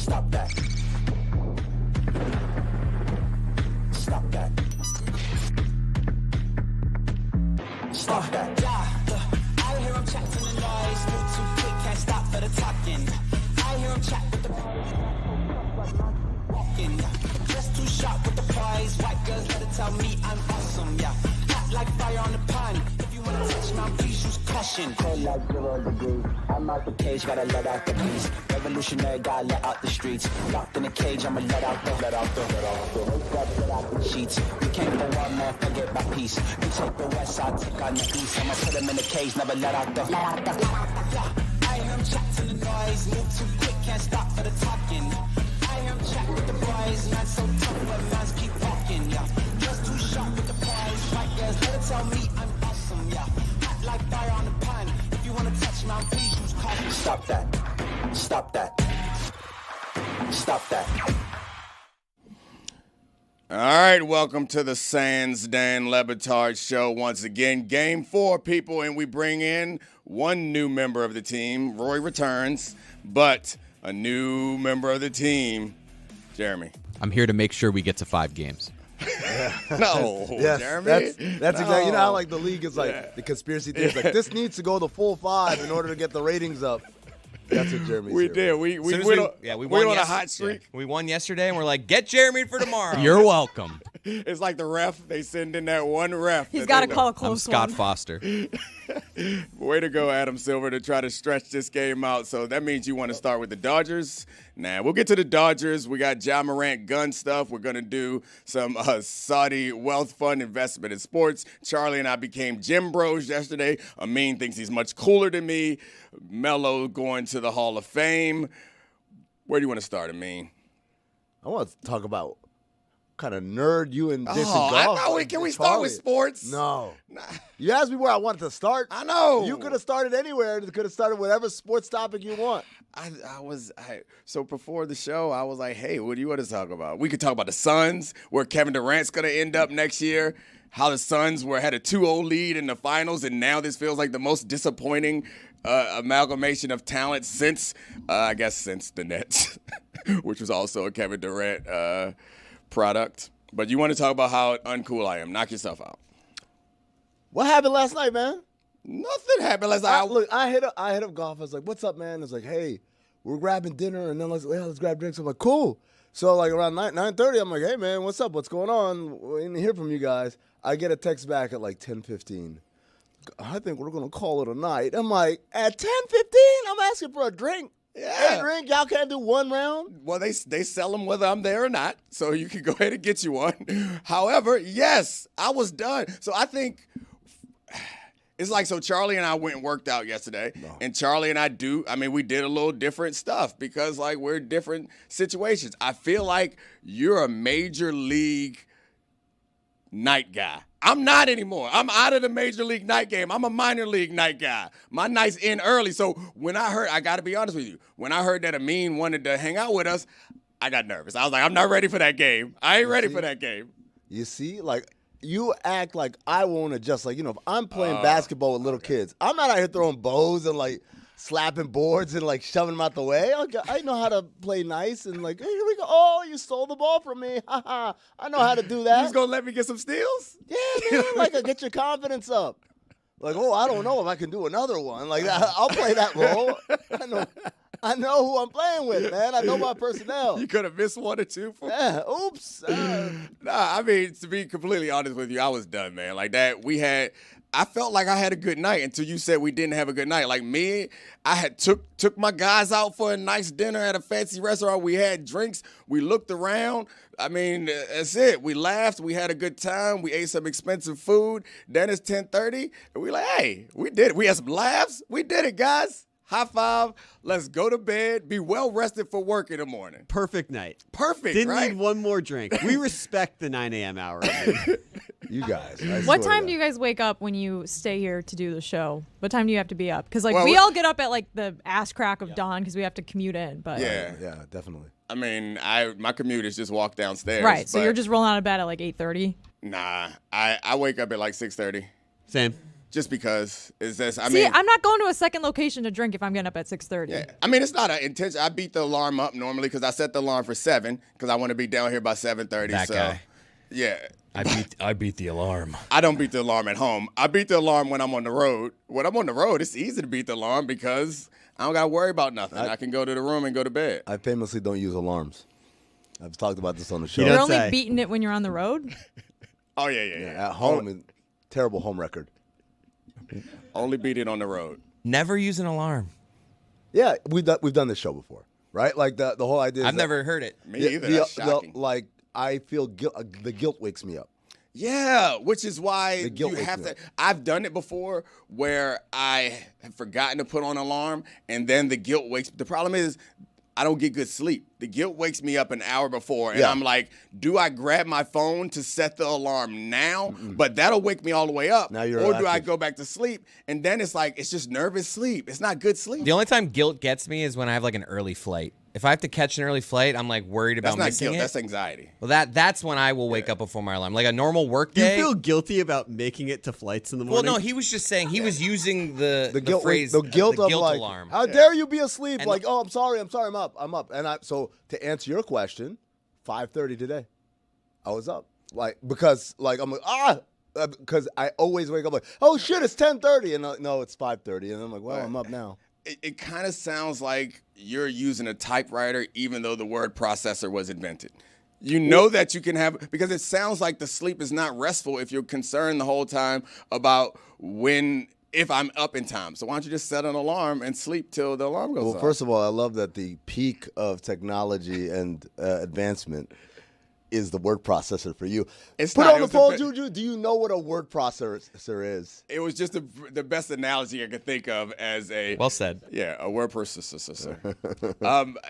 Stop that. Stop that. Stop that. I hear him chat from the noise. Move too quick, can't stop for the talking. I hear him chat with the walking. Just too sharp with the prize. White girls better tell me I'm awesome, yeah. Hot like fire on the pan. If you wanna touch my please use caution. Cold like 0 degrees. I'm out the cage, gotta let out the beast. Revolutionary, gotta let out the streets. Locked in a cage, I'ma let out the sheets. We can't go on, man, forget my peace. You take the west, I'll take on the east. I'ma put them in the cage, never let out the. I hear him chat to the noise. Move too quick, can't stop for the talking. I hear him chat with the boys. Man, so tough, but man's keep walking, yeah. Just too sharp with the prize. White girls, better tell me I'm awesome, yeah. Hot like fire on the pan. If you wanna touch my please use caution. Stop that. Stop that. Stop that. All right, welcome to the Dan Le Batard Show once again. Game 4, people, and we bring in one new member of the team. Roy returns, but a new member of the team, Jeremy. I'm here to make sure we get to 5 games. No, yes, Jeremy. That's no. exactly. You know how like the league is like the conspiracy theories. Like this needs to go the full 5 in order to get the ratings up. That's what Jeremy's We here. did. We went on a hot streak. Yeah. We won yesterday, and we're like, get Jeremy for tomorrow. You're welcome. It's like the ref. They send in that one ref. He's got to call a close I'm Scott one. Foster. Way to go, Adam Silver, to try to stretch this game out. So that means you want to start with the Dodgers. Nah, we'll get to the Dodgers. We got Ja Morant gun stuff. We're going to do some Saudi wealth fund investment in sports. Charlie and I became gym bros yesterday. Amin thinks he's much cooler than me. Melo going to the Hall of Fame. Where do you want to start, Amin? I want to talk about what kind of nerd you and this Oh, and I golf. know. Can we start with sports? No. You asked me where I wanted to start. I know. You could have started anywhere. You could have started whatever sports topic you want. So before the show, I was like, hey, what do you want to talk about? We could talk about the Suns, where Kevin Durant's going to end up next year, how the Suns had a 2-0 lead in the finals, and now this feels like the most disappointing amalgamation of talent since the Nets, which was also a Kevin Durant product. But you want to talk about how uncool I am. Knock yourself out. What happened last night, man? Nothing happened last night. Look, I hit up golf. I was like, what's up, man? It's like, hey, we're grabbing dinner, and then let's grab drinks. I'm like, cool. So like around 9:30, I'm like, hey, man, what's up? What's going on? We didn't hear from you guys. I get a text back at like 10:15. I think we're going to call it a night. I'm like, at 10:15, I'm asking for a drink. Yeah. A drink? Y'all can't do one round? Well, they sell them whether I'm there or not, so you can go ahead and get you one. However, yes, I was done. So I think it's like, so Charlie and I went and worked out yesterday, and Charlie and we did a little different stuff because, like, we're in different situations. I feel like you're a major league night guy. I'm not anymore. I'm out of the major league night game. I'm a minor league night guy. My nights end early. So when I got to be honest with you, when I heard that Amin wanted to hang out with us, I got nervous. I was like, I'm not ready for that game. I ain't ready for that game. You see, like, you act like I won't adjust. Like, if I'm playing basketball with little kids, I'm not out here throwing bows and, like, slapping boards and, like, shoving them out the way. I know how to play nice and, like, hey, here we go. Oh, you stole the ball from me. Ha ha. I know how to do that. You just going to let me get some steals? Yeah, man. Like, get your confidence up. Like, oh, I don't know if I can do another one. Like, I'll play that role. I know who I'm playing with, man. I know my personnel. You could have missed one or two. Yeah, oops. Nah, I mean, to be completely honest with you, I was done, man. Like that, I felt like I had a good night until you said we didn't have a good night. Like me, I had took my guys out for a nice dinner at a fancy restaurant. We had drinks. We looked around. I mean, that's it. We laughed. We had a good time. We ate some expensive food. Then it's 10:30, and we like, hey, we did it. We had some laughs. We did it, guys. High five. Let's go to bed. Be well rested for work in the morning. Perfect night. Perfect, Didn't right? need one more drink. We respect the 9 a.m. hour. You guys. What time do you guys wake up when you stay here to do the show? What time do you have to be up? Because Well, we all get up at like the ass crack of dawn because we have to commute in. But Yeah, definitely. I mean, my commute is just walk downstairs. right, so but you're just rolling out of bed at like 8:30. Nah, I wake up at like 6:30. Same. Just because it's just, I See, mean, I'm not going to a second location to drink if I'm getting up at 6:30. yeah. I mean, it's not an intention. I beat the alarm up normally because I set the alarm for 7 because I want to be down here by 7:30. That so, guy. yeah. I beat the alarm. I don't beat the alarm at home. I beat the alarm when I'm on the road. When I'm on the road, it's easy to beat the alarm because I don't got to worry about nothing. I can go to the room and go to bed. I famously don't use alarms. I've talked about this on the show. You You're don't only say. beating it when you're on the road? Oh, yeah. At home, terrible home record. Only beat it on the road. Never use an alarm. Yeah, we've done this show before, right? Like the whole idea. Is I've never heard it. Me either. That's shocking. like I feel the guilt wakes me up. Yeah, which is why The guilt you wakes have me to. up. I've done it before where I have forgotten to put on an alarm, and then the guilt wakes. The problem is, I don't get good sleep. The guilt wakes me up an hour before, and Yeah. I'm like, do I grab my phone to set the alarm now? But that'll wake me all the way up. Now you're or do I active. go back to sleep? And then it's like, it's just nervous sleep. It's not good sleep. The only time guilt gets me is when I have like an early flight. If I have to catch an early flight, I'm like worried That's about not missing guilt. it. That's anxiety. Well, that's when I will wake up before my alarm. Like a normal work Do you day. feel guilty about making it to flights in the Well, morning? no, he was just saying he was using the Guilt, phrase the guilt of like, alarm. how dare you be asleep? And like, oh, I'm sorry, I'm up. And so to answer your question, 5:30 today, I was up. Like because like I'm like because I always wake up like, oh shit, it's 10:30, and no, it's 5:30, and I'm like, well, I'm up now. It kind of sounds like you're using a typewriter even though the word processor was invented. You know that you can have, because it sounds like the sleep is not restful if you're concerned the whole time about if I'm up in time. So why don't you just set an alarm and sleep till the alarm goes off? Well, first of all, I love that the peak of technology and advancement is the word processor for you. It's Put not. on It the was the poll, be- Juju. Do you know what a word processor is? It was just the best analogy I could think of as a Well said. Yeah, a word processor.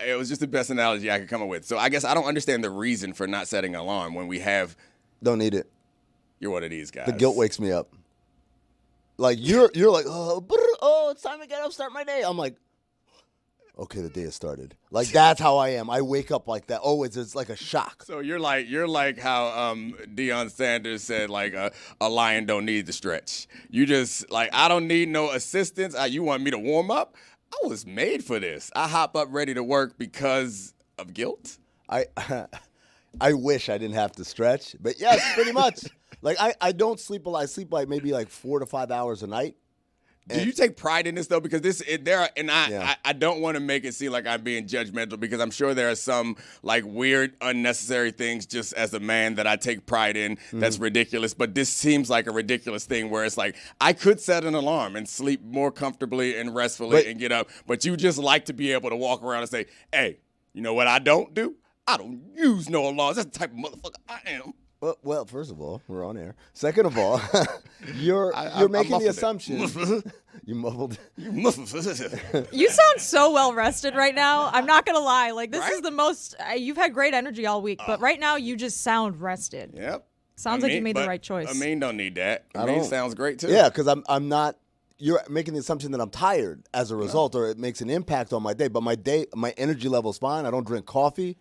It was just the best analogy I could come up with. So I guess I don't understand the reason for not setting an alarm when we have. Don't need it. You're one of these guys. The guilt wakes me up. Like you're like, it's time to get up, start my day. I'm like, okay, the day has started. Like that's how I am. I wake up like that. Oh, it's like a shock. So you're like how Deion Sanders said, like a lion don't need to stretch. You just like, I don't need no assistance. You want me to warm up? I was made for this. I hop up ready to work because of guilt. I wish I didn't have to stretch, but yes, pretty much. Like I don't sleep a lot. I sleep like maybe like 4 to 5 hours a night. Do you take pride in this though? Because Yeah. I don't want to make it seem like I'm being judgmental, because I'm sure there are some like weird, unnecessary things just as a man that I take pride in that's ridiculous. But this seems like a ridiculous thing where it's like I could set an alarm and sleep more comfortably and restfully and get up, but you just like to be able to walk around and say, "Hey, you know what I don't do? I don't use no alarms. That's the type of motherfucker I am." Well, first of all, we're on air. Second of all, you're I making the muffled it. assumption. You muffled. You sound so well rested right now. I'm not gonna lie. Like this is Right? the most. You've had great energy all week, but right now you just sound rested. Yep. Sounds like you made the but right choice. Amin don't need that. I Amin don't. sounds great too. Yeah, because I'm not. You're making the assumption that I'm tired as a result, or it makes an impact on my day. But my energy level's fine. I don't drink coffee.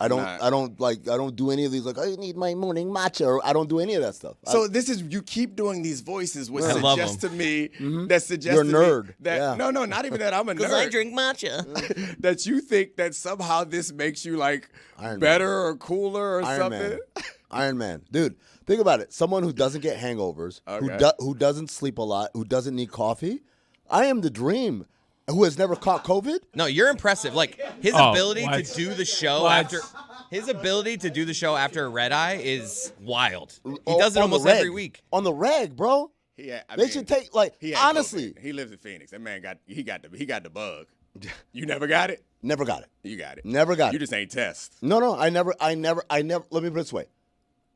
I don't do any of these, like, I need my morning matcha, or I don't do any of that stuff. So you keep doing these voices, which I love suggests to them. me that suggests You're a to nerd. me that Yeah. no, not even that I'm a nerd. drink matcha. That you think that somehow this makes you like Iron Man. better or cooler or Iron something. Man. Iron Man. Dude, think about it. Someone who doesn't get hangovers, Okay. who doesn't sleep a lot, who doesn't need coffee. I am the dream. Who has never caught COVID? No, you're impressive. Like his Oh, ability what? to do the show What? after his ability to do the show after a red eye is wild. He Oh, does it on the almost reg. every week. On the reg, bro. They should take, like, he had honestly. COVID. He lives in Phoenix. That man got the bug. You never got it? Never got it. You got it. Never got You it. just ain't test. No, I never, let me put it this way.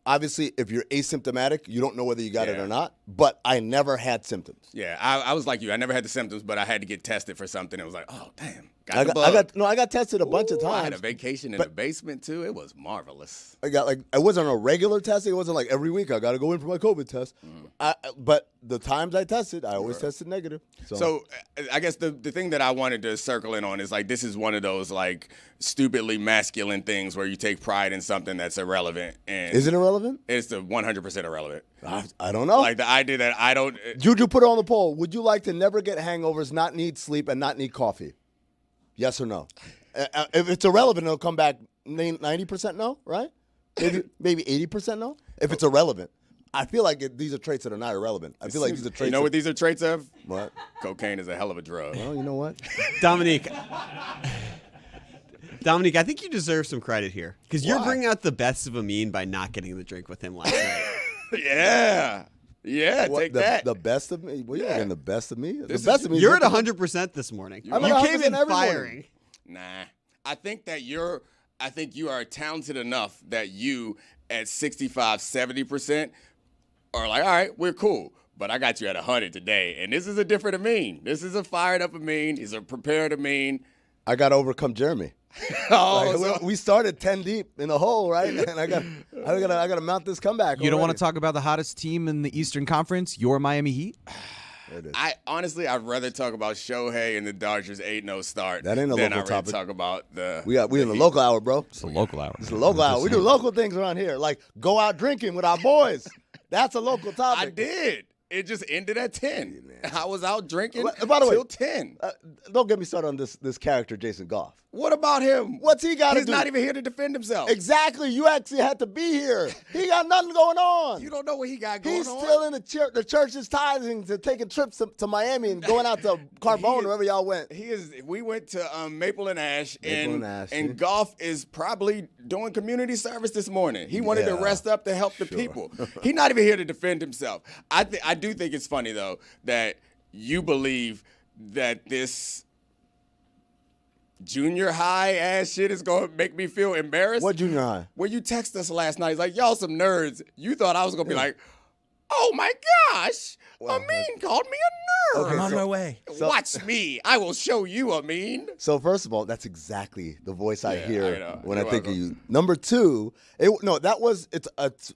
Obviously, if you're asymptomatic, you don't know whether you got it Yeah. or not, but I never had symptoms. Yeah, I was like you. I never had the symptoms, but I had to get tested for something. It was like, oh, damn. Got the bug. I got tested a bunch of Ooh, times. I had a vacation in the basement too. It was marvelous. I got it wasn't a regular testing. It wasn't like every week I got to go in for my COVID test. But the times I tested, I always tested negative. So I guess the thing that I wanted to circle in on is like this is one of those like stupidly masculine things where you take pride in something that's irrelevant. And is it irrelevant? It's 100% irrelevant. I don't know. Like the idea that I don't. Juju, put it on the poll. Would you like to never get hangovers, not need sleep, and not need coffee? Yes or no? If it's irrelevant, it'll come back 90% no, right? Maybe 80% no? If it's irrelevant. I feel like these are traits that are not irrelevant. I feel like these are traits. You know what these are traits of? What? Cocaine is a hell of a drug. Well, you know what? Dominique, I think you deserve some credit here because you're bringing out the best of Amin by not getting the drink with him last night. Yeah. Yeah, What, take that. The best of me? Well, you're getting the best of me? The This best is- of me. You're at 100% this morning. You I'm at came 100% in every morning. firing. Nah. I think you are talented enough that you at 65, 70% are like, all right, we're cool. But I got you at 100 today. And this is a different Amin. This is a fired up Amin. He's a prepared Amin. I got to overcome Jeremy. We started 10 deep in the hole, right? And I got to mount this comeback. You don't want already. to talk about the hottest team in the Eastern Conference, your Miami Heat? I'd rather talk about Shohei and the Dodgers 8-0 start. That ain't a than local I really topic. talk about the. We in the local hour, bro. It's the local hour. It's the local hour. We do local things around here, like go out drinking with our boys. That's a local topic. I did. It just ended at 10. I was out drinking By the way, till 10. Don't get me started on this character, Jason Goff. What about him? What's he got to He's do? not even here to defend himself. Exactly. You actually had to be here. He got nothing going on. You don't know what he got going He's on. still in the church. The church is tithing to taking trips to Miami and going out to Carbone, wherever y'all went. We went to Maple and Ash, Maple and Ash, yeah. and Goff is probably doing community service this morning. He wanted to Yeah. rest up to help the people. He's not even here to defend himself. I do think it's funny though that you believe that this junior high ass shit is going to make me feel embarrassed. What junior high? When you text us last night, it's like, y'all some nerds. You thought I was going to be like, oh my gosh, Amin called me a nerd. Okay, I'm on my way. Watch me. I will show you, Amin. So first of all, that's exactly the voice I hear I know. when You're I think of welcome. you. Number two, it's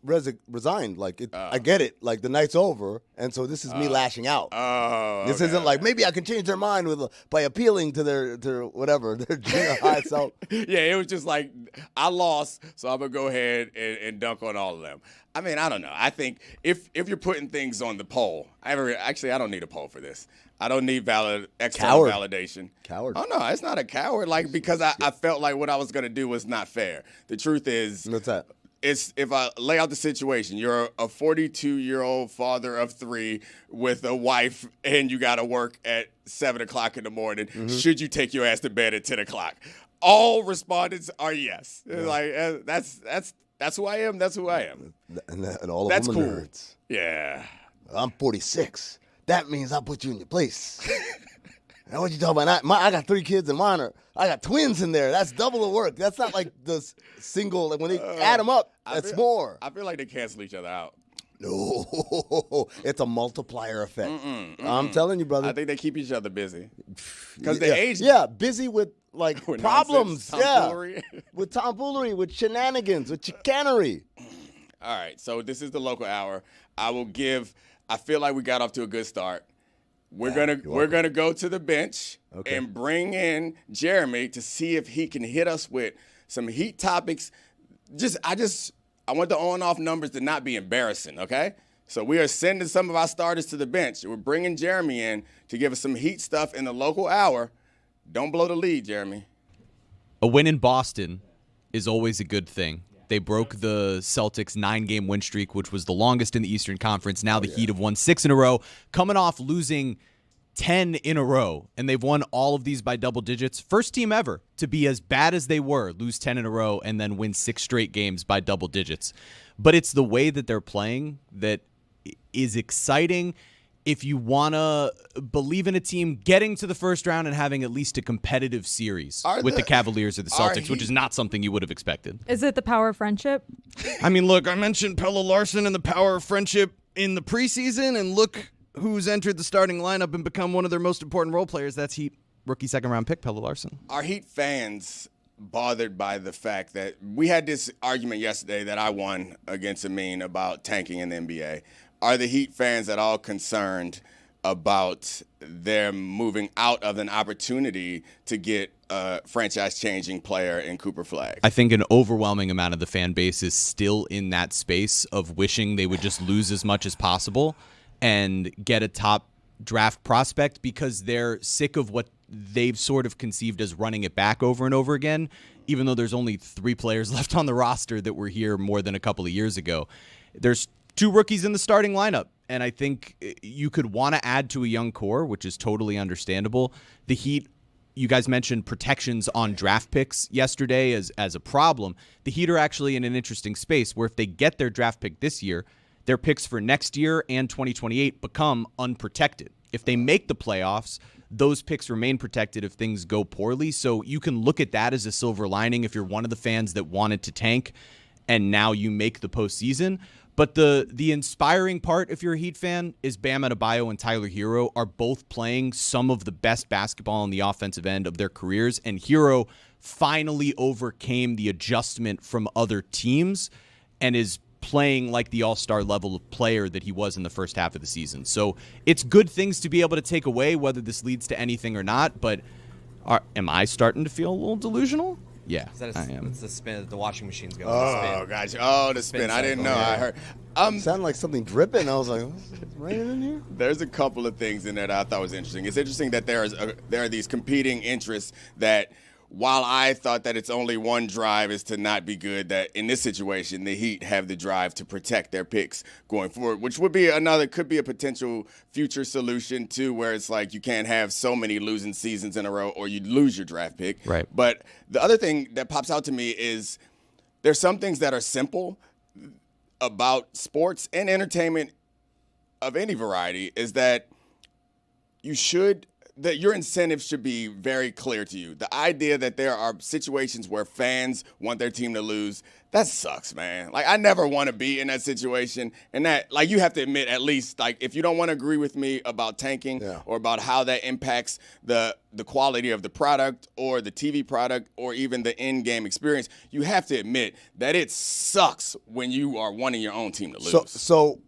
resigned. Like I get it. Like the night's over, and so this is me lashing out. Oh, This okay. isn't like maybe I can change their mind by appealing to their junior high self. Yeah, it was just like, I lost, so I'm going to go ahead and dunk on all of them. I mean, I don't know. I think if you're putting things on the poll, I don't need a poll for this. I don't need external Coward. validation. Coward. Oh, no, it's not a coward. Like, because I felt like what I was going to do was not fair. The truth is, What's that? it's if I lay out the situation, you're a 42-year-old father of 3 with a wife, and you got to work at 7 o'clock in the morning. Mm-hmm. Should you take your ass to bed at 10 o'clock? All respondents are yes. Like that's who I am. That's who I am. And all of That's them are cool. nerds. Yeah. I'm 46. That means I put you in your place. Now what you talking about? I got 3 kids and I got twins in there. That's double the work. That's not like the single. When they add them up, that's more. I feel like they cancel each other out. No, it's a multiplier effect. I'm telling you, brother. I think they keep each other busy. Because the yeah, age. yeah, busy with like With problems. nonsense, Yeah, tomfoolery. with tomfoolery, with shenanigans, with chicanery. All right, so this is the local hour. I feel like we got off to a good start. We're gonna go to the bench and bring in Jeremy to see if he can hit us with some heat topics. I want the on-off numbers to not be embarrassing, okay? So we are sending some of our starters to the bench. We're bringing Jeremy in to give us some heat stuff in the local hour. Don't blow the lead, Jeremy. A win in Boston is always a good thing. They broke the Celtics' 9-game win streak, which was the longest in the Eastern Conference. Now the Heat have won 6 in a row, coming off losing 10 in a row, and they've won all of these by double digits. First team ever to be as bad as they were, lose 10 in a row, and then win 6 straight games by double digits. But it's the way that they're playing that is exciting. If you want to believe in a team getting to the first round and having at least a competitive series with the Cavaliers or the Celtics, which is not something you would have expected. Is it the power of friendship? I mean, look, I mentioned Pelle Larsson and the power of friendship in the preseason, and look who's entered the starting lineup and become one of their most important role players. That's Heat. rookie second-round pick, Pelle Larsson. Are Heat fans bothered by the fact that we had this argument yesterday that I won against Amin about tanking in the NBA? Are the Heat fans at all concerned about them moving out of an opportunity to get a franchise-changing player in Cooper Flagg? I think an overwhelming amount of the fan base is still in that space of wishing they would just lose as much as possible and get a top draft prospect because they're sick of what they've sort of conceived as running it back over and over again, even though there's only 3 players left on the roster that were here more than a couple of years ago. There's 2 rookies in the starting lineup, and I think you could want to add to a young core, which is totally understandable. The Heat, you guys mentioned protections on draft picks yesterday as a problem. The Heat are actually in an interesting space where if they get their draft pick this year, their picks for next year and 2028 become unprotected. If they make the playoffs, those picks remain protected if things go poorly. So you can look at that as a silver lining if you're one of the fans that wanted to tank and now you make the postseason. But the inspiring part, if you're a Heat fan, is Bam Adebayo and Tyler Hero are both playing some of the best basketball on the offensive end of their careers. And Hero finally overcame the adjustment from other teams and is playing like the all-star level of player that he was in the first half of the season. So it's good things to be able to take away, whether this leads to anything or not. But am I starting to feel a little delusional? Yeah, I am. It's the spin. The washing machine's going. Oh, gosh. Oh, the spin. I didn't know. Yeah. I heard. Sounded like something dripping. I was like, "Is it raining in here?" There's a couple of things in there that I thought was interesting. It's interesting that there are these competing interests that, while I thought that it's only one drive is to not be good, that in this situation, the Heat have the drive to protect their picks going forward, which could be a potential future solution too, where it's like you can't have so many losing seasons in a row or you lose your draft pick. Right. But the other thing that pops out to me is there's some things that are simple about sports and entertainment of any variety is that your incentives should be very clear to you. The idea that there are situations where fans want their team to lose, that sucks, man. Like, I never want to be in that situation. And that, like, you have to admit, at least, like, if you don't want to agree with me about tanking or about how that impacts the quality of the product or the TV product or even the in-game experience, you have to admit that it sucks when you are wanting your own team to lose. So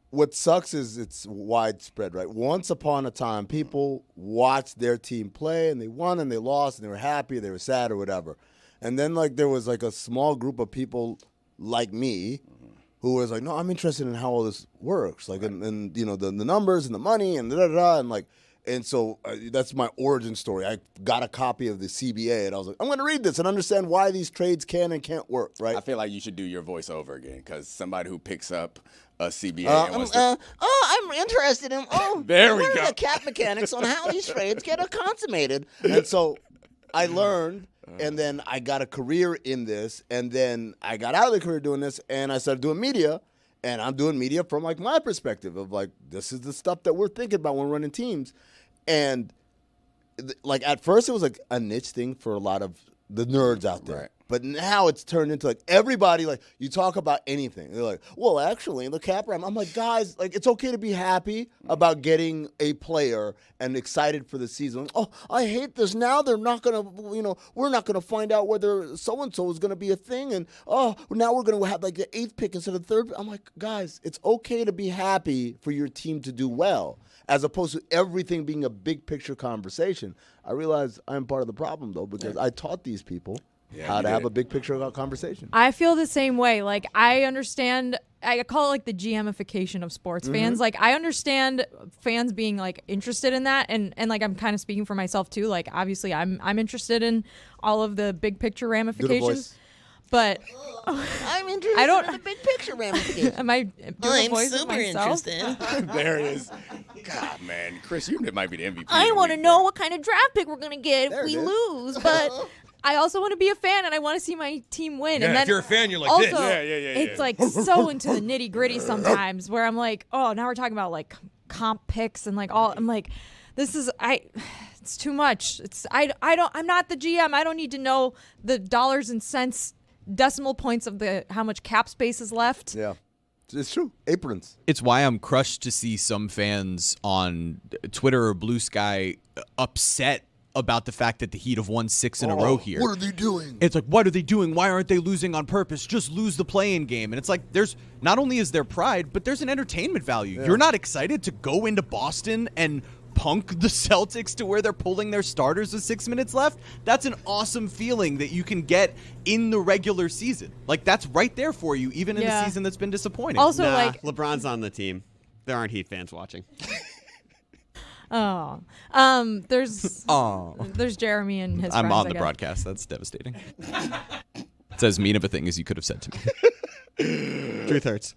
what sucks is it's widespread, right? Once upon a time, people watched their team play, and they won and they lost, and they were happy, they were sad, or whatever. And then, like, there was, like, a small group of people like me who was like, no, I'm interested in how all this works. Like, and you know, the numbers and the money and da-da-da, and, like, and so that's my origin story. I got a copy of the CBA, and I was like, I'm going to read this and understand why these trades can and can't work, right? I feel like you should do your voice over again, because somebody who picks up a CBA and wants to... I'm interested in, there we what go. are the cap mechanics on how these trades get consummated? And so I learned, and then I got a career in this, and then I got out of the career doing this, and I started doing media, and I'm doing media from, like, my perspective of, like, this is the stuff that we're thinking about when we're running teams. And, like, at first it was, like, a niche thing for a lot of the nerds out there. Right. But now it's turned into, like, everybody, like, you talk about anything. They're like, well, actually, the cap round. I'm like, guys, like, it's okay to be happy about getting a player and excited for the season. Like, oh, I hate this. Now they're not going to, we're not going to find out whether so-and-so is going to be a thing. And, now we're going to have, like, the 8th pick instead of the 3rd. I'm like, guys, it's okay to be happy for your team to do well, as opposed to everything being a big picture conversation. I realize I'm part of the problem, though, because I taught these people how to have a big picture conversation. I feel the same way. Like, I understand, I call it like the GMification of sports fans. Like, I understand fans being, like, interested in that, and like, I'm kind of speaking for myself too. Like, obviously I'm interested in all of the big picture ramifications. But I'm interested in the big picture ramifications. am I doing the voice of super myself? interested. There it is. God, man. Chris, you might be the MVP. I want to know what kind of draft pick we're going to get There if it we is. lose, but I also want to be a fan, and I want to see my team win. Yeah, and then if you're a fan, you're like also, this. Yeah. It's like so into the nitty gritty sometimes, where I'm like, oh, now we're talking about like comp picks and like all. I'm like, this is it's too much. I'm not the GM. I don't need to know the dollars and cents, decimal points of how much cap space is left. Yeah. It's true. Aprons. It's why I'm crushed to see some fans on Twitter or Blue Sky upset about the fact that the Heat have won 6 in a row here. What are they doing? It's like, what are they doing? Why aren't they losing on purpose? Just lose the play-in game. And it's like, there's not only is there pride, but there's an entertainment value. You're not excited to go into Boston and punk the Celtics to where they're pulling their starters with 6 minutes left? That's an awesome feeling that you can get in the regular season. Like, that's right there for you, even in a season that's been disappointing. Also, Nah, like, LeBron's on the team. There aren't Heat fans watching. there's Jeremy and his I'm friends, on I the guess. broadcast. That's devastating. It's as mean of a thing as you could have said to me. Truth hurts.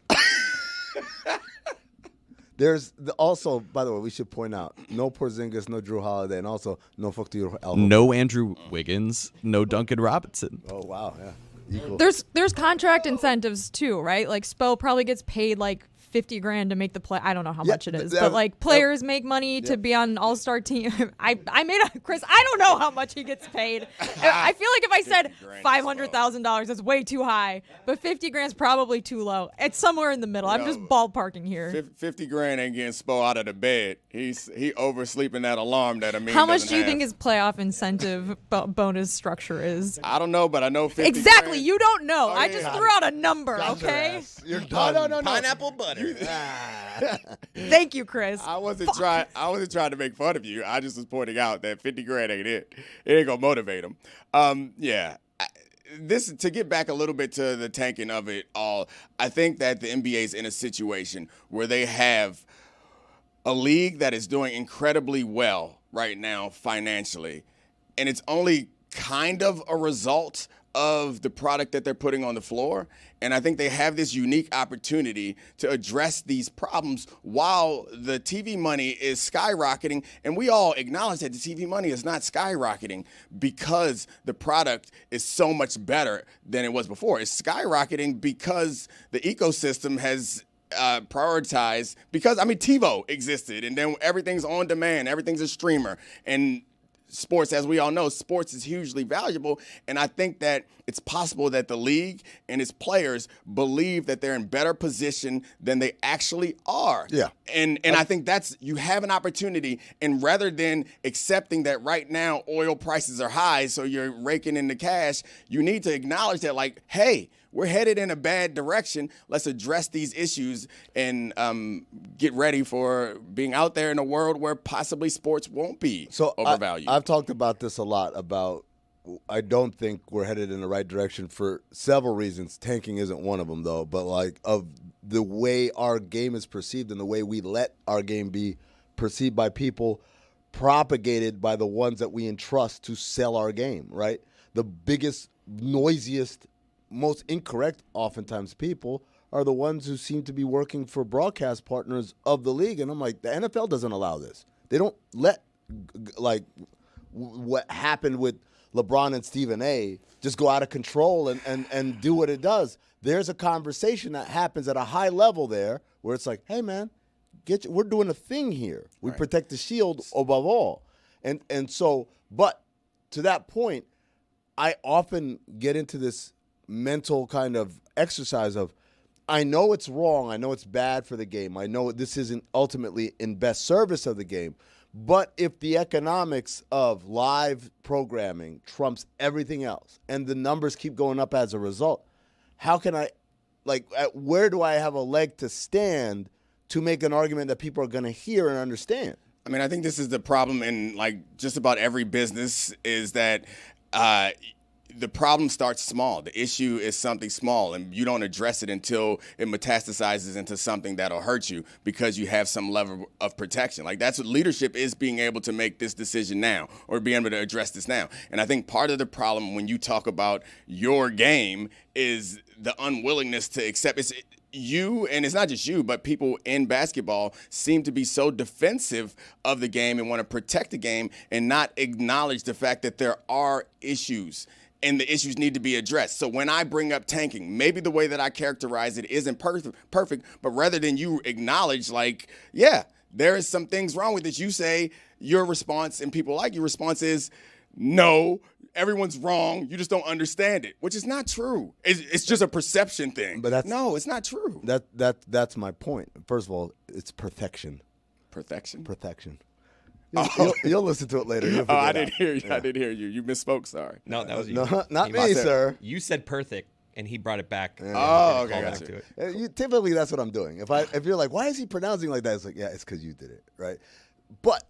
There's also, by the way, we should point out, no Porzingis, no Drew Holiday, and also no fuck to your elbow. No Andrew Wiggins, no Duncan Robinson. Oh, wow, yeah. Equal. There's contract incentives too, right? Like Spo probably gets paid like $50,000 to make the play. I don't know how much it is, but like players make money to be on an all-star team. I made a Chris. I don't know how much he gets paid. I feel like if I said $500,000, that's way too high. But $50,000 is probably too low. It's somewhere in the middle. I'm just ballparking here. $50,000 ain't getting Spo out of the bed. He oversleeping that alarm that Amin How much doesn't do you have. think his playoff incentive bonus structure is? I don't know, but I know 50 Exactly. grand. You don't know. Oh, I yeah. just threw out a number. Okay. You're done. No. Pineapple butter. Thank you, Chris. I wasn't trying to make fun of you. I just was pointing out that $50,000 ain't it. It ain't gonna motivate him. This to get back a little bit to the tanking of it all. I think that the NBA is in a situation where they have a league that is doing incredibly well right now financially, and it's only kind of a result of the product that they're putting on the floor. And I think they have this unique opportunity to address these problems while the TV money is skyrocketing. And we all acknowledge that the TV money is not skyrocketing because the product is so much better than it was before. It's skyrocketing because the ecosystem has prioritized, because, I mean, TiVo existed, and then everything's on demand, everything's a streamer. And sports, as we all know, sports is hugely valuable, and I think that it's possible that the league and its players believe that they're in better position than they actually are. Yeah. And I think that's, you have an opportunity, and rather than accepting that right now oil prices are high, so you're raking in the cash, you need to acknowledge that, like, hey, we're headed in a bad direction. Let's address these issues and get ready for being out there in a world where possibly sports won't be overvalued. I've talked about this a lot about I don't think we're headed in the right direction for several reasons. Tanking isn't one of them, though, but like of the way our game is perceived and the way we let our game be perceived by people, propagated by the ones that we entrust to sell our game, right? The biggest, noisiest, most incorrect, oftentimes, people are the ones who seem to be working for broadcast partners of the league. And I'm like, the NFL doesn't allow this. They don't let, like, what happened with LeBron and Stephen A. just go out of control and do what it does. There's a conversation that happens at a high level there where it's like, hey, man, we're doing a thing here. We protect the shield above all. And so, but to that point, I often get into this mental kind of exercise of, I know it's wrong. I know it's bad for the game. I know this isn't ultimately in best service of the game. But if the economics of live programming trumps everything else and the numbers keep going up as a result, how can I, like, where do I have a leg to stand to make an argument that people are going to hear and understand? I mean, I think this is the problem in, like, just about every business is that the problem starts small. The issue is something small, and you don't address it until it metastasizes into something that'll hurt you because you have some level of protection. Like, that's what leadership is, being able to make this decision now or being able to address this now. And I think part of the problem when you talk about your game is the unwillingness to accept it. You, and it's not just you, but people in basketball seem to be so defensive of the game and want to protect the game and not acknowledge the fact that there are issues and the issues need to be addressed. So when I bring up tanking, maybe the way that I characterize it isn't perfect, but rather than you acknowledge, like, yeah, there is some things wrong with it, you say your response, and people like your response is, no, everyone's wrong, you just don't understand it, which is not true. It's just a perception thing. But no, it's not true. That's my point. First of all, it's perfection. Perfection? Protection. You'll listen to it later. You'll Oh, figure I it didn't out. hear you. I didn't hear you. You misspoke. Sorry. No, that was you. No, not me, said- sir. You said perfect, and he brought it back. Oh, okay, Call got back you. to it. Typically, that's what I'm doing. If you're like, why is he pronouncing like that? It's like, yeah, it's because you did it, right? But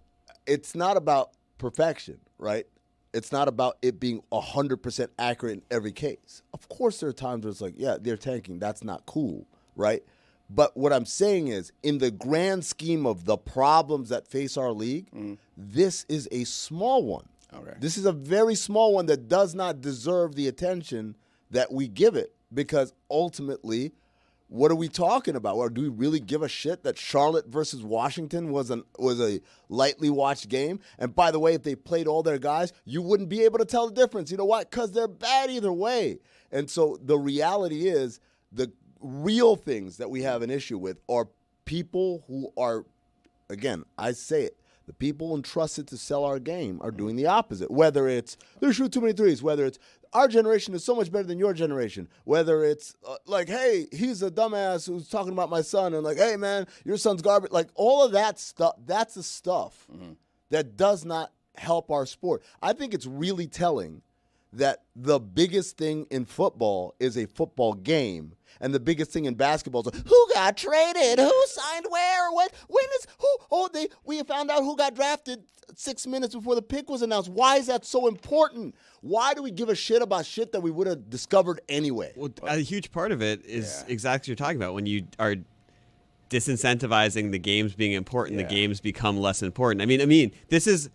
it's not about perfection, right? It's not about it being 100% accurate in every case. Of course, there are times where it's like, yeah, they're tanking. That's not cool, right? But what I'm saying is, in the grand scheme of the problems that face our league, this is a small one. Okay. This is a very small one that does not deserve the attention that we give it, because ultimately, what are we talking about? Or do we really give a shit that Charlotte versus Washington was a lightly watched game? And by the way, if they played all their guys, you wouldn't be able to tell the difference. You know why? Because they're bad either way. And so the reality is, the real things that we have an issue with are people who are, again, I say it, the people entrusted to sell our game are doing the opposite. Whether it's they shoot too many threes, whether it's our generation is so much better than your generation, whether it's like, hey, he's a dumbass who's talking about my son, and like, hey, man, your son's garbage. Like, all of that stuff, that's the stuff that does not help our sport. I think it's really telling that the biggest thing in football is a football game, and the biggest thing in basketball is who got traded, who signed where, when is who? Oh, we found out who got drafted 6 minutes before the pick was announced. Why is that so important? Why do we give a shit about shit that we would have discovered anyway? Well, a huge part of it is exactly what you're talking about. When you are disincentivizing the games being important, the games become less important. I mean, this is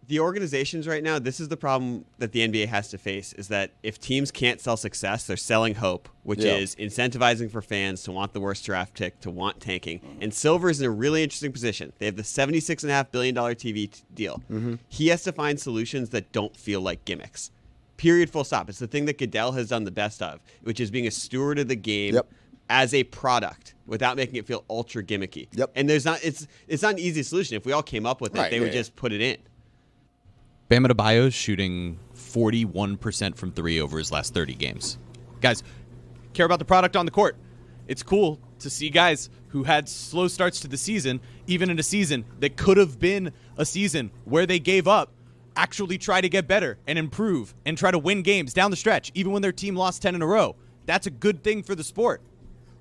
the organizations right now. This is the problem that the NBA has to face, is that if teams can't sell success, they're selling hope, which is incentivizing for fans to want the worst draft pick, to want tanking. And Silver is in a really interesting position. They have the $76.5 billion TV deal. He has to find solutions that don't feel like gimmicks. Period, full stop. It's the thing that Goodell has done the best of, which is being a steward of the game as a product without making it feel ultra gimmicky. And it's not an easy solution. If we all came up with it, they would just put it in. Bam Adebayo's shooting 41% from three over his last 30 games. Guys, care about the product on the court. It's cool to see guys who had slow starts to the season, even in a season that could have been a season where they gave up, actually try to get better and improve and try to win games down the stretch, even when their team lost 10 in a row. That's a good thing for the sport.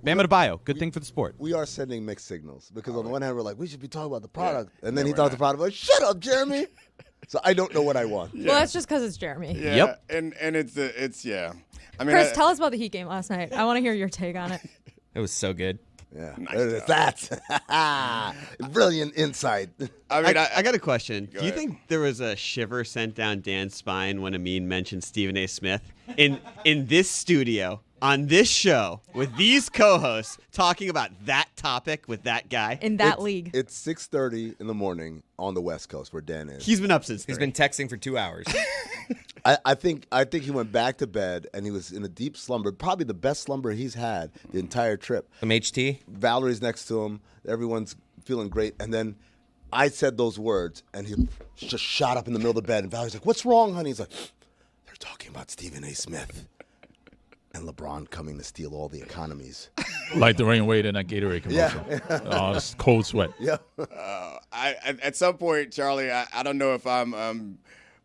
Bam Adebayo, good thing for the sport. We are sending mixed signals, because on the one hand, we're like, we should be talking about the product. And then he talks about the product, like, shut up, Jeremy. So I don't know what I want. Well, that's just because it's Jeremy. Yeah. And it's I mean, Chris, tell us about the Heat game last night. I want to hear your take on it. It was so good. Yeah, Nice that's brilliant insight. I mean, I got a question. Do you ahead. think there was a shiver sent down Dan's spine when Amin mentioned Stephen A. Smith in this studio on this show with these co-hosts talking about that topic with that guy? In that league. It's 6:30 in the morning on the West Coast where Dan is. He's been up since. He's 3. been texting for 2 hours. I think he went back to bed and he was in a deep slumber, probably the best slumber he's had the entire trip. Some HT. Valerie's next to him. Everyone's feeling great. And then I said those words, and he just shot up in the middle of the bed. And Valerie's like, "What's wrong, honey?" He's like, "They're talking about Stephen A. Smith and LeBron coming to steal all the economies." Like Dwayne Wade in that Gatorade commercial. It's cold sweat. Yeah. at some point, Charlie, I don't know if I'm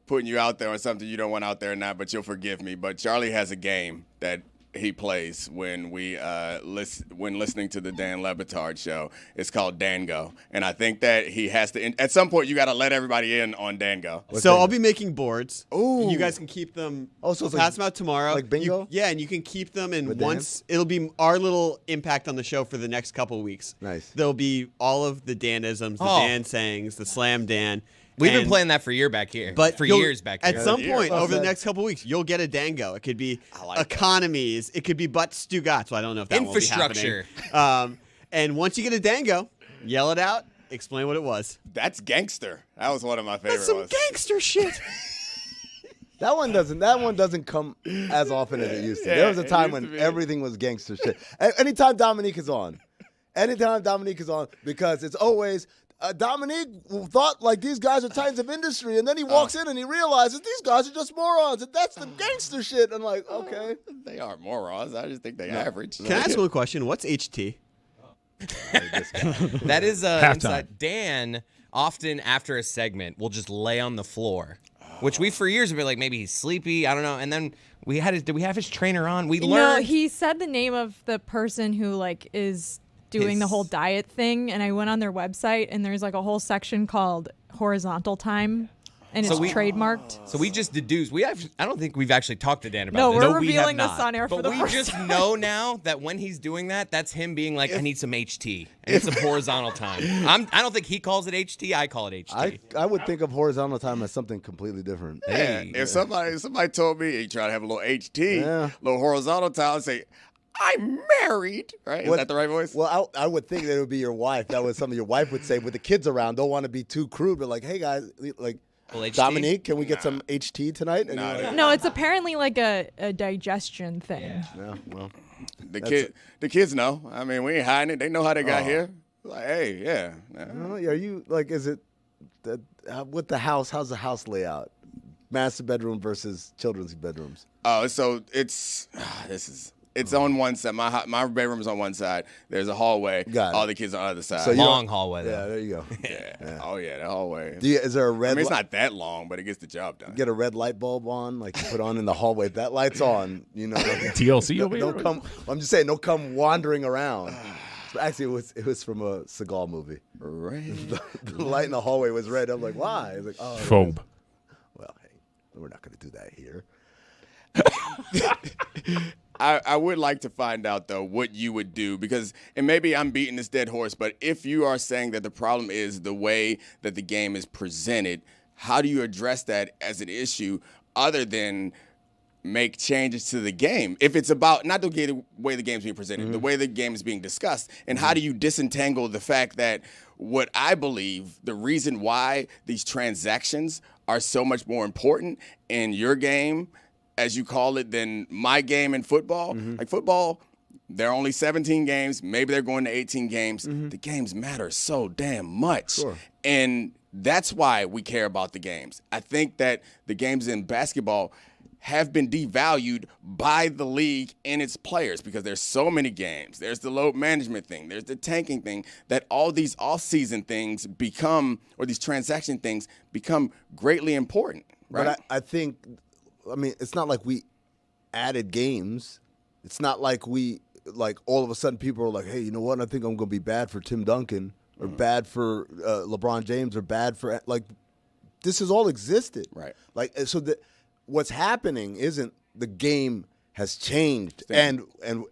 putting you out there on something you don't want out there or not, but you'll forgive me. But Charlie has a game that he plays when when listening to the Dan Le Batard Show. It's called Dango, and I think that he has to. At some point, you got to let everybody in on Dango. So I'll be making boards. Ooh. You guys can keep them. Oh, so it's pass like- them out tomorrow. like bingo? And you can keep them. And With Dan? once it'll be our little impact on the show for the next couple of weeks. Nice. There'll be all of the Danisms, the Dan sayings, the Slam Dan. We've been And- playing that for years back here. But for you'll- years back here. At some Yeah. point Well over the said. next couple of weeks, you'll get a Dango. It could be like that. economies. It could be but Stugotz. Well, I don't know if that Infrastructure. will be happening. And once you get a Dango, yell it out. Explain what it was. That's gangster. That was one of my favorite That's some ones. gangster shit. That one doesn't come as often as it used to. Yeah, There was a it time used to when be. everything was gangster shit. Anytime Dominique is on, because it's always Dominique thought like these guys are titans of industry, and then he walks in and he realizes these guys are just morons, and that's the gangster shit. I'm like, okay. They aren't morons. I just think they average. Can I ask one question? What's HT? That is Halftime. inside. Dan often after a segment will just lay on the floor, which we for years have been like, maybe he's sleepy, I don't know. And then did we have his trainer on? We learned. No, he said the name of the person who like is doing the whole diet thing, and I went on their website, and there's like a whole section called horizontal time. And it's trademarked. So we just deduced. I don't think we've actually talked to Dan about no, this. we're revealing this on air for the first time. But we just know now that when he's doing that, that's him being like, I need some HT. I need some horizontal time. I don't think he calls it HT. I call it HT. I would think of horizontal time as something completely different. Yeah. If somebody told me he tried to have a little HT, little horizontal time, I'd say, I'm married, right? Is that the right voice? Well, I would think that it would be your wife. That was something your wife would say with the kids around. Don't want to be too crude, but like, hey guys, like, Dominique, can we get some HT tonight? No, it's apparently like a digestion thing. Yeah, well, the kids know. I mean, we ain't hiding it. They know how they got here. Like, hey, yeah. Are you like? Is it with the house? How's the house layout? Master bedroom versus children's bedrooms. Oh, so it's It's on one side. My bedroom is on one side. There's a hallway. Got it. All the kids on the other side. So long hallway. Yeah, there you go. Yeah. Oh yeah, the hallway. Is there a red? I mean, it's not that long, but it gets the job done. Get a red light bulb on, like you put on in the hallway. If that light's on, you know. TLC over here. Don't come. I'm just saying, don't come wandering around. Actually, it was from a Seagal movie. Red. The light in the hallway was red. I'm like, why? It's like, oh. Phobe. Well, hey, we're not going to do that here. I would like to find out, though, what you would do because, and maybe I'm beating this dead horse, but if you are saying that the problem is the way that the game is presented, how do you address that as an issue other than make changes to the game? If it's about not the way the game's being presented, the way the game is being discussed, and how do you disentangle the fact that what I believe the reason why these transactions are so much more important in your game, as you call it, than my game in football. Like football, there are only 17 games. Maybe they're going to 18 games. The games matter so damn much. Sure. And that's why we care about the games. I think that the games in basketball have been devalued by the league and its players because there's so many games. There's the load management thing. There's the tanking thing, that all these off-season things become, or these transaction things become greatly important, right? But I think, I mean, it's not like we added games. It's not like all of a sudden people are like, hey, you know what? I think I'm going to be bad for Tim Duncan or bad for LeBron James or bad for, like, this has all existed. Right. Like, so what's happening isn't the game has changed. And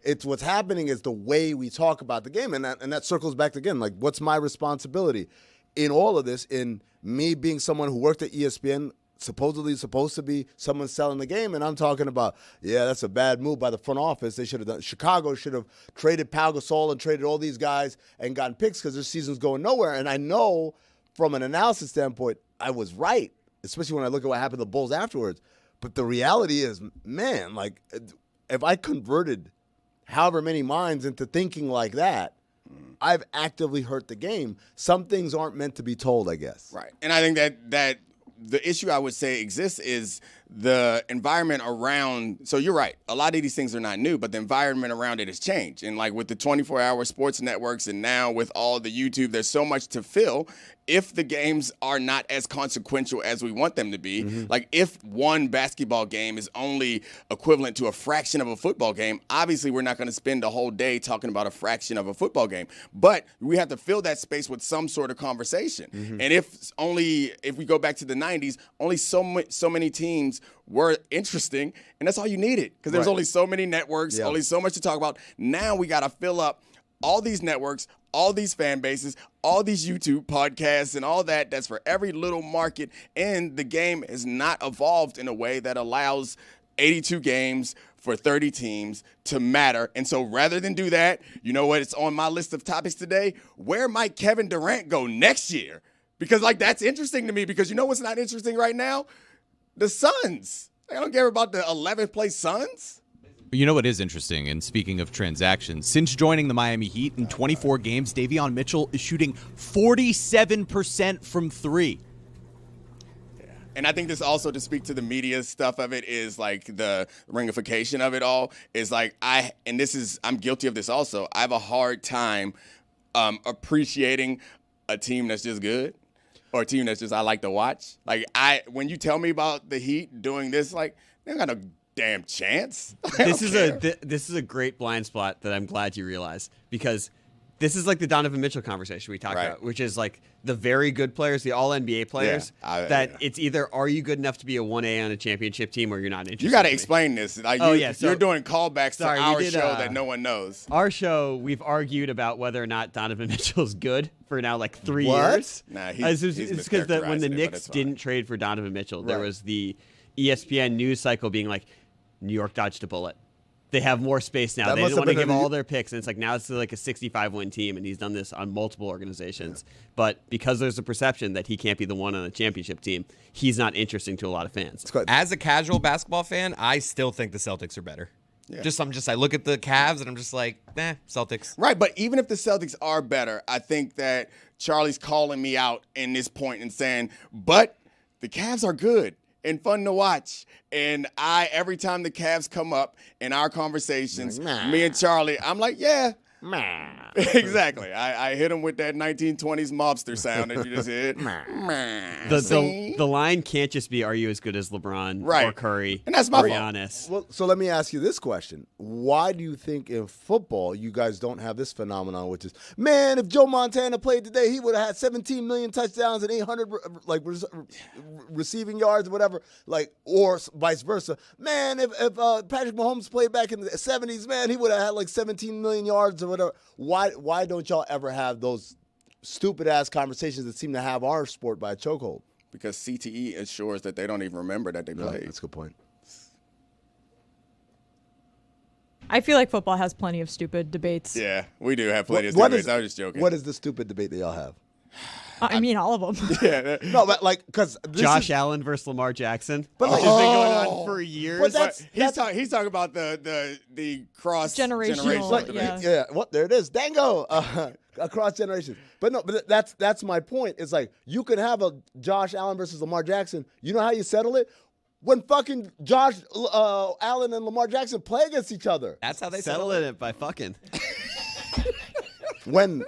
it's what's happening is the way we talk about the game. And that circles back to, again, like, what's my responsibility in all of this, in me being someone who worked at ESPN, supposedly supposed to be someone selling the game, and I'm talking about, yeah, that's a bad move by the front office. They should have done. Chicago should have traded Pau Gasol and traded all these guys and gotten picks because their season's going nowhere. And I know from an analysis standpoint, I was right, especially when I look at what happened to the Bulls afterwards. But the reality is, man, like, if I converted however many minds into thinking like that, I've actively hurt the game. Some things aren't meant to be told, I guess. Right. And I think that the issue I would say exists is the environment around. So you're right. A lot of these things are not new, but the environment around it has changed. And like with the 24-hour sports networks and now with all the YouTube, there's so much to fill. If the games are not as consequential as we want them to be, like if one basketball game is only equivalent to a fraction of a football game, obviously we're not going to spend a whole day talking about a fraction of a football game. But we have to fill that space with some sort of conversation. And if we go back to the 90s, only so many teams were interesting, and that's all you needed because there's only so many networks, only so much to talk about. Now we got to fill up all these networks, all these fan bases, all these YouTube podcasts and all that. That's for every little market. And the game has not evolved in a way that allows 82 games for 30 teams to matter. And so rather than do that, you know what? It's on my list of topics today. Where might Kevin Durant go next year? Because, like, that's interesting to me because you know what's not interesting right now? The Suns. I don't care about the 11th place Suns. You know what is interesting, and speaking of transactions, since joining the Miami Heat in 24 games, Davion Mitchell is shooting 47% from three. Yeah. And I think this also, to speak to the media stuff of it, is like the ringification of it all, is like I'm guilty of this also. I have a hard time appreciating a team that's just good. or a team that's just I like to watch. Like when you tell me about the Heat doing this, like they don't got no damn chance. This is a great blind spot that I'm glad you realize, because this is like the Donovan Mitchell conversation we talked about, which is like the very good players, the all NBA players, it's either are you good enough to be a 1A on a championship team or you're not interested. You got to explain this. Like, you're doing callbacks to our show that no one knows. Our show, we've argued about whether or not Donovan Mitchell's good for now like 3 What? years. Nah, it's because when the Knicks didn't trade for Donovan Mitchell, there was the ESPN news cycle being like, New York dodged a bullet. They have more space now. They didn't want to give all their picks, and it's like now it's like a 65-win team, and he's done this on multiple organizations. Yeah. But because there's a perception that he can't be the one on a championship team, he's not interesting to a lot of fans. As a casual basketball fan, I still think the Celtics are better. Yeah. I look at the Cavs, and I'm just like, Celtics. Right, but even if the Celtics are better, I think that Charlie's calling me out in this point and saying, but the Cavs are good and fun to watch. And every time the Cavs come up in our conversations, me and Charlie, I'm like, yeah. Exactly. I hit him with that 1920s mobster sound that you just hit. The line can't just be, are you as good as LeBron or Curry and that's my or fault. Giannis? Well, so let me ask you this question. Why do you think in football you guys don't have this phenomenon, which is, man, if Joe Montana played today, he would have had 17 million touchdowns and 800 receiving yards or whatever, or vice versa. Man, if Patrick Mahomes played back in the 70s, man, he would have had like 17 million yards or whatever. Why don't y'all ever have those stupid-ass conversations that seem to have our sport by a chokehold? Because CTE ensures that they don't even remember that they played. That's a good point. I feel like football has plenty of stupid debates. Yeah, we do have plenty of stupid debates. I was just joking. What is the stupid debate that y'all have? I mean, all of them. Yeah. No, but because Josh Allen versus Lamar Jackson. But which has been going on for years. But he's talking about the cross generational. Yeah. What? There it is. Dango. Across generations. But no. But that's my point. It's like you can have a Josh Allen versus Lamar Jackson. You know how you settle it? When fucking Josh Allen and Lamar Jackson play against each other. That's how they settle it by fucking. When.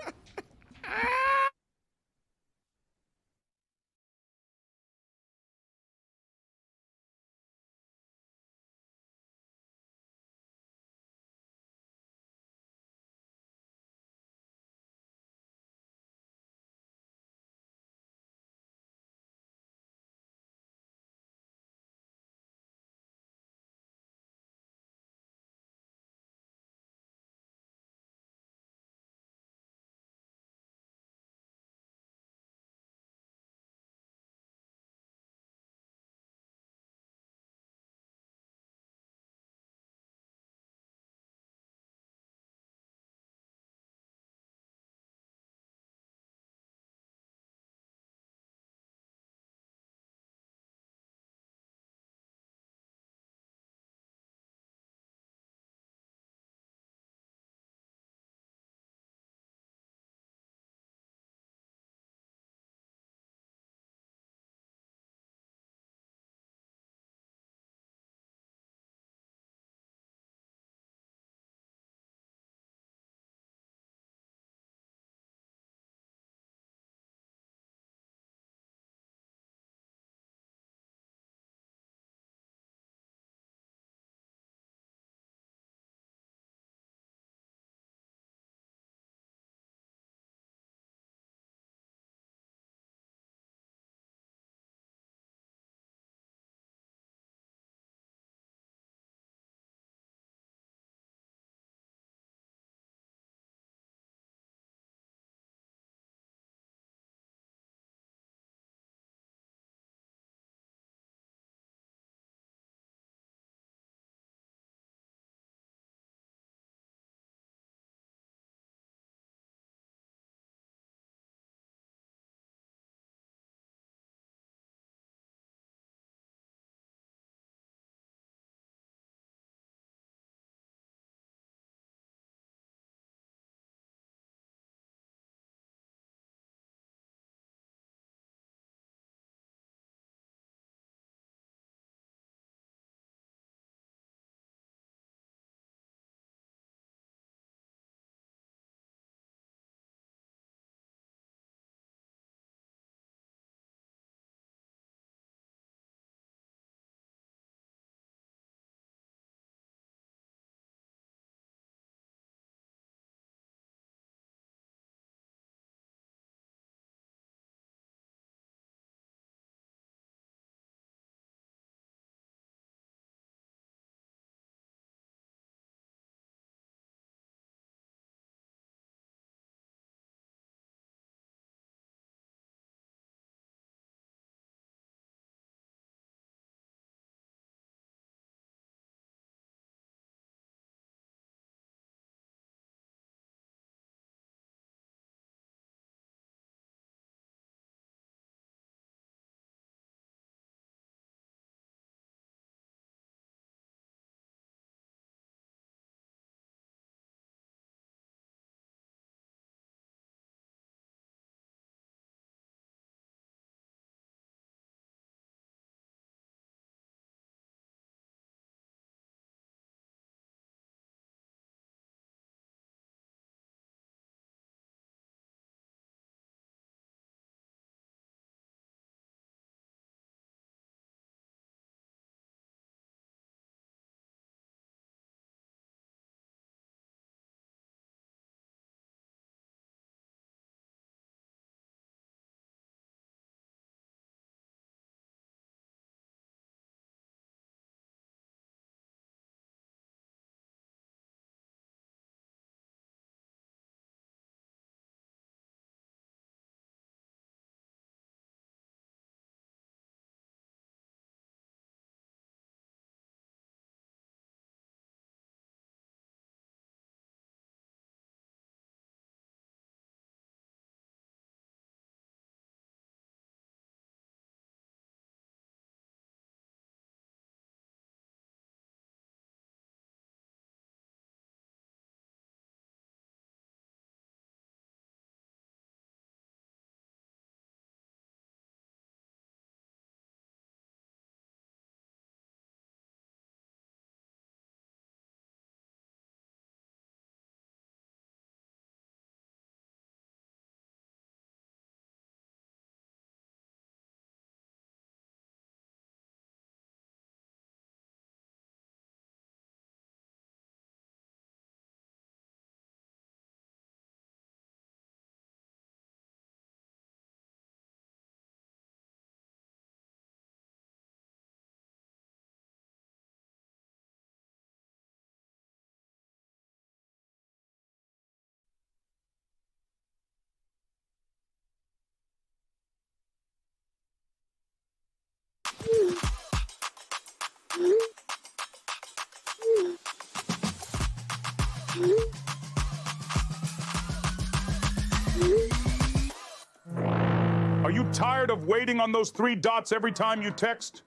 Are you tired of waiting on those 3 dots every time you text?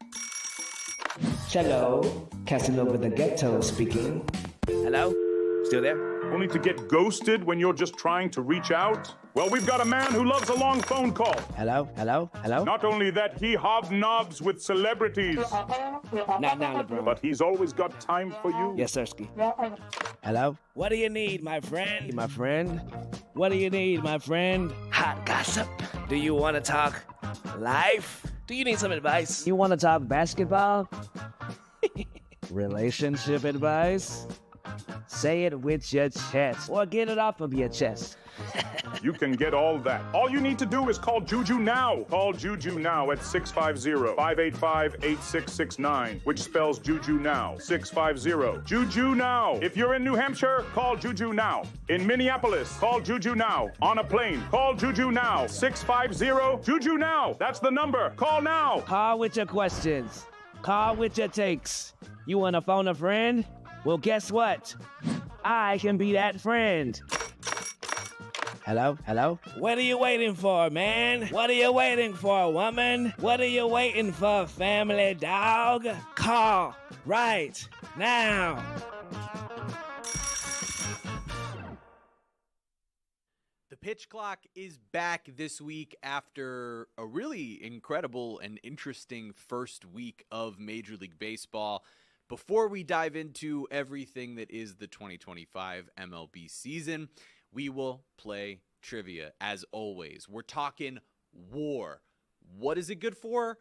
Hello, Casanova the Ghetto speaking. Hello? Still there? Only to get ghosted when you're just trying to reach out? Well, we've got a man who loves a long phone call. Hello? Hello? Hello? Not only that, he hobnobs with celebrities. Not now, LeBron. But he's always got time for you. Yes, Sirski. Hello? What do you need, my friend? My friend? What do you need, my friend? Hot gossip. Do you want to talk life? Do you need some advice? You want to talk basketball? Relationship advice? Say it with your chest, or get it off of your chest. You can get all that. All you need to do is call Juju now. Call Juju now at 650-585-8669, which spells Juju now. 650. Juju now. If you're in New Hampshire, call Juju now. In Minneapolis, call Juju now. On a plane, call Juju now. 650 Juju now. That's the number. Call now. Call with your questions. Call with your takes. You want to phone a friend? Well, guess what? I can be that friend. Hello? Hello? What are you waiting for, man? What are you waiting for, woman? What are you waiting for, family dog? Call right now. The pitch clock is back this week after a really incredible and interesting first week of Major League Baseball. Before we dive into everything that is the 2025 MLB season, we will play trivia as always. We're talking war. What is it good for?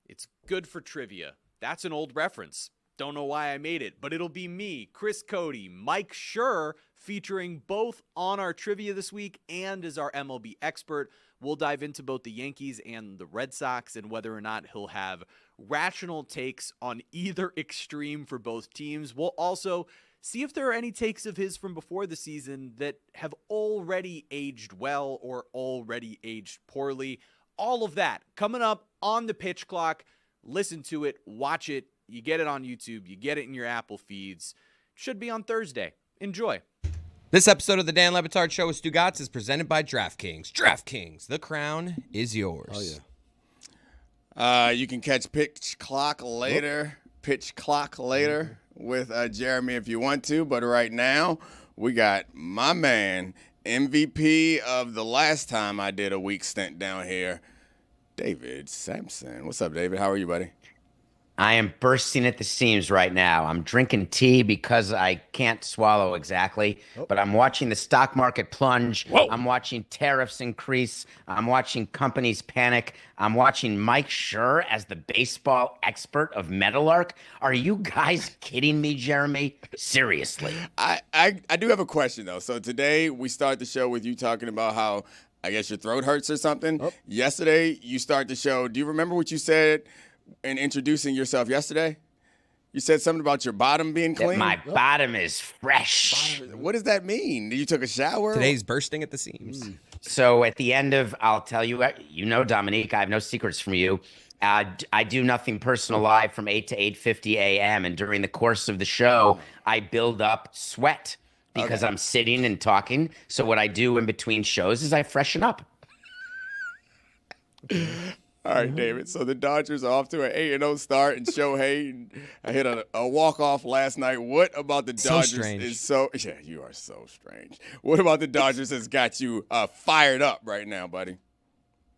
It's good for trivia. That's an old reference. Don't know why I made it, but it'll be me, Chris Cody, Mike Schur, featuring both on our trivia this week and as our MLB expert. We'll dive into both the Yankees and the Red Sox and whether or not he'll have rational takes on either extreme for both teams. We'll also see if there are any takes of his from before the season that have already aged well or already aged poorly. All of that coming up on the pitch clock. Listen to it, watch it. You get it on YouTube. You get it in your Apple feeds. Should be on Thursday. Enjoy. This episode of the Dan Le Batard Show with Stugotz is presented by DraftKings. DraftKings, the crown is yours. Oh, yeah. You can catch Pitch Clock later. Pitch Clock later with Jeremy if you want to. But right now, we got my man, MVP of the last time I did a week stint down here, David Samson. What's up, David? How are you, buddy? I am bursting at the seams right now. I'm drinking tea because I can't swallow exactly, but I'm watching the stock market plunge. Whoa. I'm watching tariffs increase. I'm watching companies panic. I'm watching Mike Schur as the baseball expert of Meadowlark. Are you guys kidding me, Jeremy? Seriously. I do have a question, though. So today we start the show with you talking about how I guess your throat hurts or something. Yesterday you start the show. Do you remember what you said in introducing yourself yesterday? You said something about your bottom being clean. My bottom is fresh. What does that mean? You took a shower? Today's bursting at the seams. So at the end of, I'll tell you, you know, Dominique, I have no secrets from you. I do nothing personal live from 8 to 8:50 a.m. And during the course of the show, I build up sweat because I'm sitting and talking. So what I do in between shows is I freshen up. All right, David. So the Dodgers are off to an 8-0 start, and Shohei hit a walk-off last night. What about the Dodgers is so – yeah, you are so strange. What about the Dodgers has got you fired up right now, buddy?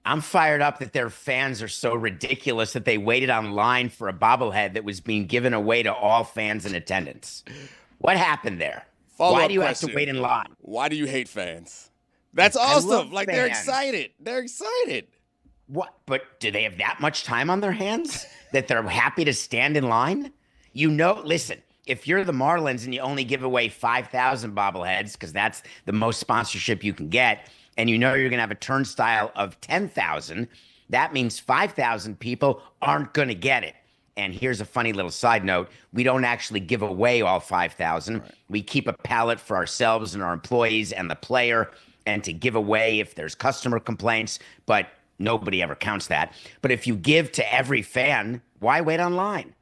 I'm fired up that their fans are so ridiculous that they waited online for a bobblehead that was being given away to all fans in attendance. What happened there? Why do you have to wait in line? Why do you hate fans? That's awesome. Like, they're excited. They're excited. What? But do they have that much time on their hands that they're happy to stand in line? You know, listen, if you're the Marlins and you only give away 5,000 bobbleheads, because that's the most sponsorship you can get, and you know you're going to have a turnstile of 10,000, that means 5,000 people aren't going to get it. And here's a funny little side note. We don't actually give away all 5,000. Right. We keep a pallet for ourselves and our employees and the player, and to give away if there's customer complaints, but nobody ever counts that. But if you give to every fan, why wait online?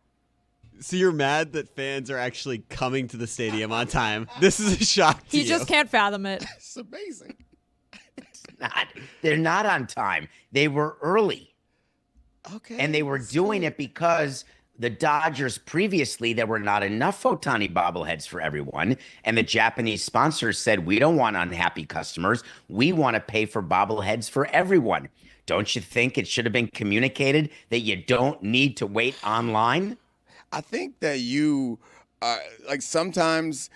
So you're mad that fans are actually coming to the stadium on time. This is a shock to He you. just can't fathom it. It's amazing. They're not on time. They were early. Okay. And they were doing it because the Dodgers previously, there were not enough Ohtani bobbleheads for everyone. And the Japanese sponsors said, we don't want unhappy customers. We want to pay for bobbleheads for everyone. Don't you think it should have been communicated that you don't need to wait online? I think that you, like sometimes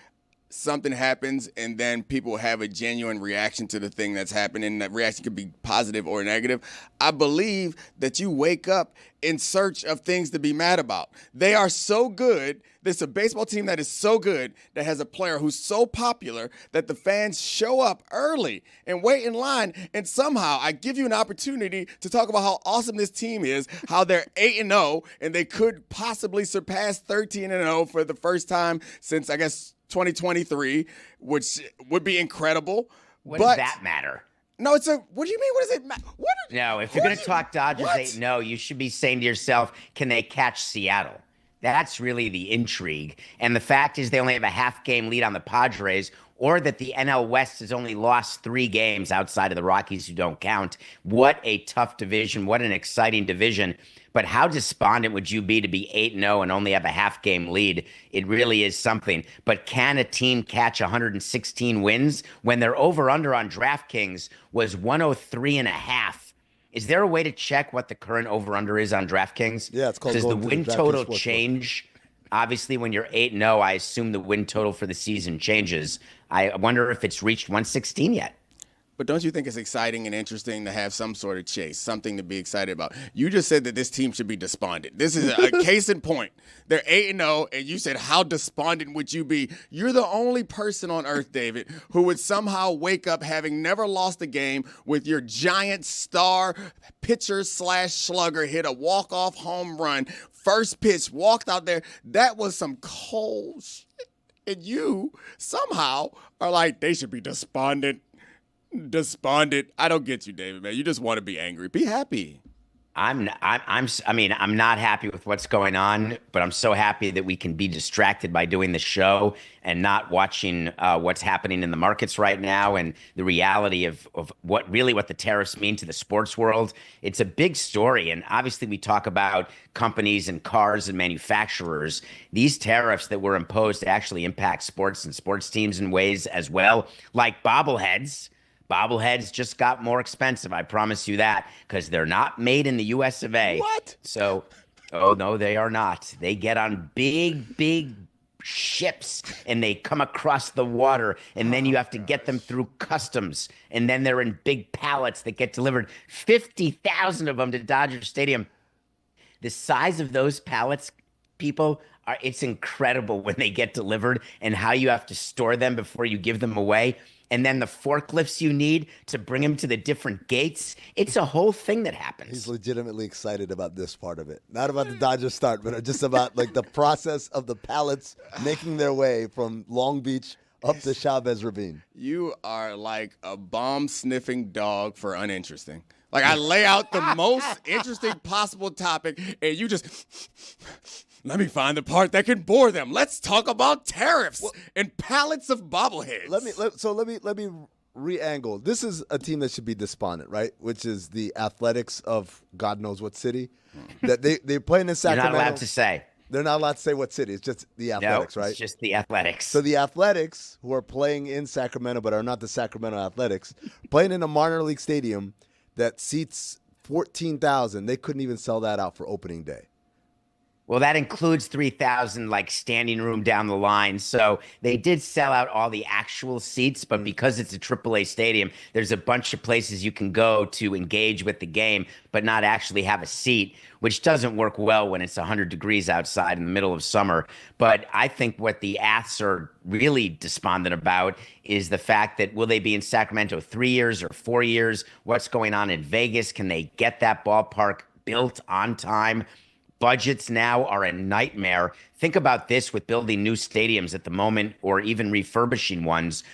something happens and then people have a genuine reaction to the thing that's happening. That reaction could be positive or negative. I believe that you wake up in search of things to be mad about. They are so good. There's a baseball team that is so good that has a player who's so popular that the fans show up early and wait in line. And somehow I give you an opportunity to talk about how awesome this team is, how they're 8-0 and they could possibly surpass 13-0 for the first time since, I guess, 2023, which would be incredible. What does that matter? No, it's a. What do you mean? What does it matter? No, if you're going to talk Dodgers 8-0, you should be saying to yourself, can they catch Seattle? That's really the intrigue. And the fact is they only have a half-game lead on the Padres, or that the NL West has only lost 3 games outside of the Rockies who don't count. What a tough division. What an exciting division. But how despondent would you be to be 8-0 and only have a half-game lead? It really is something. But can a team catch 116 wins when their over-under on DraftKings was 103.5? Is there a way to check what the current over-under is on DraftKings? Yeah, it's called. Does the going to win DraftKings total Sportsbook. change? Obviously, when you're 8-0, I assume the win total for the season changes. I wonder if it's reached 116 yet. But don't you think it's exciting and interesting to have some sort of chase, something to be excited about? You just said that this team should be despondent. This is a case in point. They're 8-0, and you said, how despondent would you be? You're the only person on earth, David, who would somehow wake up having never lost a game with your giant star pitcher / slugger hit a walk-off home run, first pitch, walked out there. That was some cold shit. And you somehow are like, they should be despondent. I don't get you, David, man. You just want to be angry. Be happy. I mean, I'm not happy with what's going on, but I'm so happy that we can be distracted by doing the show and not watching what's happening in the markets right now and the reality of what the tariffs mean to the sports world. It's a big story. And obviously we talk about companies and cars and manufacturers. These tariffs that were imposed actually impact sports and sports teams in ways as well, like bobbleheads. Bobbleheads just got more expensive. I promise you that, because they're not made in the US of A. What? So, oh no, they are not. They get on big ships and they come across the water, and then you have to get them through customs, and then they're in big pallets that get delivered. 50,000 of them to Dodger Stadium. The size of those pallets, people, it's incredible when they get delivered and how you have to store them before you give them away. And then the forklifts you need to bring them to the different gates. It's a whole thing that happens. He's legitimately excited about this part of it. Not about the Dodgers start, but just about like the process of the pallets making their way from Long Beach up to Chavez Ravine. You are like a bomb-sniffing dog for uninteresting. Like, I lay out the most interesting possible topic, and you just... Let me find the part that can bore them. Let's talk about tariffs and pallets of bobbleheads. Let me re-angle. This is a team that should be despondent, right? Which is the Athletics of God knows what city. That they're playing in Sacramento. You're not allowed to say. They're not allowed to say what city. It's just the Athletics, right? It's just the Athletics. So the Athletics, who are playing in Sacramento but are not the Sacramento Athletics, playing in a minor league stadium that seats 14,000. They couldn't even sell that out for opening day. Well, that includes 3,000 like standing room down the line. So they did sell out all the actual seats, but because it's a AAA stadium, there's a bunch of places you can go to engage with the game, but not actually have a seat, which doesn't work well when it's 100 degrees outside in the middle of summer. But I think what the Aths are really despondent about is the fact that will they be in Sacramento 3 years or 4 years? What's going on in Vegas? Can they get that ballpark built on time? Budgets now are a nightmare. Think about this with building new stadiums at the moment or even refurbishing ones.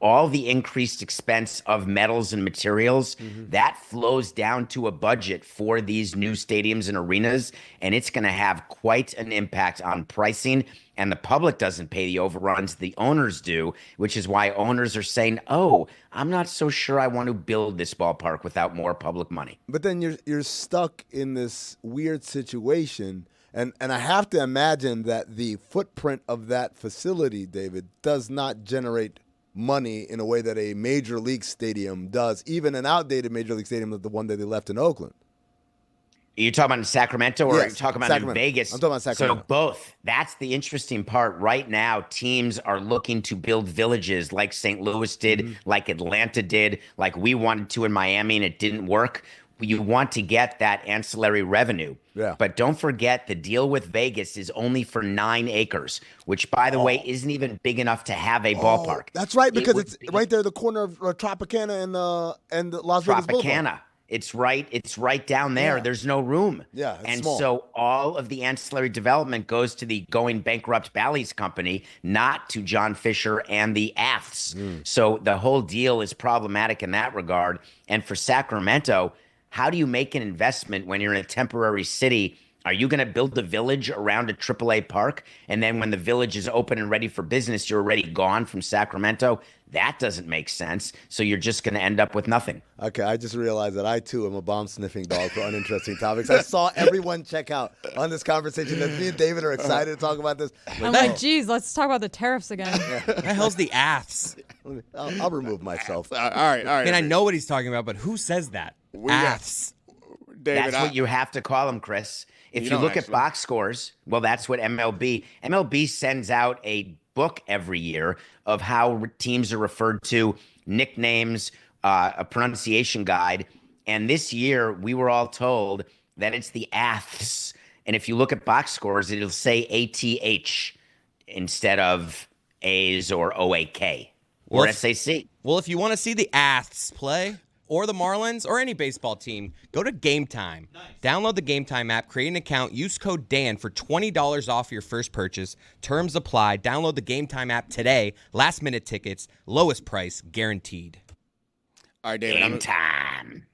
all the increased expense of metals and materials, that flows down to a budget for these new stadiums and arenas, and it's going to have quite an impact on pricing. And the public doesn't pay the overruns, the owners do, which is why owners are saying, oh, I'm not so sure I want to build this ballpark without more public money. But then you're stuck in this weird situation. And I have to imagine that the footprint of that facility, David, does not generate money in a way that a major league stadium does, even an outdated major league stadium like the one that they left in Oakland. Are you talking about in Sacramento or Yes, are you talking about Sacramento. in Vegas? I'm talking about Sacramento. So both. That's the interesting part. Right now, teams are looking to build villages like St. Louis did, like Atlanta did, like we wanted to in Miami, and it didn't work. You want to get that ancillary revenue. Yeah. But don't forget, the deal with Vegas is only for 9 acres, which, by the way, isn't even big enough to have a ballpark. That's right, because would it's be- right there at the corner of Tropicana and the Las Vegas Boulevard. Tropicana. It's right down there. Yeah. There's no room. Yeah, it's and small. so all of the ancillary development goes to the going bankrupt Bally's company, not to John Fisher and the Afts. So the whole deal is problematic in that regard. And for Sacramento, how do you make an investment when you're in a temporary city? Are you going to build a village around a AAA park? And then when the village is open and ready for business, you're already gone from Sacramento? That doesn't make sense. So you're just going to end up with nothing. Okay, I just realized that I, too, am a bomb-sniffing dog for uninteresting topics. I saw everyone check out on this conversation. That me and David are excited to talk about this. I'm like, geez, let's talk about the tariffs again. What the hell's the Aths? I'll remove myself. All right. I mean, I know what he's talking about, but who says that? Aths. David, That's what you have to call them, Chris. If you don't look at actually. box scores, well, that's what MLB sends out a book every year of how teams are referred to, nicknames, a pronunciation guide. And this year, we were all told that it's the Aths. And if you look at box scores, it'll say ATH instead of A's or OAK or Well, SAC. Well, if you want to see the Aths play, or the Marlins, or any baseball team, go to Game Time. Nice. Download the Game Time app, create an account, use code Dan for $20 off your first purchase. Terms apply. Download the Game Time app today. Last minute tickets, lowest price guaranteed. All right, David. Game time.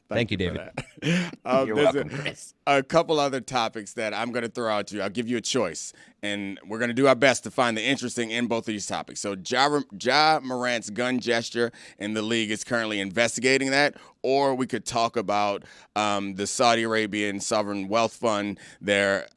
Thank you, David. You're There's welcome, Chris. a couple other topics that I'm going to throw out to you. I'll give you a choice, and we're going to do our best to find the interesting in both of these topics. So Ja Morant's gun gesture, and the league is currently investigating that, or we could talk about the Saudi Arabian Sovereign Wealth Fund, their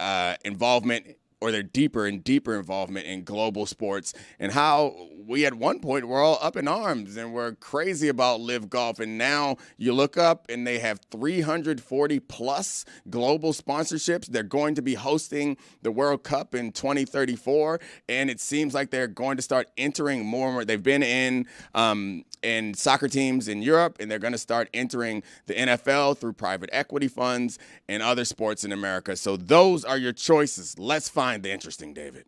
involvement or their deeper and deeper involvement in global sports, and how we at one point were all up in arms and we're crazy about Live Golf. And now you look up and they have 340 plus global sponsorships. They're going to be hosting the World Cup in 2034. And it seems like they're going to start entering more and more. They've been in soccer teams in Europe, and they're going to start entering the NFL through private equity funds and other sports in America. So those are your choices. Let's find the interesting, David.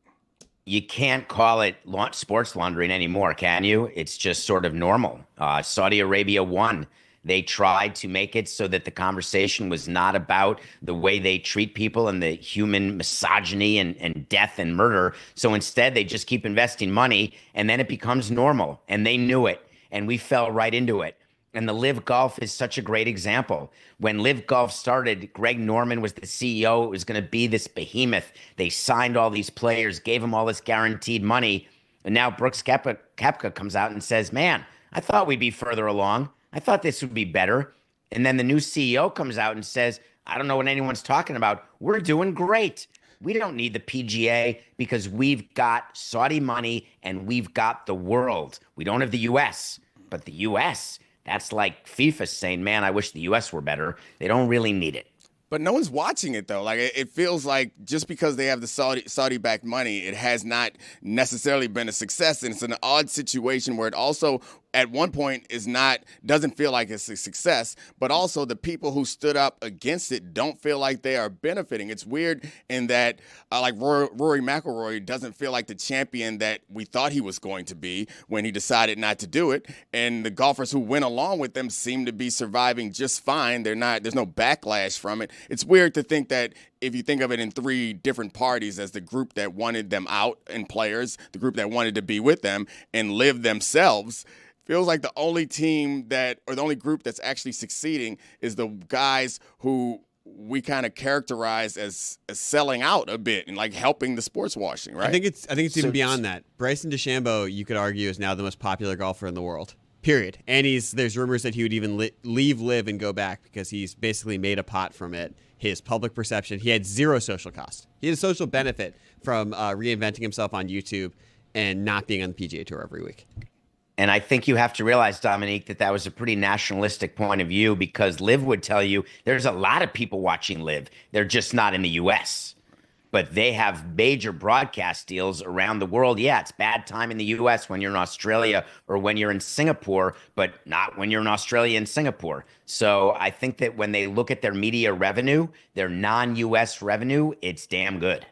You can't call it sports laundering anymore, can you? It's just sort of normal. Saudi Arabia won. They tried to make it so that the conversation was not about the way they treat people and the human misogyny and death and murder. So instead, they just keep investing money, and then it becomes normal. And they knew it, and we fell right into it. And the Live Golf is such a great example. When Live Golf started, Greg Norman was the CEO. It was going to be this behemoth. They signed all these players, gave them all this guaranteed money. And now Brooks Koepka comes out and says, man, I thought we'd be further along. I thought this would be better. And then the new CEO comes out and says, I don't know what anyone's talking about. We're doing great. We don't need the PGA because we've got Saudi money and we've got the world. We don't have the U.S., but the U.S., that's like FIFA saying, man, I wish the U.S. were better. They don't really need it. But no one's watching it, though. Like, it feels like just because they have the Saudi-backed money, it has not necessarily been a success. And it's an odd situation where it also, at one point, doesn't feel like it's a success. But also, the people who stood up against it don't feel like they are benefiting. It's weird in that, like, Rory McIlroy doesn't feel like the champion that we thought he was going to be when he decided not to do it. And the golfers who went along with them seem to be surviving just fine. There's no backlash from it. It's weird to think that if you think of it in three different parties as the group that wanted them out and players, the group that wanted to be with them and live themselves, feels like the only team that, or the only group that's actually succeeding is the guys who we kind of characterize as selling out a bit and like helping the sports washing, right? I think it's even beyond that. Bryson DeChambeau, you could argue, is now the most popular golfer in the world. Period. And there's rumors that he would even leave LIV and go back because he's basically made a pot from it. His public perception, he had zero social cost. He had a social benefit from reinventing himself on YouTube and not being on the PGA Tour every week. And I think you have to realize, Dominique, that was a pretty nationalistic point of view, because LIV would tell you there's a lot of people watching LIV. They're just not in the U.S., but they have major broadcast deals around the world. Yeah, it's bad time in the U.S. when you're in Australia or when you're in Singapore, but not when you're in Australia and Singapore. So I think that when they look at their media revenue, their non-U.S. revenue, it's damn good.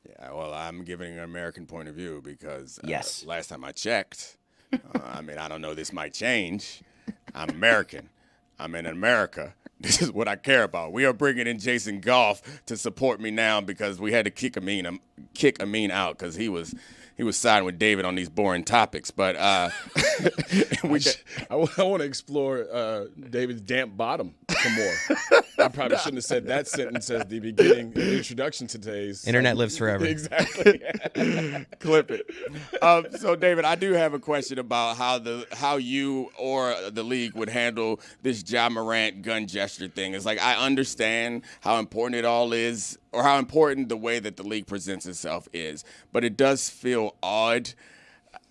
Yeah, well, I'm giving an American point of view because yes, last time I checked, I mean, I don't know, this might change. I'm American. I'm in America. This is what I care about. We are bringing in Jason Goff to support me now because we had to kick Amin out because he was siding with David on these boring topics. But I want to explore David's damp bottom some more. I probably shouldn't have said that sentence as the beginning, the introduction to today's. Internet lives forever. Exactly. Clip it. So, David, I do have a question about how you or the league would handle this Ja Morant gun gesture thing. It's like, I understand how important it all is, or how important the way that the league presents itself is, but it does feel odd.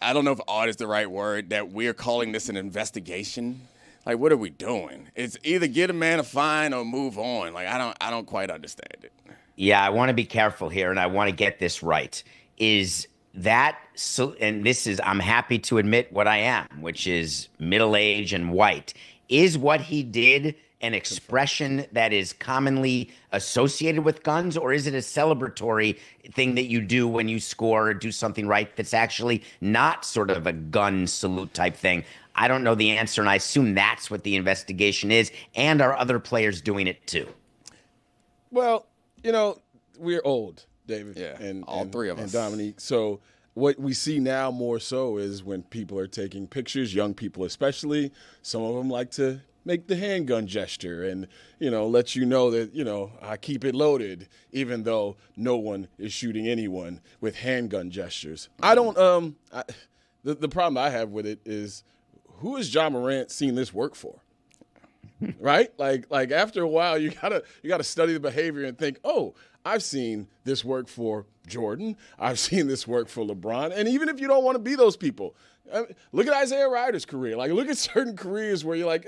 I don't know if odd is the right word, that we're calling this an investigation. Like, what are we doing? It's either get a man a fine or move on. Like, I don't quite understand it. Yeah, I want to be careful here, and I want to get this right. Is that so? And this is, I'm happy to admit what I am, which is middle-aged and white. Is what he did an expression that is commonly associated with guns, or is it a celebratory thing that you do when you score or do something right that's actually not sort of a gun salute type thing? I don't know the answer, and I assume that's what the investigation is. And are other players doing it too? Well, you know, we're old, David. Yeah, and all three of us. And Dominique. So what we see now more so is when people are taking pictures, young people especially, some of them like to make the handgun gesture and, you know, let you know that, you know, I keep it loaded, even though no one is shooting anyone with handgun gestures. I don't, the problem I have with it is, who has Ja Morant seen this work for? Right? Like after a while, you gotta study the behavior and think, oh, I've seen this work for Jordan. I've seen this work for LeBron. And even if you don't want to be those people, look at Isaiah Ryder's career. Like, look at certain careers where you're like,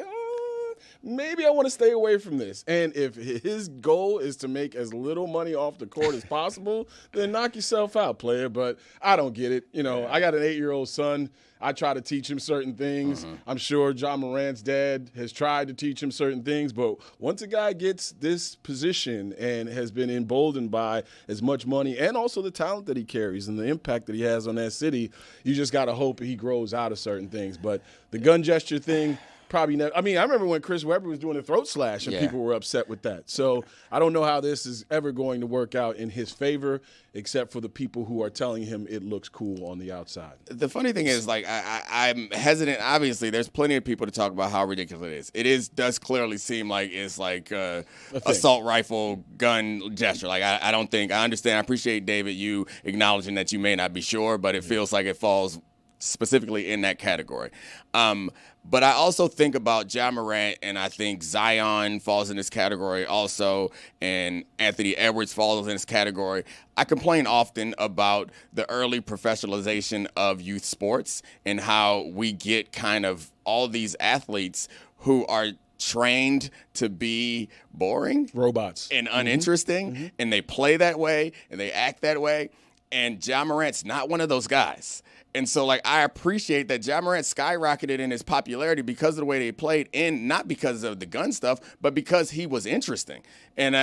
maybe I want to stay away from this. And if his goal is to make as little money off the court as possible, then knock yourself out, player. But I don't get it. You know, I got an 8-year-old son. I try to teach him certain things. I'm sure Ja Morant's dad has tried to teach him certain things. But once a guy gets this position and has been emboldened by as much money and also the talent that he carries and the impact that he has on that city, you just got to hope he grows out of certain things. But the gun gesture thing, probably never. I mean, I remember when Chris Webber was doing a throat slash and people were upset with that. So I don't know how this is ever going to work out in his favor, except for the people who are telling him it looks cool on the outside. The funny thing is, like, I'm hesitant. Obviously, there's plenty of people to talk about how ridiculous it is. It does clearly seem like it's like assault rifle gun gesture. Like, I don't think, I understand. I appreciate, David, you acknowledging that you may not be sure, but it feels like it falls specifically in that category. But I also think about Ja Morant, and I think Zion falls in this category also, and Anthony Edwards falls in this category. I complain often about the early professionalization of youth sports and how we get kind of all these athletes who are trained to be boring, robots, and uninteresting, and they play that way and they act that way. And Ja Morant's not one of those guys. And so, like, I appreciate that Ja Morant skyrocketed in his popularity because of the way they played, and not because of the gun stuff, but because he was interesting. And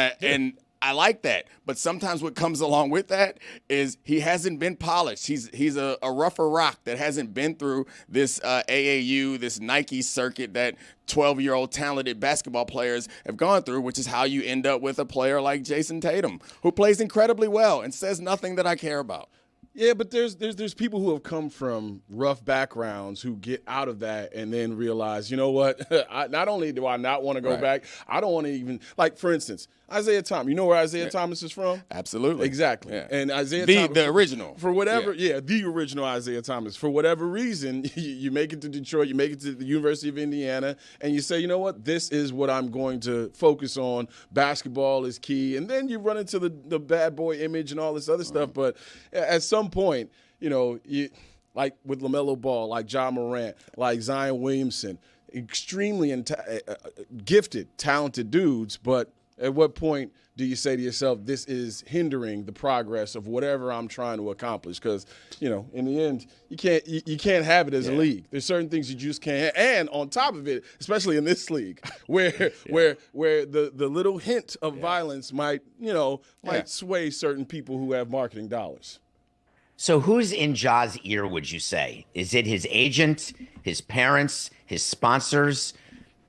I like that. But sometimes what comes along with that is he hasn't been polished. He's a rougher rock that hasn't been through this AAU, this Nike circuit that 12-year-old talented basketball players have gone through, which is how you end up with a player like Jason Tatum, who plays incredibly well and says nothing that I care about. Yeah, but there's people who have come from rough backgrounds who get out of that and then realize, you know what? Not only do I not want to go back, I don't want to even, like, for instance, Isaiah Thomas. You know where Isaiah Thomas is from? Absolutely. Exactly. Yeah. And Isaiah Thomas. The original. For whatever, the original Isaiah Thomas. For whatever reason, you make it to Detroit, you make it to the University of Indiana, and you say, you know what? This is what I'm going to focus on. Basketball is key. And then you run into the bad boy image and all this other stuff. But at some point, like with LaMelo Ball, like Ja Morant, like Zion Williamson, extremely gifted, talented dudes, but at what point do you say to yourself, this is hindering the progress of whatever I'm trying to accomplish? Because, in the end, you can't have it as a league. There's certain things you just can't have. And on top of it, especially in this league, where the little hint of violence might sway certain people who have marketing dollars. So who's in Ja's ear, would you say? Is it his agent, his parents, his sponsors,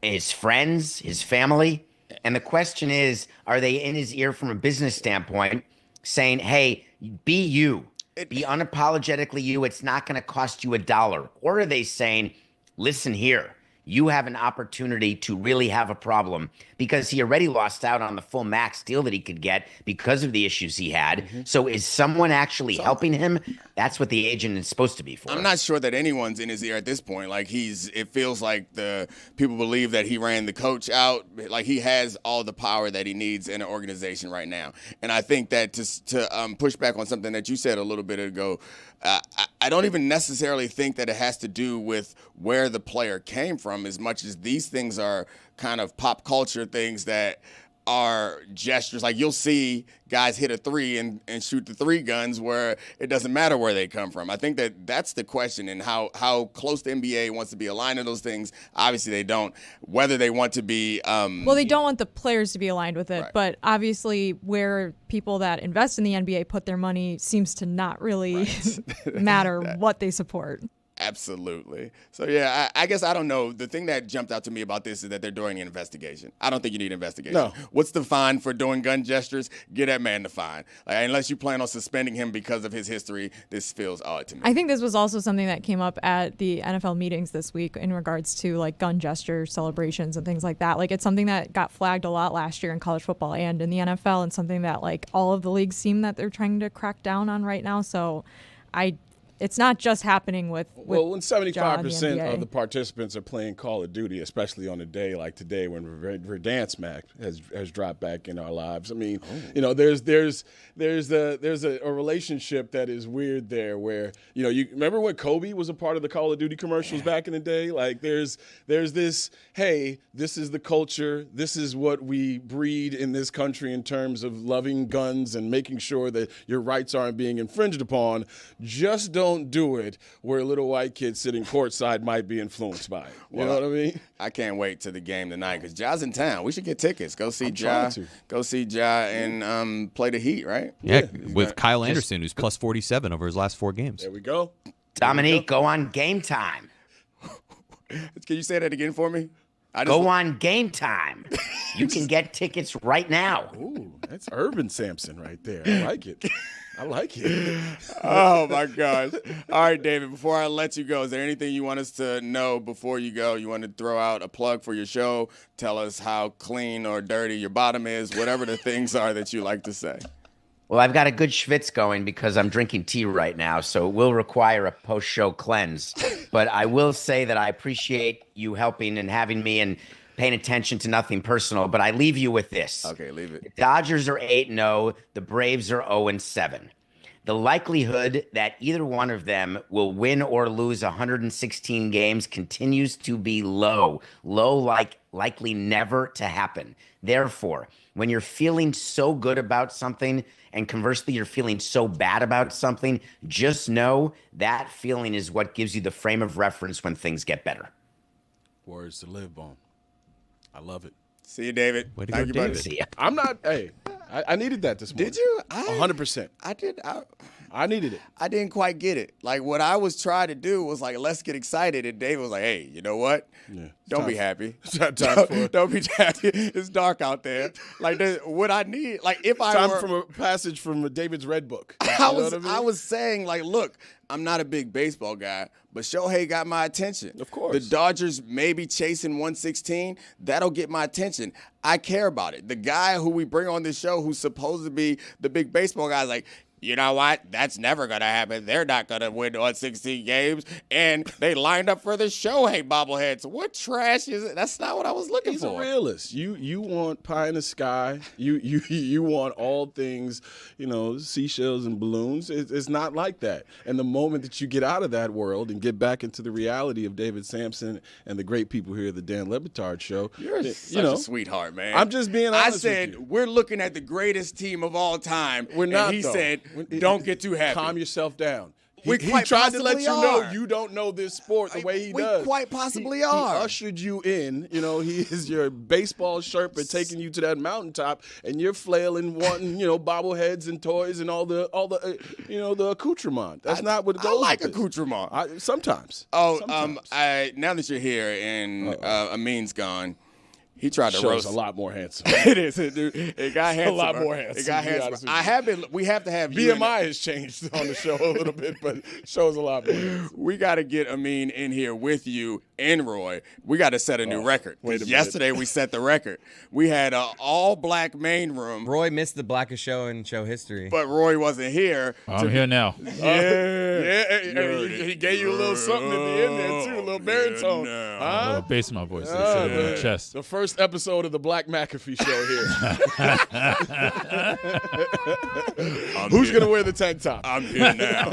his friends, his family? And the question is, are they in his ear from a business standpoint saying, hey, be you, be unapologetically you. It's not going to cost you $1. Or are they saying, listen here, you have an opportunity to really have a problem because he already lost out on the full max deal that he could get because of the issues he had. So is someone actually helping him? That's what the agent is supposed to be for. I'm not sure that anyone's in his ear at this point. Like it feels like the people believe that he ran the coach out. Like he has all the power that he needs in an organization right now. And I think that to push back on something that you said a little bit ago, I don't even necessarily think that it has to do with where the player came from as much as these things are kind of pop culture things that are gestures. Like you'll see guys hit a three and shoot the three guns where it doesn't matter where they come from. I think that's the question, and how close the NBA wants to be aligned to those things. Obviously they don't. Whether they want to be well, they don't want the players to be aligned with it, but obviously where people that invest in the NBA put their money seems to not really matter what they support. Absolutely. So, yeah, I guess I don't know. The thing that jumped out to me about this is that they're doing an investigation. I don't think you need an investigation. No. What's the fine for doing gun gestures? Get that man the fine. Unless you plan on suspending him because of his history, this feels odd to me. I think this was also something that came up at the NFL meetings this week in regards to, like, gun gesture celebrations and things like that. Like, it's something that got flagged a lot last year in college football and in the NFL, and something that, like, all of the leagues seem that they're trying to crack down on right now. So it's not just happening with when 75% of the participants are playing Call of Duty, especially on a day like today when Verdansk Mac has dropped back in our lives. I mean, there's a relationship that is weird there where you remember when Kobe was a part of the Call of Duty commercials back in the day. Like there's this, hey, this is the culture, this is what we breed in this country in terms of loving guns and making sure that your rights aren't being infringed upon. Just don't do it where little white kids sitting courtside might be influenced by it. You know what I mean? I can't wait to the game tonight because Ja's in town. We should get tickets. Go see Ja. Go see Ja and play the Heat, right? Yeah, with Kyle Anderson, who's plus 47 over his last 4 games. There we go. Dominique, go on Game Time. Can you say that again for me? Go on Game Time. You can get tickets right now. Ooh, that's urban Samson right there. I like it. I like it. Oh, my gosh. All right, David, before I let you go, is there anything you want us to know before you go? You want to throw out a plug for your show? Tell us how clean or dirty your bottom is, whatever the things are that you like to say. Well, I've got a good schwitz going because I'm drinking tea right now, so it will require a post-show cleanse. But I will say that I appreciate you helping and having me and paying attention to nothing personal. But I leave you with this. Okay, leave it. The Dodgers are 8-0. The Braves are 0-7. The likelihood that either one of them will win or lose 116 games continues to be low. Low, likely never to happen. Therefore, when you're feeling so good about something and conversely you're feeling so bad about something, just know that feeling is what gives you the frame of reference when things get better. Words to live on. I love it. See you, David. Way to Thank go, you, David. buddy. See ya. I'm not, hey, I needed that this morning. Did you? 100%. I did. I needed it. I didn't quite get it. Like, what I was trying to do was like, let's get excited. And Dave was like, hey, you know what? Yeah. Don't be happy. Don't be happy. It's dark out there. Like, what I need, like, if I time were, from a passage from David's Red Book. I was saying, like, look, I'm not a big baseball guy, but Shohei got my attention. Of course. The Dodgers may be chasing 116. That'll get my attention. I care about it. The guy who we bring on this show who's supposed to be the big baseball guy is like, you know what? That's never going to happen. They're not going to win 116 games. And they lined up for the Shohei bobbleheads. What trash is it? That's not what I was looking He's for. a realist. You want pie in the sky. You want all things, seashells and balloons. It's not like that. And the moment that you get out of that world and get back into the reality of David Samson and the great people here at the Dan Le Batard Show, You're such a sweetheart, man. I'm just being honest. I said, we're looking at the greatest team of all time. We're not, and he though. said, don't get too happy. Calm yourself down. We He quite tried to let possibly you know are. you don't know this sport the way he does. We quite possibly He are. ushered you in. He is your baseball Sherpa taking you to that mountaintop, and you're flailing, wanting bobbleheads and toys and all the the accoutrement. That's not what it goes. I like with this. accoutrement. Sometimes. Now that you're here and Amin's gone. He tried to Show's roast. a lot more handsome. It is, dude. It got handsome. A lot more handsome. It got to be honest handsome. with you. We have to have you BMI has changed on the show a little bit, but show's a lot more handsome. We got to get Amin in here with you and Roy. We got to set a new record. wait a minute. Yesterday we set the record. We had an all-black main room. Roy missed the blackest show in show history. But Roy wasn't here. I'm here now. He gave you a little something at the end there, too, a little baritone. A little bass in my voice. They said it in the chest. The first episode of the Black McAfee show here. Who's going to wear the tank top? I'm here now.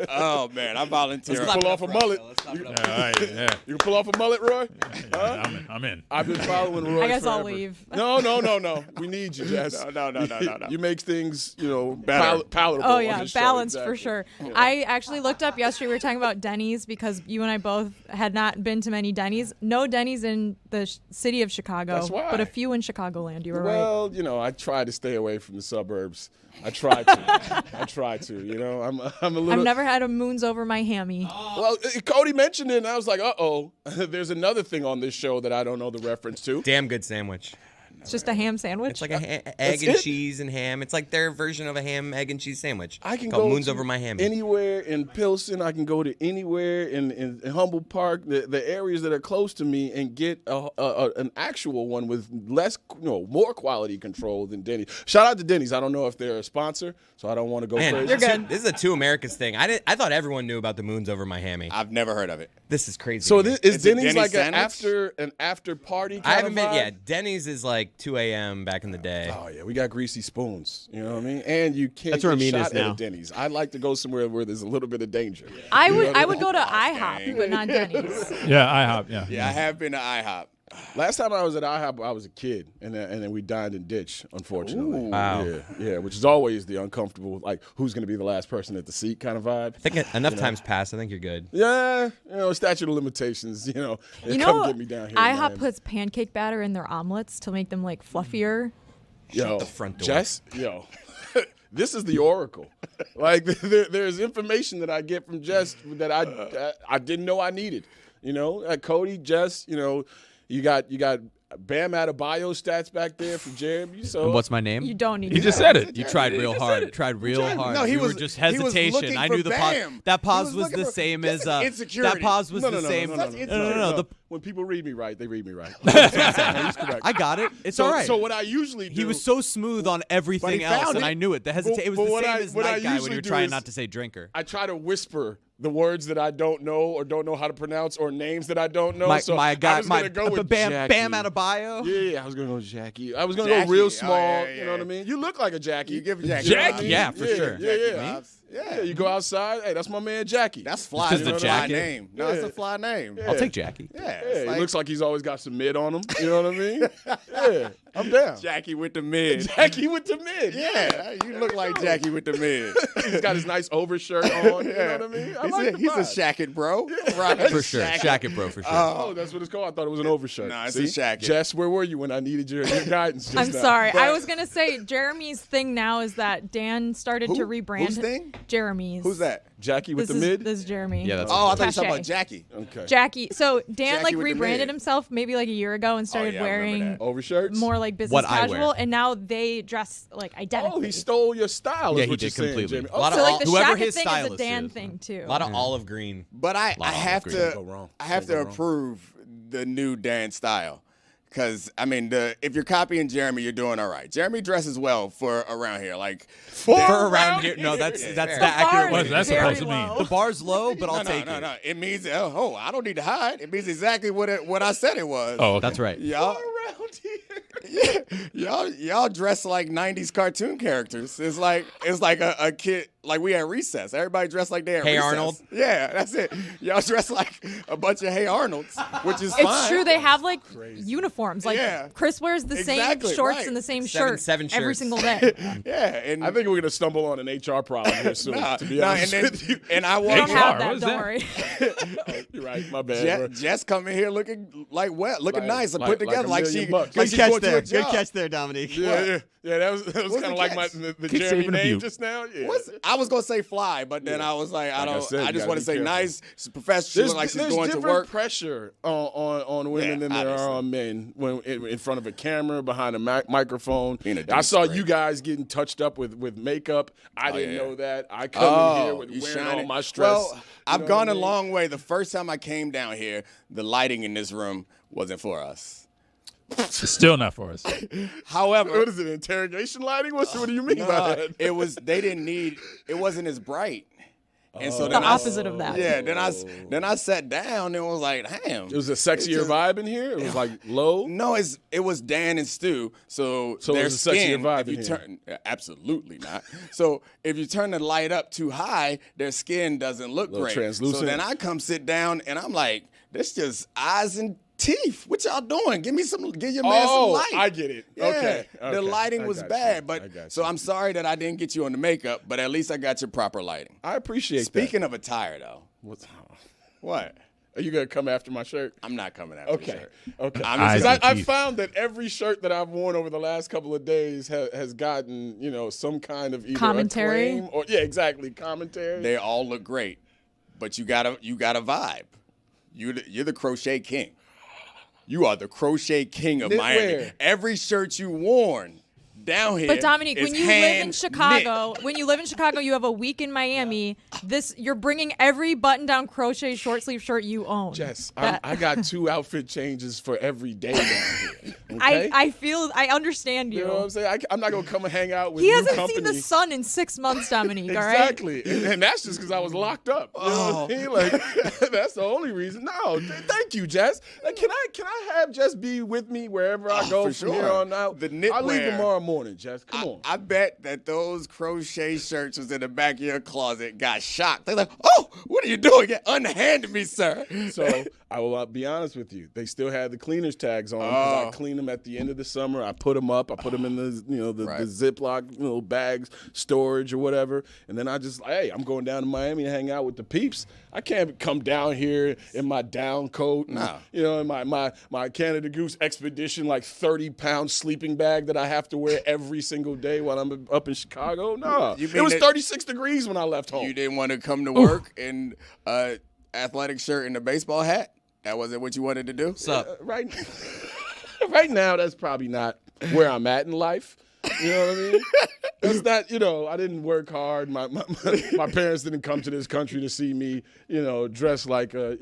Oh, man, I volunteer. Let's pull off a mullet. You can pull off a mullet, Roy? I'm in. I've been following Roy I guess forever. I'll leave. No. We need you, Jess. No. You make things, Better. palatable. Oh on yeah, this show. balanced Exactly. for sure. I actually looked up yesterday. We were talking about Denny's because you and I both had not been to many Denny's. No Denny's in the city of Chicago, That's why. but a few in Chicagoland. You were right. Well, I try to stay away from the suburbs. I try to. I'm a little. I've never had a moons over my hammy. Well, Cody mentioned it, and I was like, uh-oh. There's another thing on this show that I don't know the reference to. Damn good sandwich. It's just a ham sandwich. It's like a egg and cheese and ham. It's like their version of a ham, egg, and cheese sandwich. I can called go Moons to Over My Hammy. anywhere in Pilsen. I can go to anywhere in Humboldt Park, the areas that are close to me, and get an actual one with more quality control than Denny's. Shout out to Denny's. I don't know if they're a sponsor, so I don't want to go Man, crazy. You're good. This is a two Americas thing. I thought everyone knew about the Moons Over My Hammy. I've never heard of it. This is crazy. So to me. is Is it Denny's Denny's like sandwich? an after party kind I haven't of been. vibe? Yeah, Denny's is like 2 a.m. back in the day. Oh yeah, we got greasy spoons. You know what I mean? And you can't That's where get Amin shot is at now. a Denny's. I like to go somewhere where there's a little bit of danger. I would go to IHOP, but not Denny's. Yeah, IHOP. Yeah. Yeah, I have been to IHOP. Last time I was at IHOP, I was a kid, and then we dined in ditch, unfortunately. Ooh. Wow. Yeah, which is always the uncomfortable, like who's going to be the last person at the seat kind of vibe. I think enough time's passed. I think you're good. Yeah, statute of limitations. They You come know, get me down here. IHOP man. puts pancake batter in their omelets to make them like fluffier. Yo, the front door. Jess, this is the oracle. Like there's information that I get from Jess that I didn't know I needed. Cody, Jess, you got Bam Adebayo stats back there for Jeremy. So And what's my name? You don't need. He to just know. said it. You tried real hard. Tried real hard. No, he You were was just he was hesitation. looking I for knew the pause. Bam. That He pause was was looking the for- same that's as insecurity. that pause was No, the same. No. When people read me right, they read me right. I got it. It's all right. So what I usually do. He was so smooth on everything else, found and it. I knew it. The hesitation. It was But the what same I- as what I night guy when usually you were do trying is- not to say drinker. I try to whisper the words that I don't know or don't know how to pronounce or names that I don't know. So my guy, I was gonna go with Bam Jackie. Adebayo. Yeah, I was gonna go with Jackie. I was gonna go Jackie. real Oh, small. yeah, You know what I mean? You look like a Jackie. You give Jackie. Jackie? Yeah, for sure. Yeah. Yeah, you go outside. Hey, that's my man Jackie. That's fly. Just That's the a fly jacket. name. No, it's a fly name. I'll take Jackie. Yeah, He looks like he's always got some mid on him. You know what I mean? Yeah, I'm down. Jackie with the mid. Jackie with the mid. Yeah, you look like Jackie with the mid. He's got his nice overshirt on. You know what I mean? I like the He's a vibe. shacket bro. Right. For sure. Shacket bro, for sure. Oh, that's what it's called. I thought it was an overshirt. Nah, it's See? a shacket. Jess, where were you when I needed your guidance just I'm now? sorry. I was gonna say Jeremy's thing now is that Dan started to rebrand. Whose thing? Jeremy's. Who's that? Jackie with This the is mid? this is Jeremy. Yeah, that's Oh, I thought you were talking Cachet. about Jackie. Okay. Jackie. So Dan Jackie like with the rebranded mid. himself maybe like a year ago and started yeah, I remember wearing that. Overshirts? more like business What I wear. casual, and now they dress like identically. Oh, he stole your style. Yeah, is he what did you're saying, completely. Jamie. A lot So of like the whoever shacket his thing is a stylist Dan is. thing too. A lot of olive green. But I Lot of have green. to Go wrong. I have to Can't go wrong. approve the new Dan style. Because, I mean, if you're copying Jeremy, you're doing all right. Jeremy dresses well for around here. Like, For around here. No, that's the accurate What way. is that Very supposed to mean? low. The bar's low, but I'll take it. No. It means, I don't need to hide. It means exactly what I said it was. Oh, okay. That's right. Y'all, y'all dress like 90s cartoon characters. It's like a kid, like we at recess. Everybody dressed like they at Hey recess. Arnold. Yeah, that's it. Y'all dress like a bunch of Hey Arnolds, which is fine. It's true. They have like uniforms. Like Yeah. Chris wears the Exactly, same shorts right. and the same Seven shirt every shirts. single day. Yeah, and I think we're going to stumble on an HR problem here soon, to be honest and with you. and I We want don't have what that. is Don't that? worry. You're right, my bad. Jess come in here looking looking nice and put together like she $1,000,000. like Good she catch going to there. a Good job. catch there, Dominique. Yeah, that was kind the of like catch? the Keep Jeremy saving a name view. just now. Yeah. I was gonna say fly, but then I was like, Like I said, I you just gotta want be to say careful. nice. She's professional. She look like she's there's going to different work. pressure on women Yeah, than there are obviously. on men when in front of a camera, behind a microphone. Being a I saw douche, you guys getting touched up with makeup. I didn't yeah. know that. I come in here with you wearing all shining. my stress. Well, You I've know gone what I a mean? long way. The first time I came down here, the lighting in this room wasn't for us. Still not for us. However, What is it? Interrogation lighting? What do you mean by that? it was. They didn't need. It wasn't as bright. And so The then opposite of that. Yeah. Then I sat down and was like, damn. It was a sexier vibe in here. It was like low. No, it was Dan and Stu. So it their was a sexier skin, vibe if you in here. turn, absolutely not. So if you turn the light up too high, their skin doesn't look Little great. translucent. So then I come sit down and I'm like, this just eyes and teeth. What y'all doing? Give your man some light. I get it. Yeah, Okay. the lighting was bad, but so I'm sorry that I didn't get you on the makeup, but at least I got your proper lighting. I appreciate Speaking of attire, though, what? Are you gonna come after my shirt? I'm not coming after your shirt. Okay. Eyes Because and I teeth. found that every shirt that I've worn over the last couple of days has gotten, some kind of either Commentary? acclaim or exactly commentary. They all look great, but you got a vibe. You're the crochet king. You are the crochet king of Miami. Knitwear. Every shirt you worn down here. But Dominique, is when you live in hand Chicago, you have a week in Miami. You're bringing every button-down crochet short sleeve shirt you own. Jess, That- I got 2 outfit changes for every day down here. Okay? I understand you. You know what I'm saying? I'm not gonna come and hang out with He new hasn't company. seen the sun in 6 months, Dominique. All right. Exactly, and that's just because I was locked up. You know what I mean? Like that's the only reason. No, thank you, Jess. Like, can I have Jess be with me wherever I go for from here sure. on out? The I'll leave knitwear. tomorrow morning, Jess. Come on. I bet that those crochet shirts was in the back of your closet, got shocked. They're like, oh, what are you doing? Unhand me, sir. So I will be honest with you. They still had the cleaners tags on because I cleaned them at the end of the summer. I put them up. I put them in the Right. the Ziploc bags, storage or whatever. And then I just, hey, I'm going down to Miami to hang out with the peeps. I can't come down here in my down coat and, in my Canada Goose expedition, like 30-pound sleeping bag that I have to wear every single day while I'm up in Chicago. No, You it mean was that 36 degrees when I left home. You didn't want to come to work in athletic shirt and a baseball hat? That wasn't what you wanted to do? What's up? Right now, that's probably not where I'm at in life. You know what I mean? That's not, I didn't work hard. My parents didn't come to this country to see me, dressed like a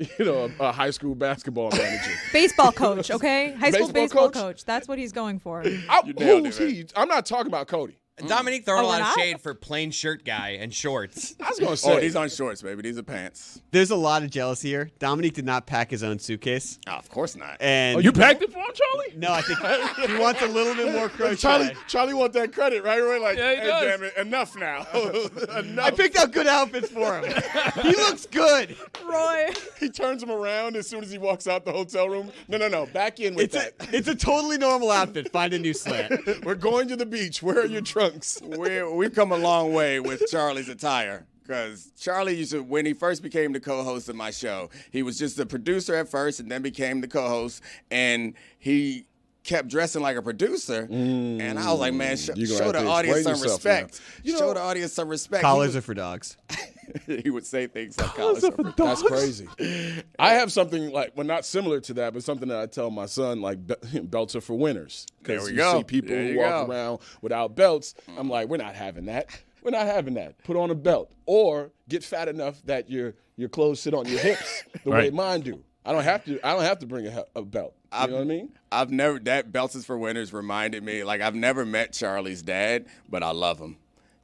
high school basketball manager. Baseball coach, okay? High school Baseball baseball coach? coach. That's what he's going for. You nailed Who's it, man. he? I'm not talking about Cody. Dominique throwing a lot we're of not? shade for plain shirt guy and shorts. I was gonna say, these aren't shorts, baby. These are pants. There's a lot of jealousy here. Dominique did not pack his own suitcase. Oh, of course not. And you packed it for him, Charlie? No, I think he wants a little bit more crochet. Charlie want that credit, right? We're like, Yeah, he hey, does. damn it, enough now. Enough. I picked out good outfits for him. He looks good. Roy. He turns him around as soon as he walks out the hotel room. No, back in with that. It's a totally normal outfit. Find a new slant. We're going to the beach. Where are your trunks? We've come a long way with Charlie's attire. Because Charlie used to, when he first became the co-host of my show, he was just the producer at first and then became the co-host. And he kept dressing like a producer. And I was like, man, show the audience some respect. Show the audience some respect. Collars are for dogs. He would say things like collars are for dogs. That's crazy. I have something like, well, not similar to that, but something that I tell my son, like belts are for winners. There we you go. see people There who you walk go. around without belts. I'm like, we're not having that. We're not having that. Put on a belt or get fat enough that your clothes sit on your hips the way Right. mine do. I don't have to bring a belt. You know what I mean? I've never, that belts is for winners reminded me, like I've never met Charlie's dad, but I love him.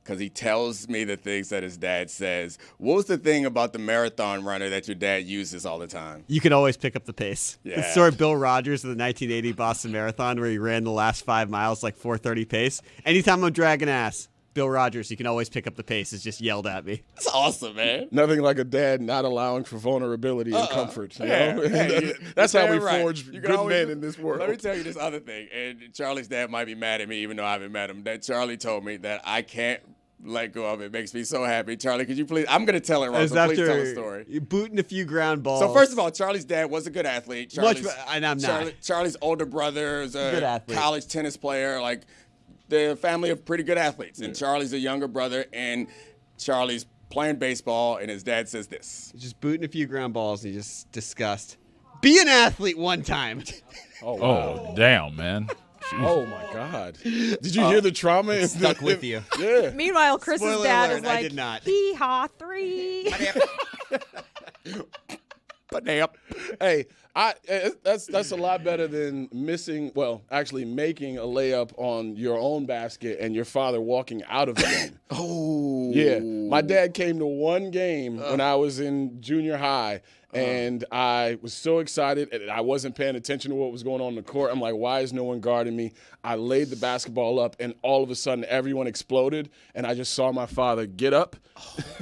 Because he tells me the things that his dad says. What was the thing about the marathon runner that your dad uses all the time? You can always pick up the pace. Yeah. The story of Bill Rogers of the 1980 Boston Marathon where he ran the last 5 miles like 4:30 pace. Anytime I'm dragging ass, Bill Rogers, you can always pick up the pace, is just yelled at me. That's awesome, man. Nothing like a dad not allowing for vulnerability and comfort. You know? Hey, That's how we you're right. forge You good can always- men in this world. Let me tell you this other thing, and Charlie's dad might be mad at me even though I haven't met him, that Charlie told me that I can't let go of it. Makes me so happy. Charlie, could you please? I'm going to tell it wrong, As so please tell the after story. you booting a few ground balls. So first of all, Charlie's dad was a good athlete. And I'm not. Charlie's older brother is Good a athlete. college tennis player. Like, they're a family of pretty good athletes. And Charlie's a younger brother, and Charlie's playing baseball, and his dad says this. Just booting a few ground balls and you just disgust. Be an athlete one time. Oh, wow. Oh, damn, man. Oh, my God. Did you hear the trauma? It stuck with you. Yeah. Meanwhile, Chris's Spoiler dad alert, is I like, did not. hee-haw 3. Hey, that's a lot better than missing. Well, actually making a layup on your own basket and your father walking out of the game. Oh. Yeah, my dad came to one game when I was in junior high, and I was so excited, and I wasn't paying attention to what was going on in the court. I'm like, why is no one guarding me? I laid the basketball up, and all of a sudden, everyone exploded, and I just saw my father get up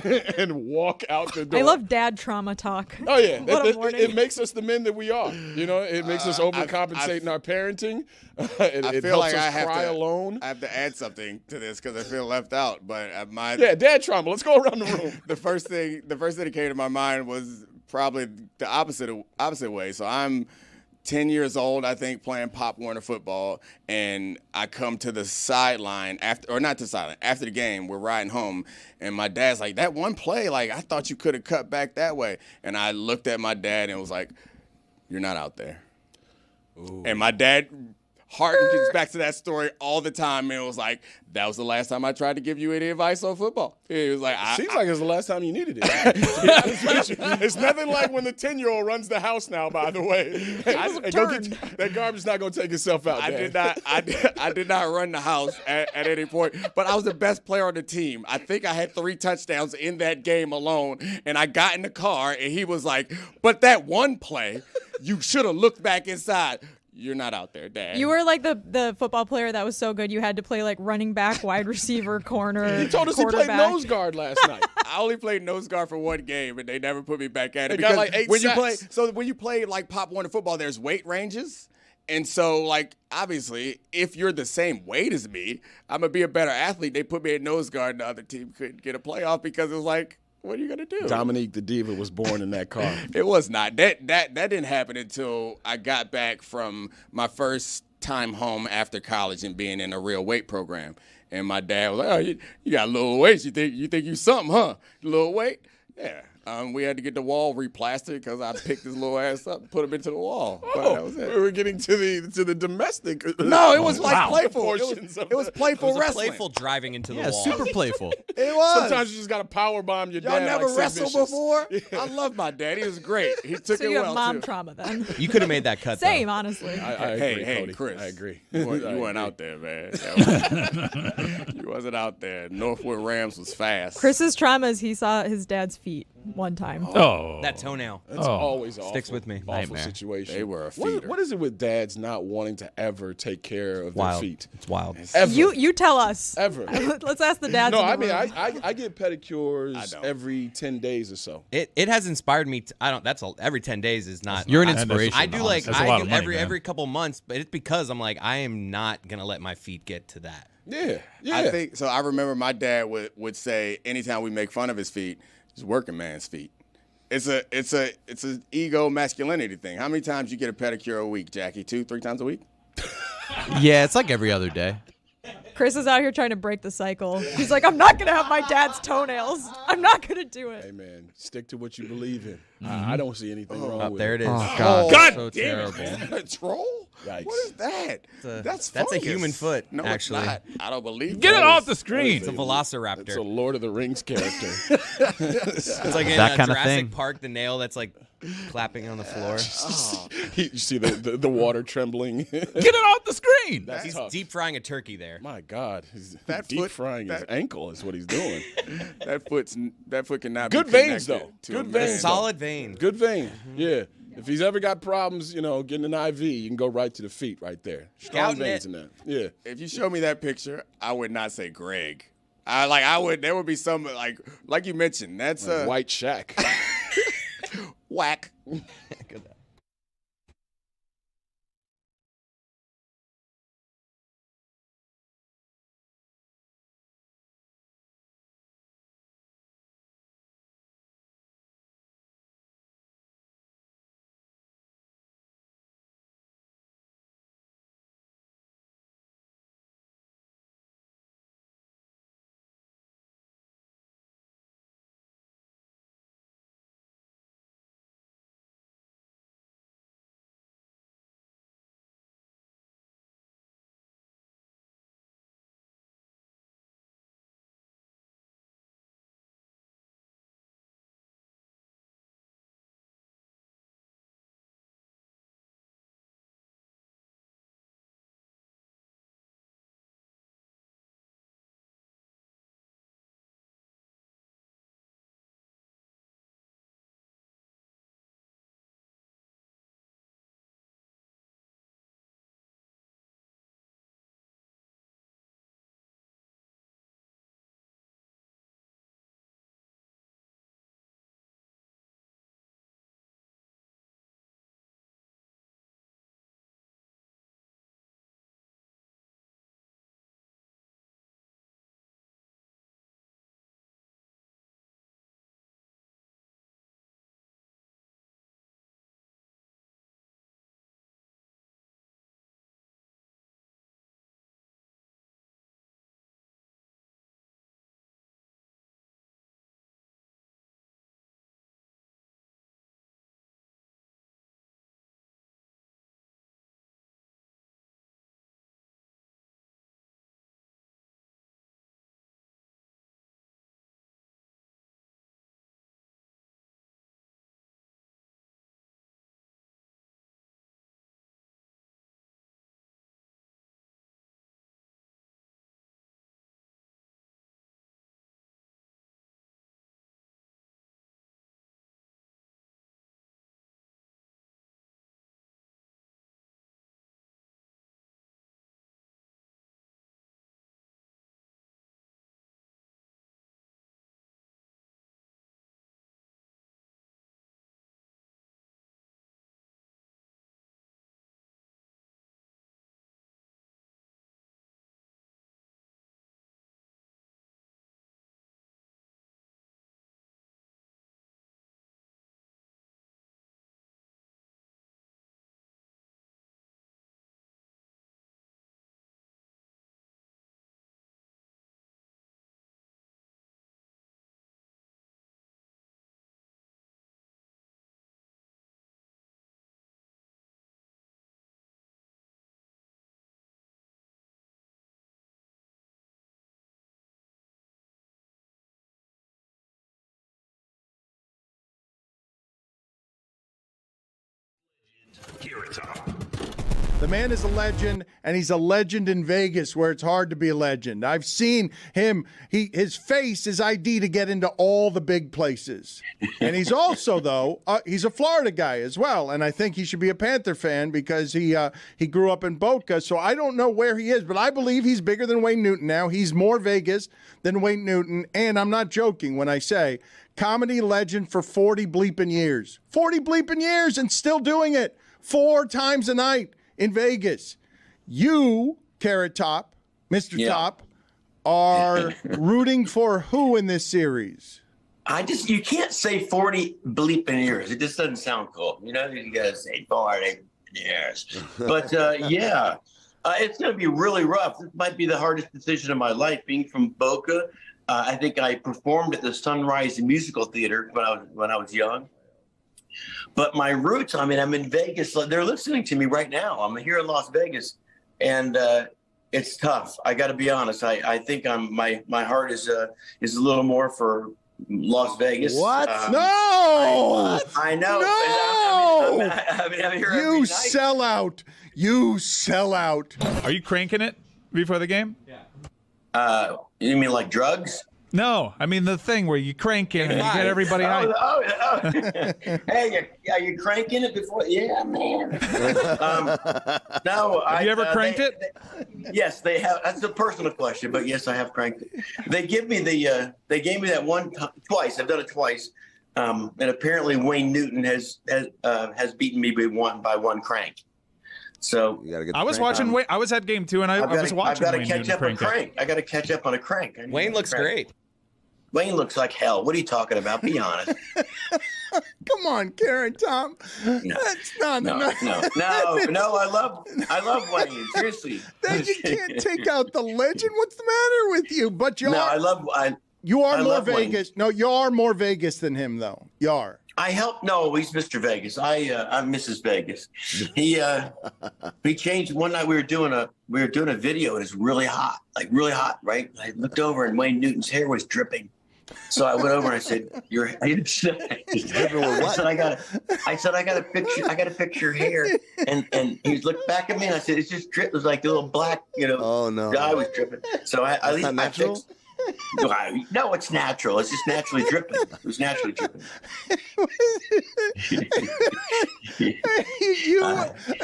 and walk out the door. I love dad trauma talk. Oh, yeah. What a It morning. makes us the men that we are. You know, it makes us overcompensate in our parenting. It I feel helps like us I have cry to, alone. I have to add something to this because I feel left out. But Yeah, dad trauma. Let's go around the room. the first thing that came to my mind was probably the opposite way. So I'm 10 years old, I think, playing Pop Warner football, and I come to the sideline after the game. We're riding home, and my dad's like, "That one play, like I thought you could have cut back that way." And I looked at my dad and was like, "You're not out there." Ooh. And my dad harkens back to that story all the time, and it was like, that was the last time I tried to give you any advice on football. It was like, Seems like it's the last time you needed it. To be honest with you. It's nothing like when the 10-year-old runs the house now, by the way. Hey, that garbage is not going to take itself out, Dad. I did not run the house at any point, but I was the best player on the team. I think I had 3 touchdowns in that game alone, and I got in the car, and he was like, "But that one play, you should have looked back inside." You're not out there, Dad. You were like the football player that was so good you had to play like running back, wide receiver, corner. He told us he played nose guard last night. I only played nose guard for one game, and they never put me back at it. They got like 8 sacks. When you play like Pop Warner football, there's weight ranges. And so, like, obviously, if you're the same weight as me, I'm going to be a better athlete. They put me at nose guard, and the other team couldn't get a playoff because it was like, what are you going to do? Dominique the Diva was born in that car. It was not. That didn't happen until I got back from my first time home after college and being in a real weight program. And my dad was like, "Oh, you got a little weight. You think you something, huh? A little weight?" Yeah. We had to get the wall replastered because I picked his little ass up and put him into the wall. But that was it. We were getting to the domestic. No, it was like playful. Portions It was playful It was a wrestling. playful driving into the Yeah, wall. super playful. It was. Sometimes you just got to power bomb your Y'all dad. never like Sid wrestled Vicious. before? I love my dad. He was great. He took So it you well have mom too. trauma then. You could have made that cut. Same, though. honestly. I agree, Hey, Cody. Chris. I agree. You weren't out there, man. You wasn't out there. Northwood Rams was fast. Chris's trauma is he saw his dad's feet one time. Oh. That toenail. That's always an Sticks awful, with me. Awful Nightmare. situation. They were a feeder. What is it with dads not wanting to ever take care of Wild. their feet? It's wild. Ever. You tell us. Ever. Let's ask the dads. No, in the I mean room. I get pedicures I don't. every 10 days or so. It has inspired me. Every 10 days is not. You're an I- inspiration. I do like That's a lot I of do money, man. every couple months, but it's because I'm like I am not gonna let my feet get to that. Yeah. Yeah. I think so. I remember my dad would say anytime we make fun of his feet, it's working man's feet. It's an ego masculinity thing. How many times you get a pedicure a week, Jackie? 2-3 times a week? Yeah, it's like every other day. Chris is out here trying to break the cycle. He's like, I'm not gonna have my dad's toenails. I'm not gonna do Hey it. man, stick to what you believe in. I don't see anything wrong with There it is. Oh, God. God so damn terrible. A troll? Yikes. What is that? That's That's a fungus. human foot, No, actually. it's not. I don't believe Get that. it off the It's screen. a velociraptor. It's a Lord of the Rings character. It's like in That kinda Jurassic thing. Park, the nail that's like clapping on the floor. You see the water trembling. Get it off the screen. That's He's tough. deep frying a turkey there. My God, he's That deep foot- frying his that- ankle is what he's doing. That foot cannot Good be veins, connected though. to Good a veins. man. Solid vein. Good vein. Yeah. If he's ever got problems, getting an IV, you can go right to the feet right there. Strong Scouting veins it. in that. Yeah. If you show me that picture, I would not say Greg. I would. There would be some like you mentioned. That's Like White Shack. whack. Good. The man is a legend, and he's a legend in Vegas where it's hard to be a legend. I've seen him. His face is ID to get into all the big places. And he's also, though, he's a Florida guy as well, and I think he should be a Panther fan because he grew up in Boca. So I don't know where he is, but I believe he's bigger than Wayne Newton now. He's more Vegas than Wayne Newton, and I'm not joking when I say comedy legend for 40 bleeping years. 40 bleeping years and still doing it 4 times a night in Vegas. You, Carrot Top, Mr. Top, are rooting for who in this series? You can't say 40 bleeping years. It just doesn't sound cool. You know, you gotta say 40 years. But it's gonna be really rough. This might be the hardest decision of my life, being from Boca. I think I performed at the Sunrise Musical Theater when I was young. But my roots, I mean, I'm in Vegas. They're listening to me right now. I'm here in Las Vegas, and it's tough. I got to be honest. I think my heart is a little more for Las Vegas. What? No! I know. No! I'm here you every night. sell out. You sell out. Are you cranking it before the game? Yeah. You mean like drugs? No, I mean the thing where you crank it and you get everybody hyped. Hey, are you cranking it before? Yeah, man. No. Have you ever cranked it? Yes, they have. That's a personal question, but yes, I have cranked it. They give me they gave me that twice. I've done it twice. And apparently Wayne Newton has beaten me by one crank. So I was watching. I was at game 2, and I was watching. I've got to Wayne catch Newton up on crank. I got to catch up on a crank. Wayne looks great. Wayne looks like hell. What are you talking about? Be honest. Come on, Karen, Tom. No. That's not No. I love Wayne. Seriously. Then you can't take out the legend. What's the matter with you? But you are. You are more Vegas. No, you are more Vegas than him, though. You are. No, he's Mr. Vegas. I'm Mrs. Vegas. He changed one night. We were doing a video, and it's really hot, right? I looked over, and Wayne Newton's hair was dripping. So I went over and I said, I said, I got to fix your hair. And he looked back at me, and I said, it's just drip. It was like a little black, oh, no. dye was dripping. So at least I fixed. No, it's natural. It's just naturally dripping. It was naturally dripping.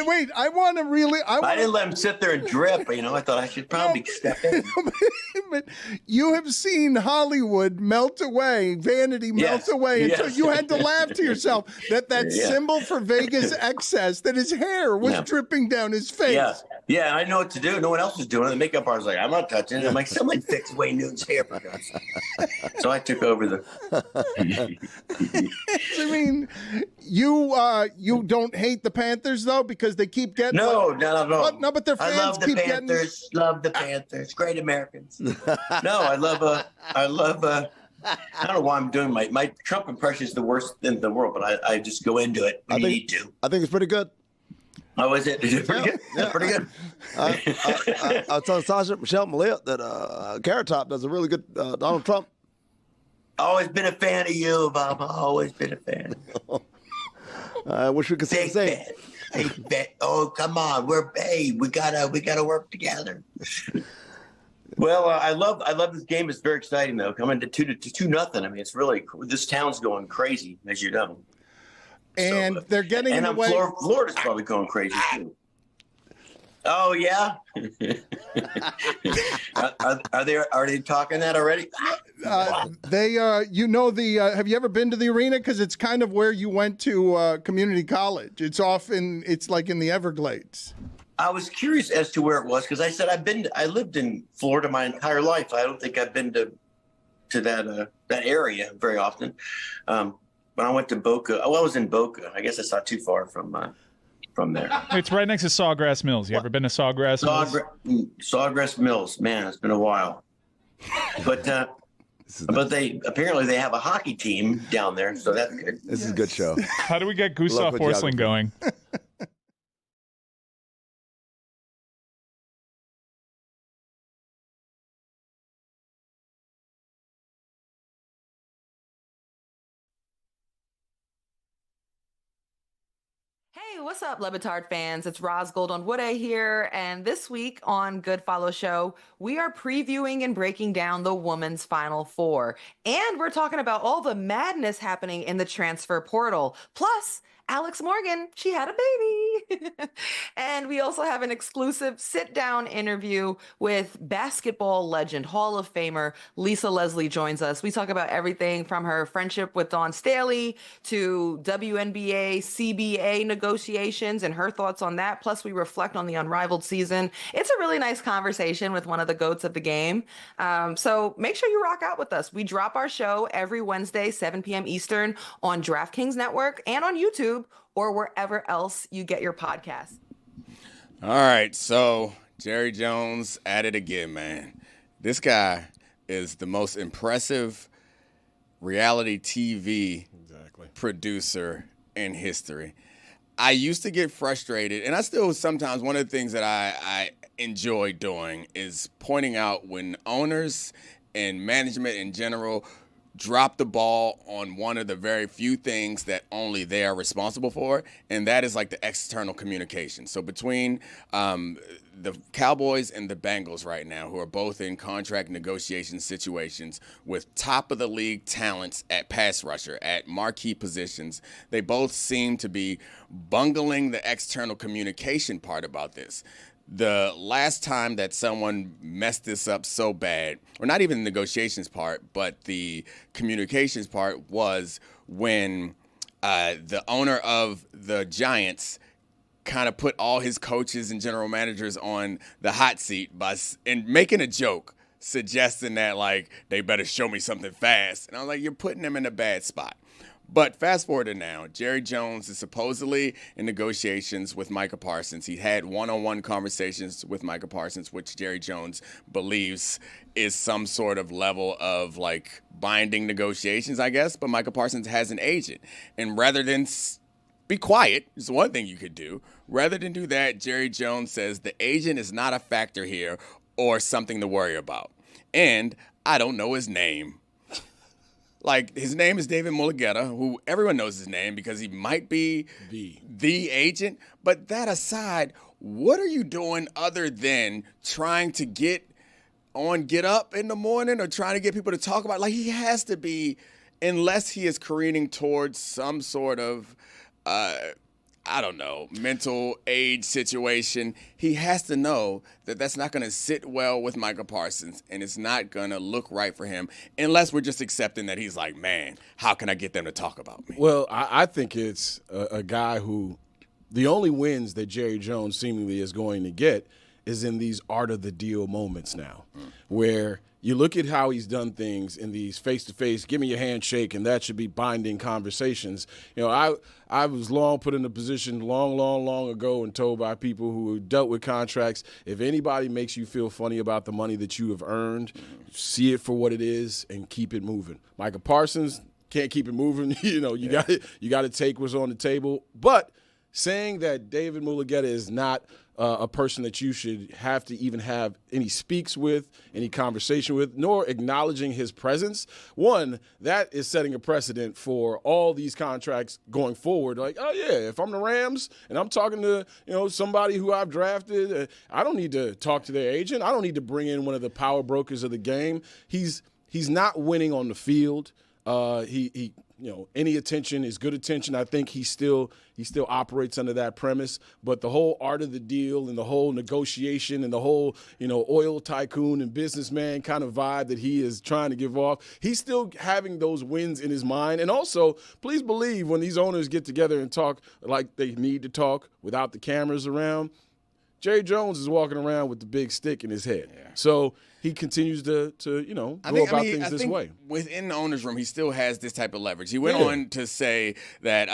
Wait, I want to really. I didn't let him sit there and drip. I thought I should probably step in. But you have seen Hollywood melt away, vanity melt away, until you had to laugh to yourself that symbol for Vegas excess, that his hair was dripping down his face. Yeah, I know what to do. No one else was doing it. The makeup artist was like, I'm not touching it. I'm like, someone fix Wayne Newton's hair. So I took over the. I mean, you don't hate the Panthers though, because they keep getting no, but their fans I love the keep Panthers. Love the Panthers. Great Americans. No, I love I don't know why I'm doing my Trump impression is the worst in the world, but I just go into it when you need to. I think it's pretty good. Oh, is it? Is it pretty good? Yeah. Pretty good. I was telling Sasha Michelle Malia that Carrot Top does a really good Donald Trump. Always been a fan of you, Bob. Always been a fan. I wish we could say the same. Hey, oh, come on, we gotta work together. Well, I love this game. It's very exciting though. Coming to 2-0. I mean, it's really cool. This town's going crazy, as you know. And they're getting in the way. Florida's probably going crazy too. Oh yeah. Are they talking that already? Have you ever been to the arena? Because it's kind of where you went to community college. It's like in the Everglades. I was curious as to where it was because I said I lived in Florida my entire life. I don't think I've been to that area very often. When I went to Boca, I was in Boca. I guess it's not too far from there. It's right next to Sawgrass Mills. You ever been to Sawgrass Mills? Sawgrass Mills, man, it's been a while. But they apparently have a hockey team down there, so that's good. This is a good show. How do we get Gustav Forsling going? Hey, What's up, Le Batard fans? It's Roz Gold on Woode here, and this week on Good Follow Show, we are previewing and breaking down the Women's Final Four, and we're talking about all the madness happening in the transfer portal. Plus, Alex Morgan, she had a baby. And we also have an exclusive sit-down interview with basketball legend, Hall of Famer Lisa Leslie joins us. We talk about everything from her friendship with Dawn Staley to WNBA, CBA negotiations and her thoughts on that. Plus, we reflect on the unrivaled season. It's a really nice conversation with one of the GOATs of the game. So make sure you rock out with us. We drop our show every Wednesday, 7 p.m. Eastern on DraftKings Network and on YouTube or wherever else you get your podcasts. All right, so Jerry Jones at it again, man. This guy is the most impressive reality TV producer in history. I used to get frustrated, and I still sometimes, one of the things that I enjoy doing is pointing out when owners and management in general drop the ball on one of the very few things that only they are responsible for, and that is like the external communication. So between the Cowboys and the Bengals right now, who are both in contract negotiation situations with top-of-the-league talents at pass rusher, at marquee positions, they both seem to be bungling the external communication part about this. The last time that someone messed this up so bad, or not even the negotiations part, but the communications part, was when the owner of the Giants kind of put all his coaches and general managers on the hot seat and making a joke, suggesting that, like, they better show me something fast. And I was like, you're putting them in a bad spot. But fast forward to now, Jerry Jones is supposedly in negotiations with Micah Parsons. He had one-on-one conversations with Micah Parsons, which Jerry Jones believes is some sort of level of, like, binding negotiations, I guess. But Micah Parsons has an agent. And rather than be quiet, is one thing you could do. Rather than do that, Jerry Jones says the agent is not a factor here or something to worry about. And I don't know his name. Like, his name is David Mulugeta, who everyone knows his name because he might be the agent. But that aside, what are you doing other than trying to get up in the morning or trying to get people to talk about? Like, he has to be, unless he is careening towards some sort of, I don't know, mental age situation, he has to know that that's not going to sit well with Micah Parsons and it's not going to look right for him unless we're just accepting that he's like, man, how can I get them to talk about me? Well, I think it's a guy who the only wins that Jerry Jones seemingly is going to get is in these art of the deal moments now, where you look at how he's done things in these face-to-face, give me your handshake, and that should be binding conversations. You know, I was long put in a position long ago and told by people who dealt with contracts, if anybody makes you feel funny about the money that you have earned, see it for what it is and keep it moving. Micah Parsons can't keep it moving. You know, you got to take what's on the table. But saying that David Mulugeta is not a person that you should have to even have any speaks with, any conversation with, nor acknowledging his presence. One, that is setting a precedent for all these contracts going forward. Like, oh yeah, if I'm the Rams and I'm talking to, you know, somebody who I've drafted, I don't need to talk to their agent. I don't need to bring in one of the power brokers of the game. He's not winning on the field. He you know, any attention is good attention. I think he still operates under that premise. But the whole art of the deal and the whole negotiation and the whole, you know, oil tycoon and businessman kind of vibe that he is trying to give off, he's still having those wins in his mind. And also, please believe when these owners get together and talk like they need to talk without the cameras around, Jerry Jones is walking around with the big stick in his head. Yeah. So he continues to you know, go about things this way. Within the owner's room, he still has this type of leverage. He went on to say that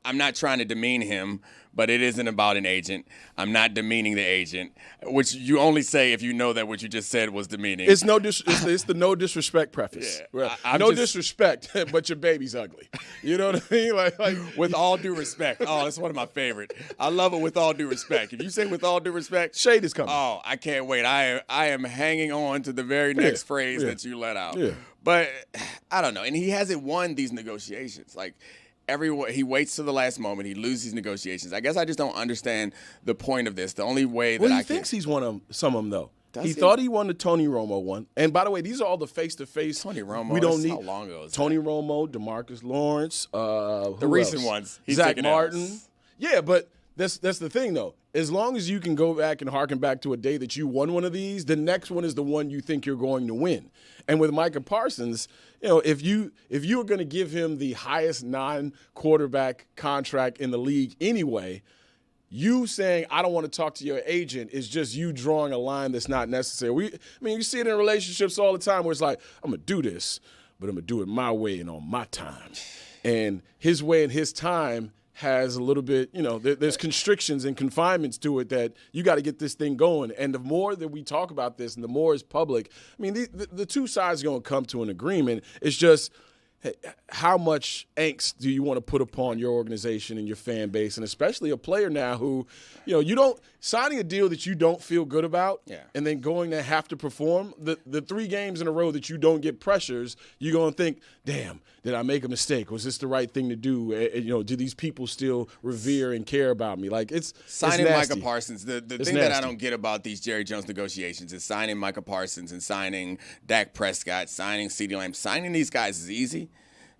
I'm not trying to demean him, but it isn't about an agent. I'm not demeaning the agent, which you only say if you know that what you just said was demeaning. It's it's the no disrespect preface. Yeah, well, disrespect, but your baby's ugly. You know what I mean? Like with all due respect. Oh, that's one of my favorite. I love it. With all due respect. If you say with all due respect, shade is coming. Oh, I can't wait. I am hanging on to the very next phrase that you let out. Yeah. But I don't know. And he hasn't won these negotiations. Like, everyone, he waits to the last moment. He loses negotiations. I guess I just don't understand the point of this. The only way that Well, I he thinks he's won some of them, though. He he? thought he won the Tony Romo one. And by the way, these are all the face-to-face. Tony Romo. We don't need how long ago is Tony Romo, DeMarcus Lawrence. the Who recent else? ones? He's Zach taking Martin. L's. Yeah, but that's the thing, though. As long as you can go back and harken back to a day that you won one of these, the next one is the one you think you're going to win. And with Micah Parsons, if you are going to give him the highest non-quarterback contract in the league anyway, you saying, I don't want to talk to your agent is just you drawing a line that's not necessary. You see it in relationships all the time where it's like, I'm going to do this, but I'm going to do it my way and on my time. And his way and his time has a little bit, there's constrictions and confinements to it that you got to get this thing going. And the more that we talk about this and the more it's public, the two sides are going to come to an agreement. It's just, how much angst do you want to put upon your organization and your fan base, and especially a player now who, you don't signing a deal that you don't feel good about, and then going to have to perform the 3 games in a row that you don't get pressures. You're going to think, damn, did I make a mistake? Was this the right thing to do? Do these people still revere and care about me? Like it's signing nasty. Micah Parsons. The thing nasty. that I don't get about these Jerry Jones negotiations is signing Micah Parsons and signing Dak Prescott, signing CeeDee Lamb. Signing these guys is easy.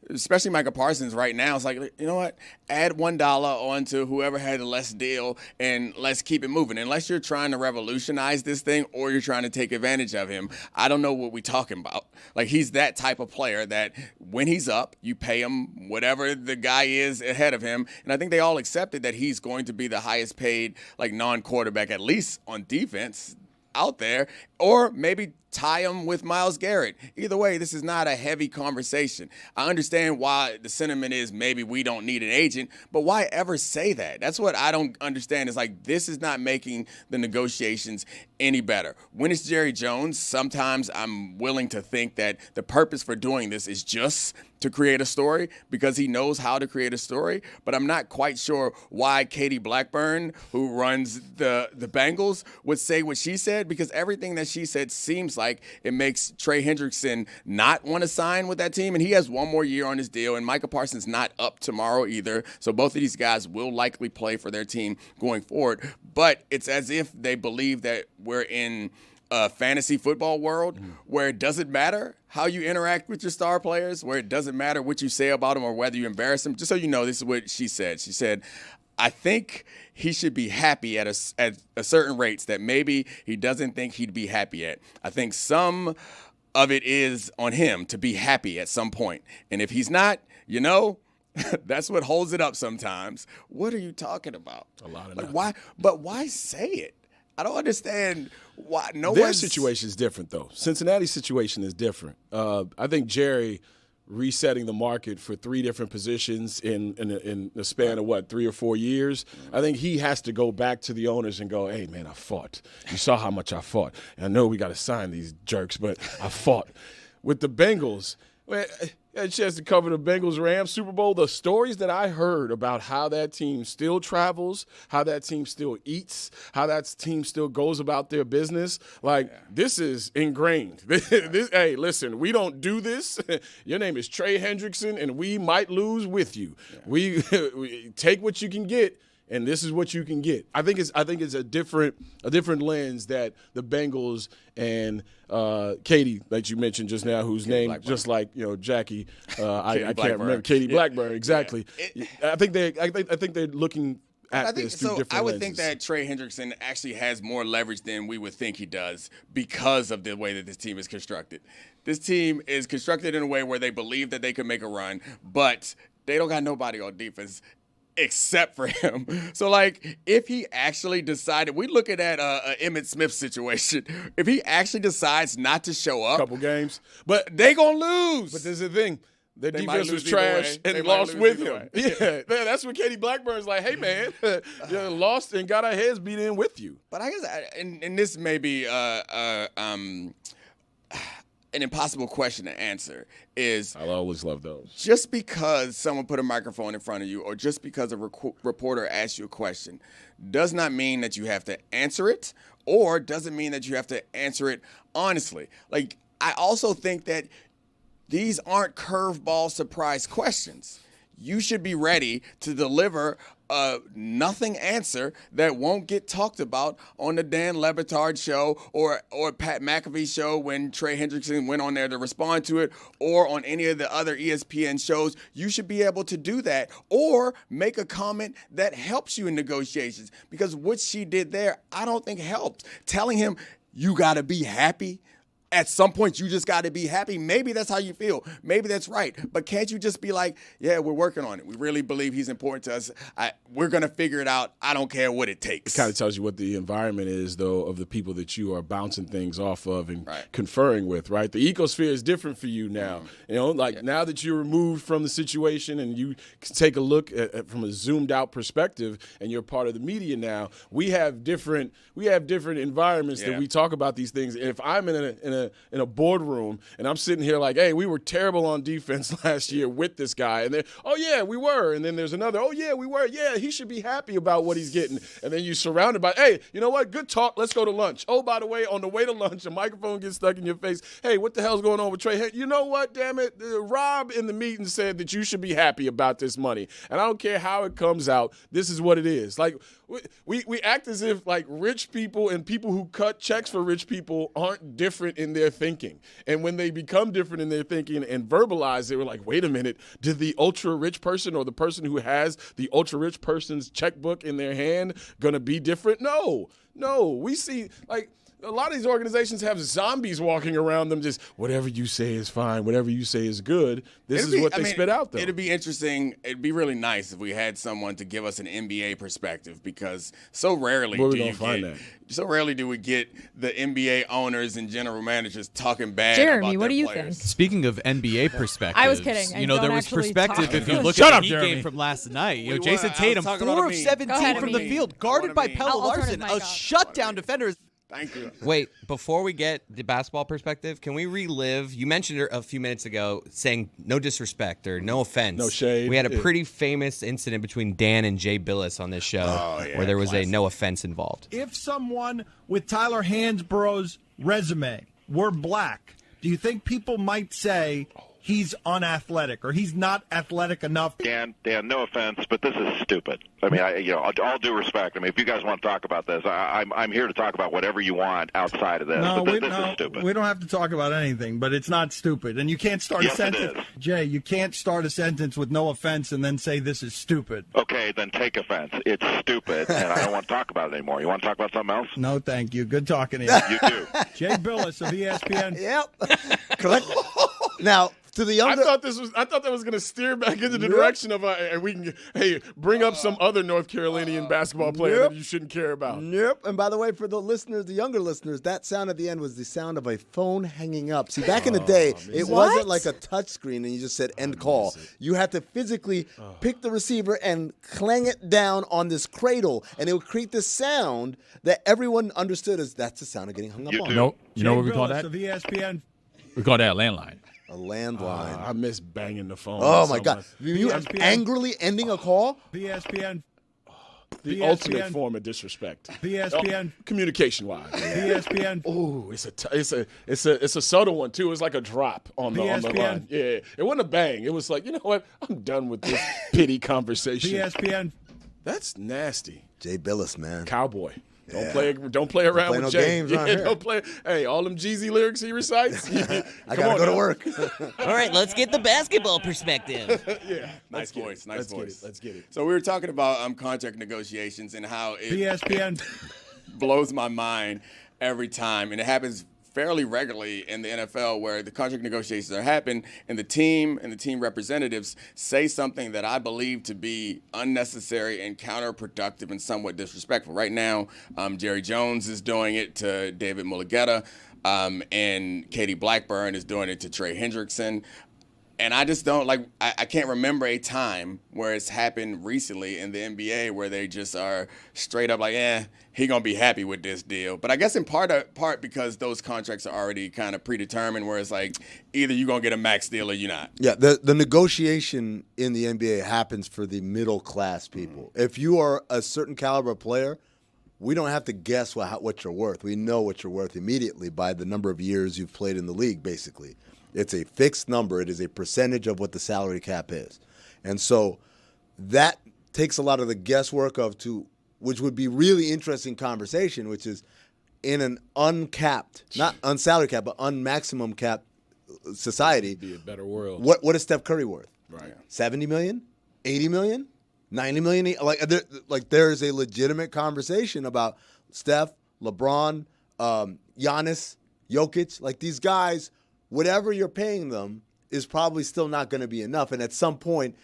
Especially Micah Parsons right now. It's like, you know what? Add $1 onto whoever had the less deal and let's keep it moving. Unless you're trying to revolutionize this thing or you're trying to take advantage of him, I don't know what we're talking about. Like, he's that type of player that when he's up, you pay him whatever the guy is ahead of him. And I think they all accepted that he's going to be the highest paid, like, non-quarterback, at least on defense, out there, or maybe tie him with Myles Garrett. Either way, this is not a heavy conversation. I understand why the sentiment is maybe we don't need an agent, but why ever say that? That's what I don't understand. Is like, this is not making the negotiations any better. When it's Jerry Jones, sometimes I'm willing to think that the purpose for doing this is just to create a story because he knows how to create a story, but I'm not quite sure why Katie Blackburn, who runs the Bengals, would say what she said, because everything that she said seems like it makes Trey Hendrickson not want to sign with that team, and he has one more year on his deal, and Micah Parsons not up tomorrow either, so both of these guys will likely play for their team going forward, but it's as if they believe that we're in a fantasy football world where it doesn't matter how you interact with your star players, where it doesn't matter what you say about them or whether you embarrass them. Just so you know, this is what she said. She said, I think he should be happy at a certain rates that maybe he doesn't think he'd be happy at. I think some of it is on him to be happy at some point. And if he's not, that's what holds it up sometimes. What are you talking about? A lot of like, why? But why say it? I don't understand why. Their situation is different, though. Cincinnati's situation is different. I think Jerry resetting the market for 3 different positions in the span of 3 or 4 years. I think he has to go back to the owners and go, hey, man, I fought. You saw how much I fought. And I know we got to sign these jerks, but I fought. With the Bengals, I had a chance to cover the Bengals-Rams Super Bowl. The stories that I heard about how that team still travels, how that team still eats, how that team still goes about their business, this is ingrained. Hey, listen, we don't do this. Your name is Trey Hendrickson, and we might lose with you. Yeah. We take what you can get. And this is what you can get. I think it's a different lens that the Bengals and Katie, like you mentioned just now, whose name Blackburn. Just like Jackie, I can't remember Katie Blackburn exactly. Yeah. I think they're looking at this through different lenses. I would think that Trey Hendrickson actually has more leverage than we would think he does because of the way that this team is constructed. This team is constructed in a way where they believe that they can make a run, but they don't got nobody on defense except for him. So, if he actually decided, we look at that Emmitt Smith situation. If he actually decides not to show up, couple games, but they gonna lose. But there's the thing. Their defense was trash and lost with him. Yeah, that's what Katie Blackburn's like, hey, man, lost and got our heads beat in with you. But I guess, and this may be an impossible question to answer, is I'll always love those. Just because someone put a microphone in front of you or just because a reporter asks you a question does not mean that you have to answer it, or doesn't mean that you have to answer it honestly. I also think that these aren't curveball surprise questions. you should be ready to deliver a nothing answer that won't get talked about on the Dan Le Batard Show or Pat McAfee Show when Trey Hendrickson went on there to respond to it, or on any of the other ESPN shows. You should be able to do that, or make a comment that helps you in negotiations, because what she did there, I don't think helped. Telling him, you got to be happy. At some point, you just got to be happy. Maybe that's how you feel. Maybe that's right. But can't you just be like, yeah, we're working on it. We really believe he's important to us. We're going to figure it out. I don't care what it takes. It kind of tells you what the environment is, though, of the people that you are bouncing things off of and conferring with, right? The ecosphere is different for you now. You know, like now that you're removed from the situation and you can take a look at from a zoomed out perspective, and you're part of the media now, we have different environments that we talk about these things. If I'm in a boardroom and I'm sitting here like, hey, we were terrible on defense last year with this guy, and then, oh yeah, we were, and then there's another, oh yeah, we were, yeah, he should be happy about what he's getting, and then you're surrounded by, hey, you know what, good talk, let's go to lunch. Oh, by the way, on the way to lunch, a microphone gets stuck in your face. Hey, what the hell's going on with Trey? Hey, you know what, damn it, Rob in the meeting said that you should be happy about this money, and I don't care how it comes out, this is what it is. Like, we act as if like rich people and people who cut checks for rich people aren't different in their thinking. And when they become different in their thinking and verbalize it, we're like, wait a minute, did the ultra rich person or the person who has the ultra rich person's checkbook in their hand gonna be different? No. We see like a lot of these organizations have zombies walking around them, just whatever you say is fine, whatever you say is good. This is what they spit out, though. It'd be interesting. It'd be really nice if we had someone to give us an NBA perspective, because so rarely do we get the NBA owners and general managers talking bad Jeremy, about what their do you players. think? Speaking of NBA perspectives, I was kidding. You know, there was perspective if you look Shut at up, the Heat Jeremy. game from last night. You know, We Jason won. I was Tatum, talking 4 about of me. 17 from the me. field, guarded by Pelle I'll turn his Larson, mic a off. shutdown defender. Thank you. Wait, before we get the basketball perspective, can we relive? You mentioned it a few minutes ago, saying no disrespect or no offense. No shade. We had a pretty famous incident between Dan and Jay Billis on this show, where there was a no offense involved. If someone with Tyler Hansborough's resume were black, do you think people might say he's unathletic or he's not athletic enough? Dan, no offense, but this is stupid. I mean, all due respect. I mean, if you guys want to talk about this, I'm here to talk about whatever you want outside of this. This is stupid. We don't have to talk about anything, but it's not stupid. And you can't start a sentence. It is. Jay, you can't start a sentence with no offense and then say this is stupid. Okay, then take offense. It's stupid, and I don't want to talk about it anymore. You want to talk about something else? No, thank you. Good talking to you. You do. Jay Billis of ESPN. Correct. Now, to the younger, I thought that was going to steer back into the direction of and we can bring up some other North Carolinian basketball player that you shouldn't care about. Nope. And by the way, for the listeners, the younger listeners, that sound at the end was the sound of a phone hanging up. See, back in the day, it wasn't like a touch screen and you just said end call. You had to physically pick the receiver and clang it down on this cradle, and it would create this sound that everyone understood as that's the sound of getting hung up on. No, you know what we call Billis that? of ESPN. We call that a landline. A landline. I miss banging the phone. Oh my God! much. You angrily ending a call? ESPN. The ESPN. ultimate form of disrespect. ESPN. Communication-wise. ESPN. Oh, it's a subtle one too. It's like a drop on the line. Yeah, it wasn't a bang. It was like, you know what? I'm done with this pity conversation. ESPN. That's nasty. Jay Billis, man. Cowboy. Don't play around with no Jay. games around here. Don't play. Hey, all them Jeezy lyrics he recites. I gotta go to work. All right, let's get the basketball perspective. Yeah, Nice voice. Let's get it. So we were talking about contract negotiations and how it ESPN. blows my mind every time, and it happens fairly regularly in the NFL, where the contract negotiations are happening and the team representatives say something that I believe to be unnecessary and counterproductive and somewhat disrespectful. Right now, Jerry Jones is doing it to David Mulugeta, and Katie Blackburn is doing it to Trey Hendrickson. And I just don't I can't remember a time where it's happened recently in the NBA where they just are straight up like, he gonna be happy with this deal. But I guess in part because those contracts are already kind of predetermined, where it's like either you're gonna get a max deal or you're not. Yeah, the negotiation in the NBA happens for the middle class people. If you are a certain caliber player, we don't have to guess what you're worth. We know what you're worth immediately by the number of years you've played in the league, basically. It's a fixed number. It is a percentage of what the salary cap is. And so that takes a lot of the guesswork which would be really interesting conversation, which is in an uncapped, not unsalary cap, but unmaximum cap society. It'd be a better world. What is Steph Curry worth? Right. 70 million? 80 million? 90 million? There is a legitimate conversation about Steph, LeBron, Giannis, Jokic. Like these guys, whatever you're paying them is probably still not going to be enough. And at some point,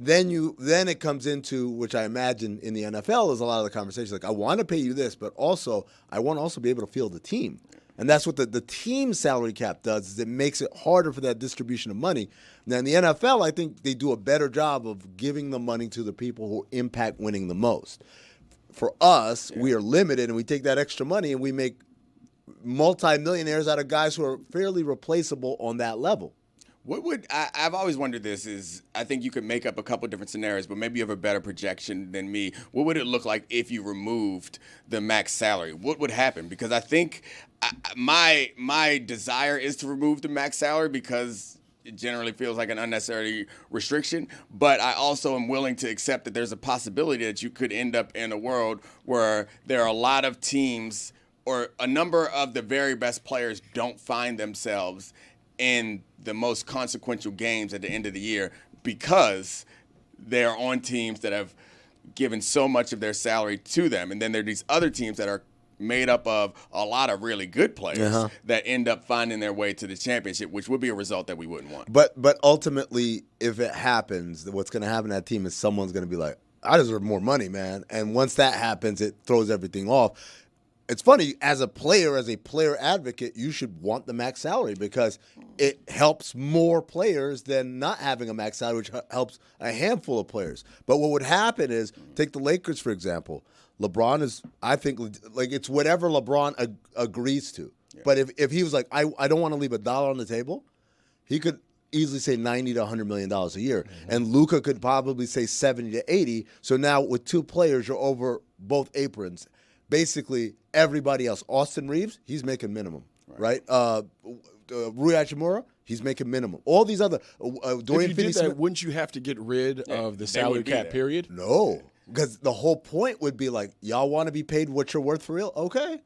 then it comes into, which I imagine in the NFL is a lot of the conversation. Like, I want to pay you this, but also I want to also be able to field the team. And that's what the team salary cap does, is it makes it harder for that distribution of money. Now, in the NFL, I think they do a better job of giving the money to the people who impact winning the most. For us, we are limited, and we take that extra money and we make multi-millionaires out of guys who are fairly replaceable on that level. I've always wondered this is, I think you could make up a couple different scenarios, but maybe you have a better projection than me. What would it look like if you removed the max salary? What would happen? Because I think my desire is to remove the max salary because it generally feels like an unnecessary restriction. But I also am willing to accept that there's a possibility that you could end up in a world where there are a lot of teams or a number of the very best players don't find themselves in the most consequential games at the end of the year because they're on teams that have given so much of their salary to them. And then there are these other teams that are made up of a lot of really good players that end up finding their way to the championship, which would be a result that we wouldn't want. But ultimately, if it happens, what's going to happen to that team is someone's going to be like, I deserve more money, man. And once that happens, it throws everything off. It's funny, as a player advocate, you should want the max salary because it helps more players than not having a max salary, which helps a handful of players. But what would happen is, take the Lakers, for example. LeBron is, I think, like it's whatever LeBron agrees to. Yeah. But if he was like, I don't want to leave $1 on the table, he could easily say $90 to $100 million a year. Mm-hmm. And Luka could probably say 70 to 80. So now with two players, you're over both aprons. Basically, everybody else. Austin Reeves, he's making minimum, right? Rui Hachimura, he's making minimum. All these other Dorian Finney-Smith. Wouldn't you have to get rid of the salary cap period? No, because the whole point would be like, y'all want to be paid what you're worth for real? Okay.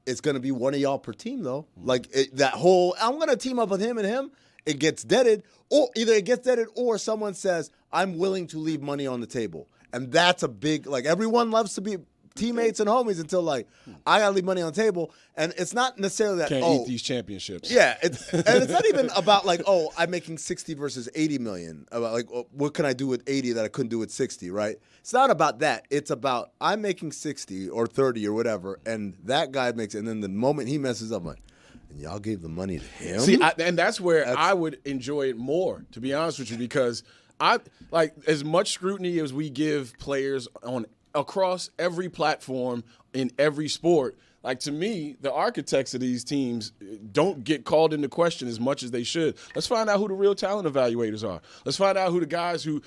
It's going to be one of y'all per team, though. Like that whole, I'm going to team up with him and him. It gets deaded, or either it gets deaded or someone says, I'm willing to leave money on the table. And that's a big, like everyone loves to be teammates and homies until like I gotta leave money on the table, and it's not necessarily that can't eat these championships. Yeah, and it's not even about like I'm making 60 versus 80 million. About like what can I do with 80 that I couldn't do with 60, right? It's not about that. It's about I'm making 60 or 30 or whatever, and that guy makes it. And then the moment he messes up, I'm like, and y'all gave the money to him. See, and that's where I would enjoy it more, to be honest with you, because I like as much scrutiny as we give players on across every platform in every sport. Like, to me, the architects of these teams don't get called into question as much as they should. Let's find out who the real talent evaluators are. Let's find out who the guys who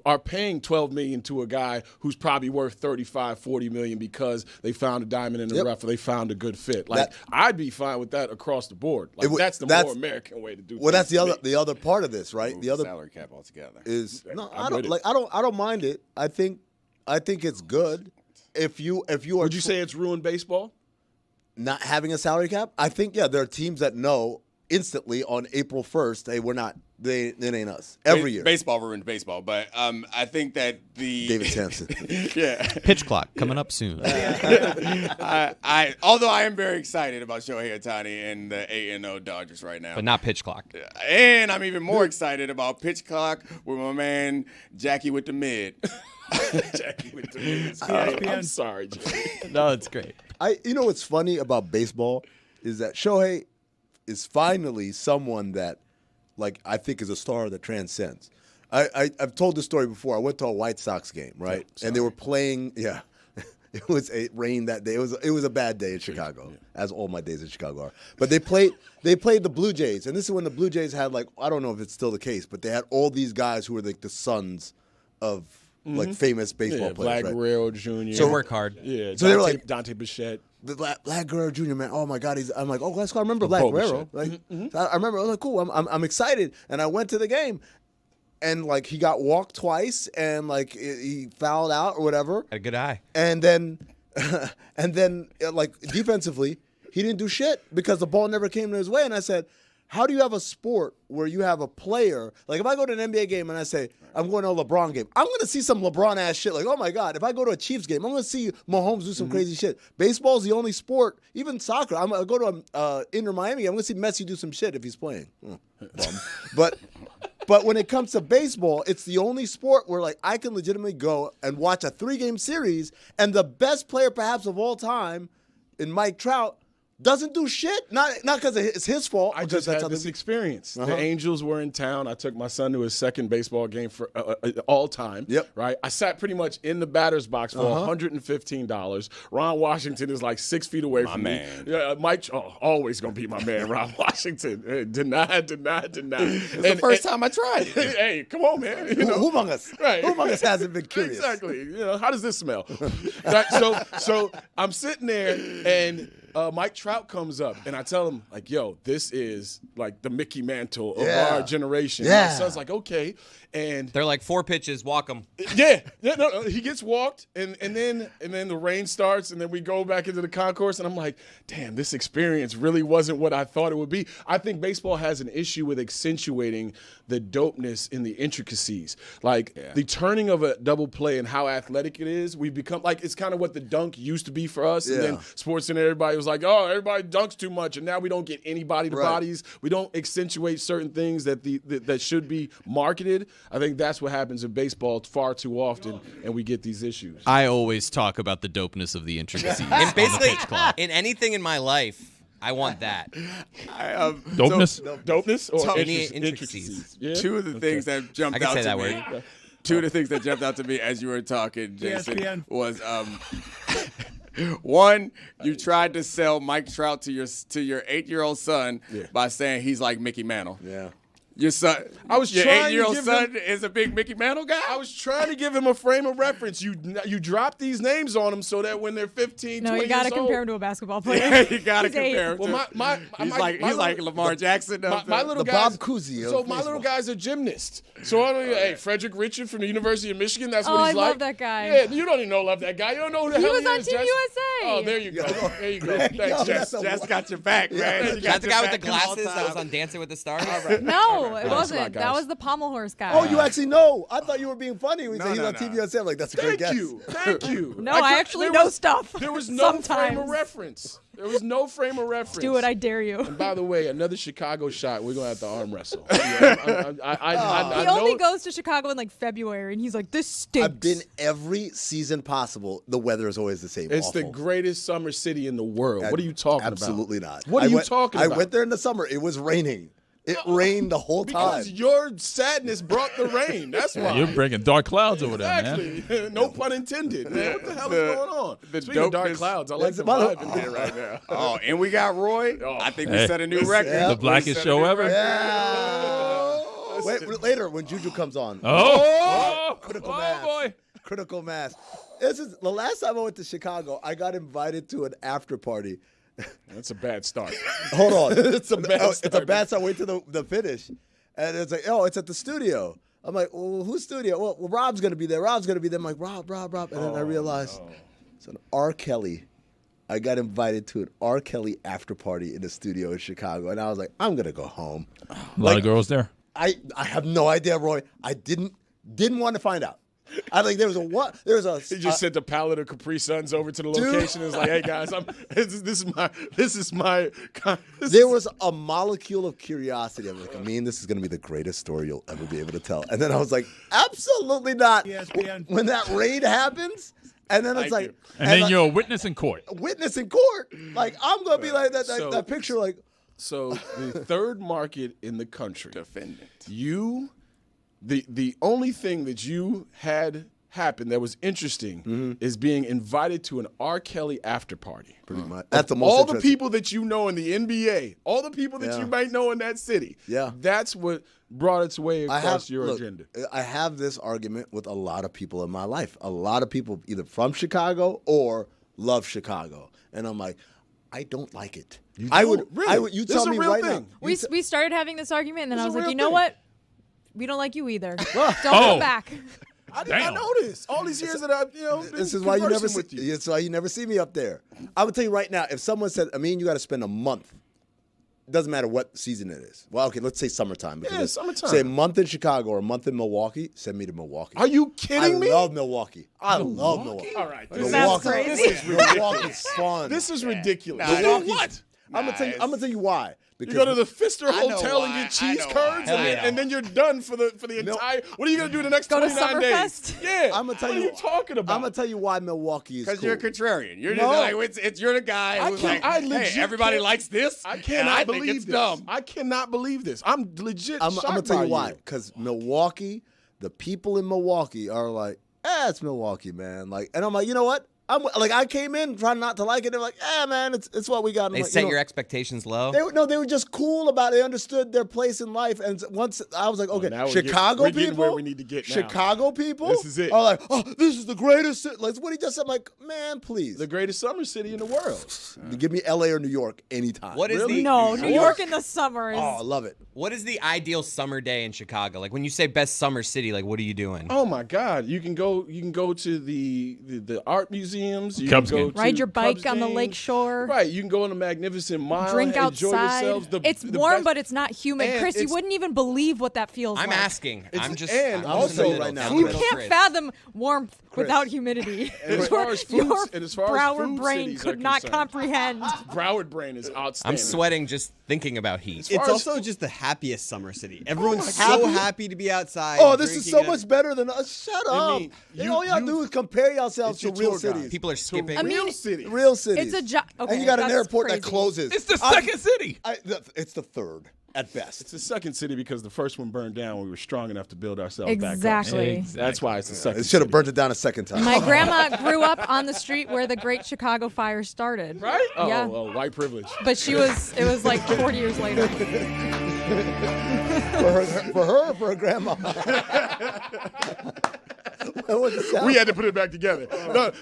are paying $12 million to a guy who's probably worth $35, $40 million because they found a diamond in the rough or they found a good fit. Like, I'd be fine with that across the board. Like, that's the more American way to do things. Well, that's the other part of this, right? The other salary cap altogether is I don't mind it. I think it's good if you are. Would you say it's ruined baseball? Not having a salary cap? I think, there are teams that know instantly on April 1st, hey, we're not, it ain't us. Every year. Baseball ruined baseball, but I think that David Samson. Pitch clock coming up soon. Although I am very excited about Shohei Ohtani and the 8-0 Dodgers right now. But not pitch clock. And I'm even more excited about pitch clock with my man Jackie with the mid. Jackie with the mid. I'm sorry, Jackie. No, it's great. You know what's funny about baseball is that Shohei is finally someone that, like, I think is a star that transcends. I've told this story before. I went to a White Sox game, right? And they were playing. Yeah, it rained that day. It was a bad day in Chicago, as all my days in Chicago are. But they played the Blue Jays, and this is when the Blue Jays had, like, I don't know if it's still the case, but they had all these guys who were like the sons of like famous baseball players. Vlad Guerrero Jr. So work hard. Yeah. So they were like Dante Bichette. Vlad Guerrero Jr. Man, oh my God, I'm like, let's go. I remember Vlad Guerrero. Like, so I remember. I was like, cool. I'm excited, and I went to the game, and like he got walked twice, and like he fouled out or whatever. Had a good eye. And then, like defensively, he didn't do shit because the ball never came to his way. And I said, how do you have a sport where you have a player? Like if I go to an NBA game and I say, I'm going to a LeBron game, I'm going to see some LeBron ass shit. Like, oh my God, if I go to a Chiefs game, I'm going to see Mahomes do some crazy shit. Baseball's the only sport, even soccer. I'm going to go to Inter Miami, I'm going to see Messi do some shit if he's playing. But when it comes to baseball, it's the only sport where like I can legitimately go and watch a 3-game series and the best player perhaps of all time in Mike Trout doesn't do shit. Not because it's his fault. I just had this experience. The Angels were in town. I took my son to his second baseball game for all time. Yep. Right. I sat pretty much in the batter's box for $115. Ron Washington is like 6 feet away from me. Yeah, Mike, always gonna be my man, Ron Washington. Denied. It's the first time I tried it. Hey, come on, man. Who among us? Right. Who among us hasn't been curious? Exactly. How does this smell? So I'm sitting there and. Mike Trout comes up, and I tell him, like, yo, this is, like, the Mickey Mantle of our generation. Yeah. My son's like, okay. And they're like 4 pitches, walk him. Yeah. No, he gets walked, and then the rain starts, and then we go back into the concourse, and I'm like, damn, this experience really wasn't what I thought it would be. I think baseball has an issue with accentuating the dopeness in the intricacies. Like, the turning of a double play and how athletic it is, we've become, like, it's kind of what the dunk used to be for us, and then sports and everybody was like, oh, everybody dunks too much, and now we don't get any bodies. We don't accentuate certain things that should be marketed. I think that's what happens in baseball far too often, and we get these issues. I always talk about the dopeness of the intricacies. And basically, in anything in my life, I want that. Dopeness? Dopeness or intricacies? Yeah? Two of the things that jumped out to me. Two of the things that jumped out to me as you were talking, Jason, ESPN. was one, you tried to sell Mike Trout to your 8-year-old son by saying he's like Mickey Mantle. Yeah. Your son, I was your trying to 8-year-old give son him- is a big Mickey Mantle guy. I was trying to give him a frame of reference. You drop these names on them so that when they're 15, No, 20 you got to years compare old, him to a basketball player. Yeah, you got to He's 8. compare him. Well, he's like Lamar Jackson. My little the guys, Bob Cousy of So my little baseball. guy's a gymnast. So I don't. Hey, Frederick Richard from the University of Michigan. That's what Oh, he's I like. love that guy. Yeah, you don't even love that guy. You don't know who the He hell was he on is. Team Jess. USA. Oh, there you go. There you go. Thanks, Jess. Jess got your back, man. You got That's the your guy with the back all glasses that time. was on Dancing with the Stars? No, it Thanks a wasn't. lot, That guys. was the pommel horse guy. Oh, you actually know? I thought you were being funny when you No, said he's no, on no. TV USA. I'm like, that's a great guess. Thank you. No, I actually know stuff. There was no frame Sometimes. of reference. There was no frame of reference. Do it, I dare you. And by the way, another Chicago shot, we're going to have to arm wrestle. I He only know- goes to Chicago in like February, and he's like, "This stinks." I've been every season possible. The weather is always the same. It's the awful. greatest summer city in the world. What are you talking Absolutely about? not. What are you talking about? I went there in the summer. It was raining. It rained the whole time. Because your sadness brought the rain. That's why. You're bringing dark clouds over there, man. Exactly. No pun intended. Man, what the hell is going on? the Speaking of dark dopeness- clouds, I like the That's- vibe in here right now. Oh, and we got Roy. I think we Hey. set a new record. Yeah. The blackest show ever. Yeah. Wait, later when Juju comes on. Oh, Critical oh mass. boy. Critical mass. This is the last time I went to Chicago. I got invited to an after party. That's a bad start. Hold on. It's a bad it's a start. bad start. Wait till the finish. And it's like, oh, it's at the studio. I'm like, well, whose studio? Well, Rob's going to be there. Rob's going to be there. I'm like, Rob. And then I realized it's an R. Kelly. I got invited to an R. Kelly after party in the studio in Chicago. And I was like, I'm going to go home. A lot of girls there. I have no idea, Roy. I didn't want to find out. I like there was a what? There was a. He just sent a pallet of Capri Suns over to the location and was like, "Hey guys, this is my." There was a molecule of curiosity. I'm like, this is going to be the greatest story you'll ever be able to tell. And then I was like, absolutely not. ESPN. When that raid happens, and then it's like, And then like, you're a witness in court. witness in court. Like I'm going to be like that. So- That picture, like. So the third market in the country, Defendant. the only thing that you had happen that was interesting is being invited to an R. Kelly after party. Pretty much. That's the most all the interesting. people that you know in the NBA, all the people that Yeah. you might know in that city. Yeah. That's what brought its way across your agenda. I have this argument with a lot of people in my life. A lot of people either from Chicago or love Chicago. And I'm like, I don't like it. I would. Really? You This tell is a me real right thing. now. We started having this argument, and then It's I a was like, real you know thing. what? We don't like you either. Don't come back. I did not know this. All these years that I've, this is why you never see. It's why you never see me up there. I would tell you right now, if someone said, you got to spend a month. It doesn't matter what season it is. Well, okay, let's say summertime. Yeah, summertime. Say a month in Chicago or a month in Milwaukee. Send me to Milwaukee. Are you kidding me? I love Milwaukee. I love Milwaukee. All right, Milwaukee's fun. This is ridiculous. What? I'm gonna tell you why. You go to the Pfister Hotel and get cheese curds, and then you're done for the entire. What are you gonna do the next 29 days? Yeah, I'm gonna tell you. What are you talking about? I'm gonna tell you why Milwaukee is cool. Because you're a contrarian. You're just like you're the guy who's like, hey, everybody likes this. I cannot believe it's this. dumb. I cannot believe this. I'm legit. I'm shocked gonna tell by you why. Because Milwaukee, the people in Milwaukee are like, it's Milwaukee, man. Like, and I'm like, you know what? I came in trying not to like it. They're like, man, it's what we got. They set your expectations low. They were just cool about it. They understood their place in life. And once I was like, okay, Chicago people, where we need to get now. Chicago people, this is it. Are like, this is the greatest city. Like what he just said. I'm like, man, please, the greatest summer city in the world. Give me LA or New York anytime. What is New York in the summer is. Oh, I love it. What is the ideal summer day in Chicago? Like when you say best summer city, like what are you doing? Oh my God, you can go to the art museums. You Cubs can go ride your bike Cubs on the games. lake shore. Right, you can go on a magnificent mile. Drink enjoy outside. yourselves. It's warm, but it's not humid. And Chris, you wouldn't even believe what that feels I'm like. asking. I'm just. And I'm also in the right middle. now, You Down can't Chris. fathom warmth without humidity. And as far as foods, and as far as Broward food brain cities could are not concerned, comprehend. Broward brain is outstanding. I'm sweating just thinking about heat. It's also just the happiest summer city. Everyone's God. so happy to be outside. Oh, this is so drinking much better than us. Shut up. All y'all do is compare yourselves to real cities. People are skipping. real cities. Real cities. It's a okay, and you got an that's airport crazy. that closes. It's the second city. It's the third at best. It's the second city because the first one burned down. We were strong enough to build ourselves back up. Exactly. That's why it's the second. It should have city. burnt it down a second time. My grandma grew up on the street where the Great Chicago Fire started. Right? Oh, Yeah. well, white privilege. But it was like 40 years later. for her grandma. We had to put it back together.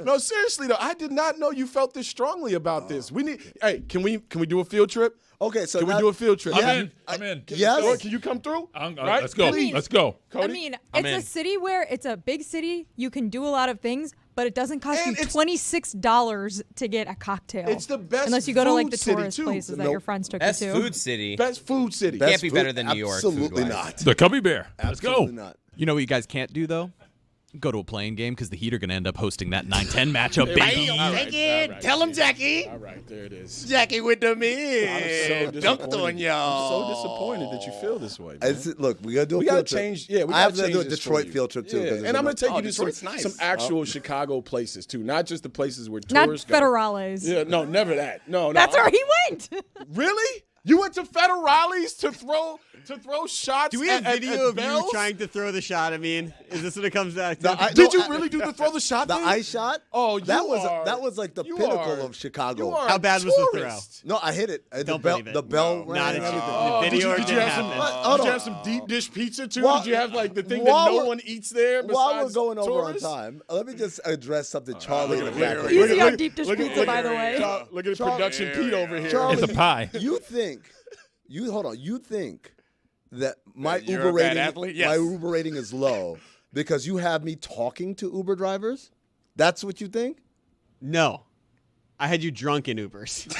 No, seriously though, I did not know you felt this strongly about this. We need. Hey, can we do a field trip? Okay, so Can we do a field trip? I'm in. Yes. Can you come through? Right? Let's go. Let's go. I mean, it's a city where it's a big city. You can do a lot of things, but it doesn't cost you $26 to get a cocktail. It's the best unless you go to like food the city, tourist too. places that Nope. your friends took Best you to. food city. Best food city. Can't be better than New York. Absolutely food-wise. not. The Cubby Bear. Let's go. Absolutely not. You know what you guys can't do though? Go to a playing game because the Heat are going to end up hosting that 9-10 matchup, baby. All right, tell him, Jackie. All right, there it is. Jackie with the I'm mid. so Dunked on y'all. I'm so disappointed that you feel this way, man. Look, we gotta do a We field gotta trip. change. Yeah, we I have gotta to do a change this Detroit for you. field trip too. Yeah. 'cause And I'm gonna take you to Detroit's nice. some actual Chicago places too, not just the places where Not tourists go. Federales. Yeah, no, never that. No, That's where he went. Really? You went to Federales to throw shots? Do we have at video of Bells? you trying to throw the shot? I mean, is this what it comes back to? Did you really do the throw the shot The thing? ice shot? Oh, that was like the pinnacle of Chicago. How bad was the throw? No, I hit it. Don't believe it. The bell No, rang not and at everything. all. The video did you didn't have some? happen. Did you have some deep dish pizza too? While- Did you have like the thing while that no we're- one eats there? While we're besides going over tourists? on time, let me just address something Charlie in the background. Easy on deep dish pizza, by the way. Look at production Pete over here. Charlie, It's a pie. You think that my That you're Uber a bad rating, athlete? Yes. my Uber rating is low because you have me talking to Uber drivers? That's what you think? No. I had you drunk in Ubers.